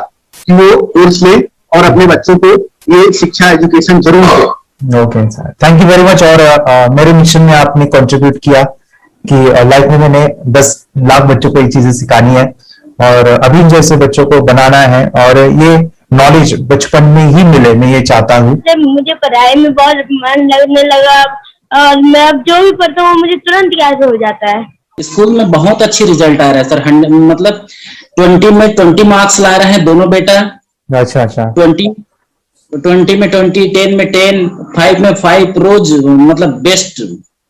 कि वो कोर्स लें और अपने बच्चों को ये शिक्षा एजुकेशन जरूर दें। Okay sir, thank you very much. और मेरे मिशन में आपने कंट्रीब्यूट किया कि लाइफ में मैंने 10 लाख बच्चों को ये चीजें सिखानी है और अभी जैसे बच्चों को बनाना है, और ये नॉलेज बचपन में ही मिले, मैं ये चाहता हूँ। मुझे पढ़ाई में बहुत मन लगने लगा और मैं अब जो भी पढ़ता हूँ मुझे तुरंत याद हो जाता है। स्कूल में बहुत अच्छी रिजल्ट आ रहा है सर, मतलब 20 में 20 मार्क्स ला रहे हैं दोनों बेटा। अच्छा अच्छा। 20 में 20, 10 में 10, 5 में 5, रोज मतलब बेस्ट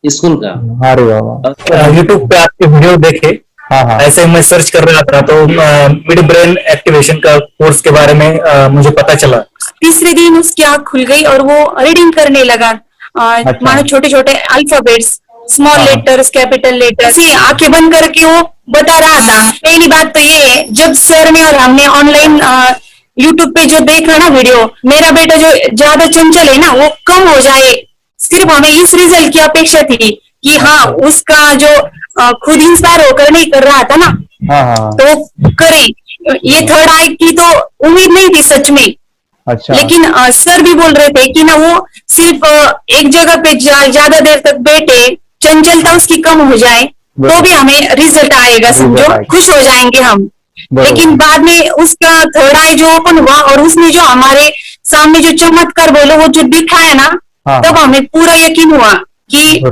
स्कूल का। अरे वाह। यूट्यूब पे आपके वीडियो देखे, हाँ। ऐसे ही मैं सर्च कर रहा था तो मिड ब्रेन एक्टिवेशन का कोर्स के बारे में मुझे पता चला। तीसरे दिन उसकी आंख खुल गई और वो रीडिंग करने लगा, मानो छोटे छोटे alphabets, small letters, capital letters, आंखें बंद करके वो बता रहा था। पहली बात तो ये है, जब सर ने और हमने ऑनलाइन यूट्यूब पे जो देखा ना वीडियो, मेरा बेटा जो ज्यादा चंचल है ना वो कम हो जाए, सिर्फ हमें इस रिजल्ट की अपेक्षा थी कि हाँ उसका जो खुद इंस्पायर होकर नहीं कर रहा था ना, तो वो करे। ये थर्ड आई की तो उम्मीद नहीं थी सच में। अच्छा। लेकिन सर भी बोल रहे थे कि ना वो सिर्फ एक जगह पे ज्यादा देर तक बैठे, चंचलता उसकी कम हो जाए तो भी हमें रिजल्ट आएगा, समझो खुश हो जाएंगे हम। लेकिन बाद में उसका थर्ड आई जो ओपन हुआ और उसने जो हमारे सामने जो चमत्कार बोलो वो जो दिखाया ना, तब हमें पूरा यकीन हुआ कि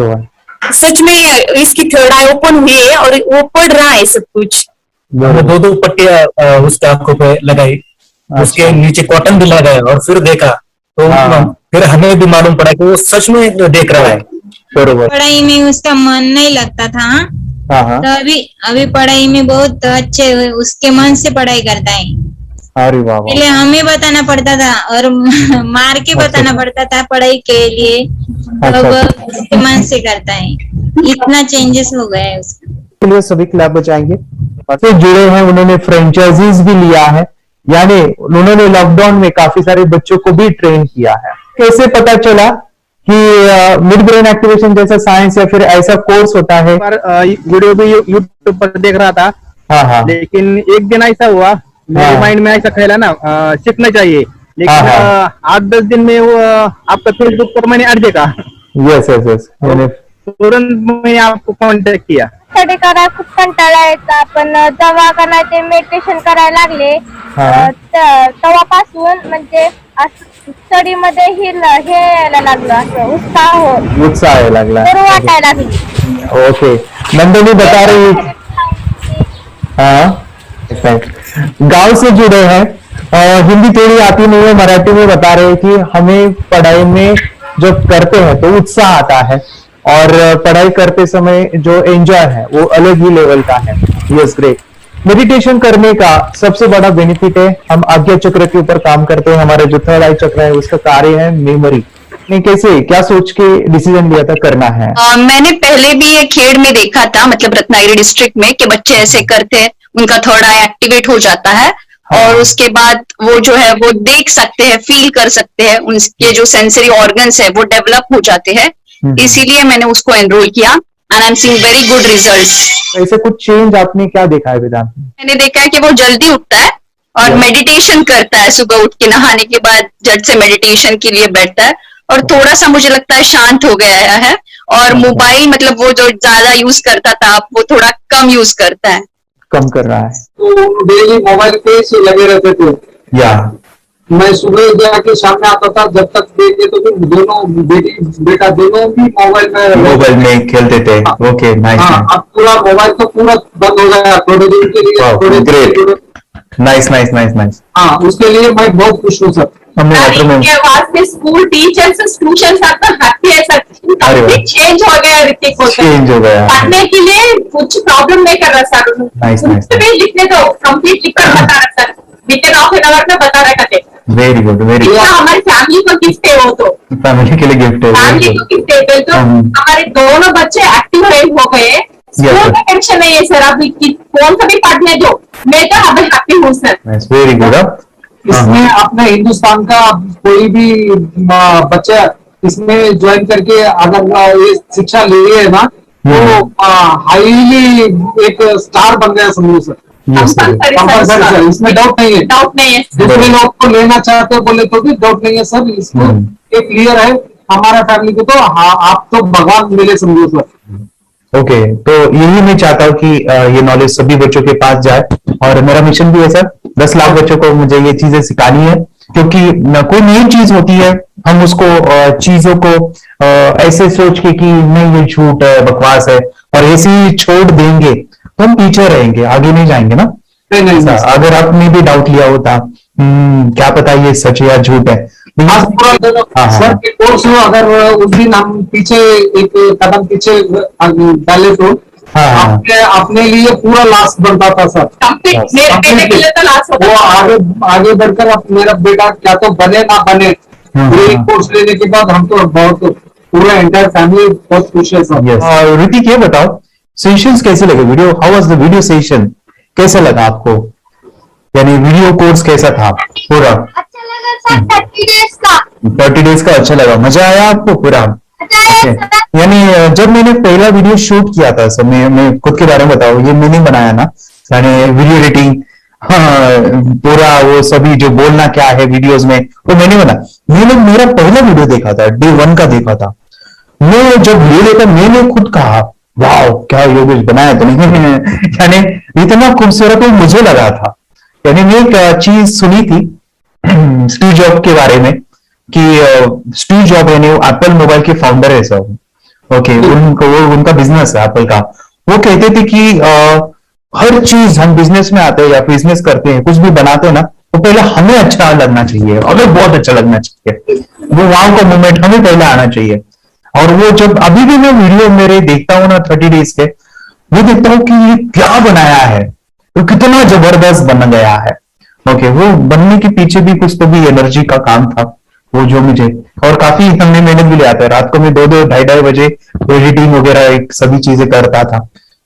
सच में इसकी थर्ड आई ओपन हुई है और वो पढ़ रहा है सब कुछ। दो पट्टियां उसके आंखों पे लगाई, उसके नीचे कॉटन भी लगाया और फिर देखा तो फिर हमें भी मालूम पड़ा कि वो सच में देख रहा है। पढ़ाई में उसका मन नहीं लगता था, तो अभी पढ़ाई में बहुत अच्छे उसके मन से पढ़ाई करता है। अरे वाह। पहले हमें बताना पड़ता था और मार के बताना पड़ता था पढ़ाई के लिए, अब उसके मन से करता है। इतना चेंजेस हो गया है उसका। सभी क्लब बचाएंगे से जुड़े हैं, उन्होंने फ्रेंचाइजीज भी लिया है, यानी उन्होंने लॉकडाउन में काफी सारे बच्चों को भी ट्रेन किया है। कैसे पता चला कि मिड ब्रेन एक्टिवेशन जैसा साइंस या फिर ऐसा कोर्स होता है? वीडियो भी यूट्यूब पर देख रहा था, हाँ। लेकिन एक दिन ऐसा हुआ मेरे माइंड में ऐसा ख्याल है ना सीखना चाहिए, लेकिन 8-10 दिन में वो आपका फेसबुक पर मैंने ऐड देखा। यस तुरंत मैंने आपको कॉन्टॅक्ट किया। स्टडी करायला खूप कंटाळा यायचा, पण जेव्हा करायचे मेडिटेशन करायला लागले तेव्हापासून म्हणजे स्टडी मध्ये हे यायला लागलं, असं उत्साह यायला लागला, बरं वाटायला लागली। ओके, नंदिनी बता रही, हाँ गांव से जुड़े हैं, हिंदी थोड़ी आती नहीं है, मराठी में बता रहे हैं कि हमें पढ़ाई में जब करते हैं तो उत्साह आता है और पढ़ाई करते समय जो एंजॉय है वो अलग ही लेवल का है। Yes great. मेडिटेशन करने का सबसे बड़ा बेनिफिट है, हम आज्ञा चक्र के ऊपर काम करते हैं, हमारा जो थर्ड आई चक्र है उसका कार्य है मेमोरी। नहीं, कैसे क्या सोच के डिसीजन लिया था करना है? मैंने पहले भी ये खेड़ में देखा था, मतलब रत्नागिरी डिस्ट्रिक्ट में, कि बच्चे ऐसे करते हैं, उनका थर्ड आई एक्टिवेट हो जाता है और उसके बाद वो जो है वो देख सकते हैं, फील कर सकते हैं, उनके जो सेंसरी ऑर्गन्स है वो डेवलप हो जाते हैं। इसीलिए मैंने उसको एनरोल किया and I am seeing very good results. ऐसे कुछ चेंज आपने क्या देखा है वेदांत में? मैंने देखा है कि वो जल्दी उठता है और मेडिटेशन करता है, सुबह उठ के नहाने के बाद झट से मेडिटेशन के लिए बैठता है और थोड़ा सा मुझे लगता है शांत हो गया है, और मोबाइल मतलब वो जो ज्यादा यूज करता था वो थोड़ा कम यूज करता है, कम कर रहा है। तो डेली मोबाइल पे से लगे रहते थे, या मैं सुबह जाके शाम में आता था, जब तक देखे तो फिर दोनों बेटा दोनों भी मोबाइल में खेलते थे। Okay, nice. अब पूरा मोबाइल तो पूरा बंद हो गया थोड़े दिन के लिए। Great, nice nice nice nice. हाँ, उसके लिए मैं बहुत खुश हूँ सर। इनके वास्ते स्कूल टीचर्स ट्यूशन सब तो हैप्पी है सर। कंप्लीट चेंज हो गया ऋतिक को, चेंज हो गया। पढ़ने के लिए कुछ प्रॉब्लम नहीं कर रहा सर। Nice nice. भी लिखने दो, कंप्लीट लिखकर बता रहा sir, with in half an hour में बता रहा करते। Very good, very good. हमारी फैमिली को गिफ्ट है वो, तो फैमिली के लिए गिफ्ट है, फैमिली को गिफ्ट है। तो हमारे दोनों बच्चे एक्टिव हो गए, स्कूल का टेंशन नहीं है सर। अभी कौन सा भी पढ़ने दो, मैं तो अभी हैप्पी हूँ सर। Very good. इसमें अपने हिंदुस्तान का कोई भी बच्चा इसमें ज्वाइन करके अगर ये शिक्षा ले रही है ना, तो हाईली एक स्टार बन गया समझो सर। कंपल्सरी सर, इसमें डाउट नहीं है। डाउट नहीं है। दूसरे लोग को लेना चाहते हो बोले तो भी डाउट नहीं है सर। इसको ये क्लियर है हमारा फैमिली को, तो आप तो भगवान मिले समझो सर। ओके, तो यही मैं चाहता हूँ कि ये नॉलेज सभी बच्चों के पास जाए, और मेरा मिशन भी है सर, 10 लाख बच्चों को मुझे ये चीजें सिखानी है। क्योंकि कोई नई चीज होती है, हम उसको चीजों को ऐसे सोच के कि नहीं ये झूठ है, बकवास है, और ऐसे ही छोड़ देंगे तो हम पीछे रहेंगे, आगे नहीं जाएंगे ना। नहीं, अगर आपने भी डाउट लिया होता, क्या पता ये सच है या झूठ है। सर के कोर्स में अगर उस दिन हम पीछे एक कदम पीछे डाले तो अपने लिए पूरा लास्ट बनता था सर। वो आगे बढ़कर मेरा बेटा क्या तो बने ना बने, कोर्स लेने के बाद हम तो बहुत पूरा एंटायर फैमिली बहुत खुश है सर। ऋतिक, ये बताओ सेशंस कैसे लगे? Video, how was the video session? कैसा लगा आपको? यानी वीडियो कोर्स कैसा था पूरा? अच्छा लगा सर। 30 डेज का 30 डेज का अच्छा लगा, मजा आया आपको पूरा? यानी जब मैंने पहला वीडियो शूट किया था सर, मैं खुद के बारे में बताऊं, ये मैंने बनाया ना, यानी वीडियो एडिटिंग, पूरा वो सभी जो बोलना क्या है वीडियोस में वो मैंने बना। मैंने मेरा पहला वीडियो देखा था, डे 1 का देखा था। मैं जब वीडियो देखा मैंने खुद कहा वाह क्या योगेश बनाया, तो नहीं यानी इतना खूबसूरत वो मुझे लगा था। यानी मैं एक चीज सुनी थी स्टीव जॉब के बारे में, कि स्टीव जॉब यानी एप्पल मोबाइल के फाउंडर है सर। ओके, उनका बिजनेस है एप्पल का। वो कहते थे कि हर चीज हम बिजनेस में आते हैं या बिजनेस करते हैं, कुछ भी बनाते हैं ना, तो पहले हमें अच्छा लगना चाहिए, हमें बहुत अच्छा लगना चाहिए, वो वाव का मोमेंट हमें पहले आना चाहिए। और वो जब अभी भी मैं वीडियो मेरे देखता हूँ ना 30 डेज के, वो देखता हूँ कि ये क्या बनाया है, तो कितना जबरदस्त बन गया है। ओके, वो बनने के पीछे भी कुछ तो भी एनर्जी का काम था वो, जो मुझे और काफी हमने मेहनत भी लिया था। रात को मैं 2-2 ढाई बजे एडिटिंग वगैरह सभी चीजें करता था,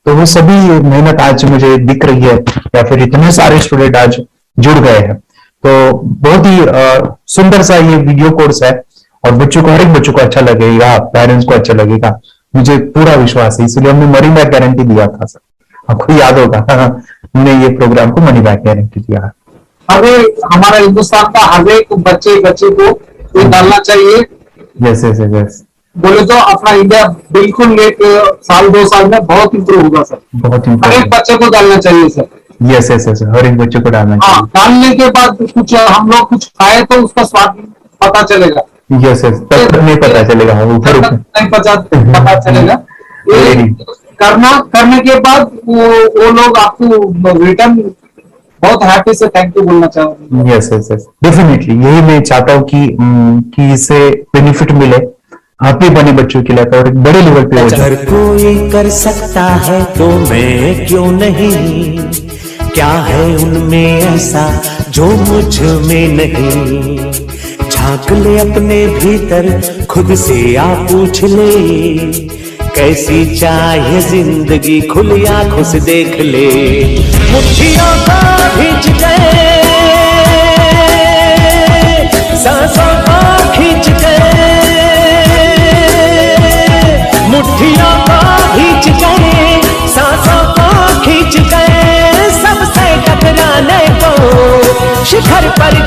तो वो सभी मेहनत आज मुझे दिख रही है, या फिर इतने सारे स्टूडेंट आज जुड़ गए हैं। तो बहुत ही सुंदर सा ये वीडियो कोर्स है, और बच्चों को, हर एक बच्चों को अच्छा लगेगा, पेरेंट्स को अच्छा लगेगा, मुझे पूरा विश्वास है। इसलिए हमने मनी बैक गारंटी दिया था सर, आपको याद होगा हमने ये प्रोग्राम को मनी बैक गारंटी दिया। हमारा हिंदुस्तान का हर एक बच्चे को ये डालना चाहिए। यस यस यस, बोले तो अपना इंडिया बिल्कुल एक साल 2 साल में बहुत इंप्रूव होगा सर। बहुत हर एक बच्चे को डालना चाहिए सर। यस यस यस, हर एक बच्चे को डालना चाहिए। डालने के बाद कुछ हम लोग कुछ खाए तो उसका स्वाद पता चलेगा। यस यस, तब नहीं पता चलेगा, ऊपर नहीं पता चलेगा। करने के बाद वो लोग आपको रिटर्न बहुत हैप्पी से थैंक यू बोलना चाहूंगा। यस यस यस, डेफिनेटली यही मैं चाहता हूँ कि इससे बेनिफिट मिले हैप्पी बने बच्चों के लिए, और एक बड़े लेवल पे हो जाए। अगर कोई कर सकता है तो मैं क्यों नहीं, क्या है उनमें ऐसा जो मुझ में नहीं। झांक ले अपने भीतर, खुद से आ पूछ ले, कैसी चाहे जिंदगी, खुली आंखों से देख ले। मुट्ठियों को खींच गए, सांसों को खींच गए, मुट्ठियों को खींच गए, सांसों को खींच गए, सबसे टकराने को शिखर पर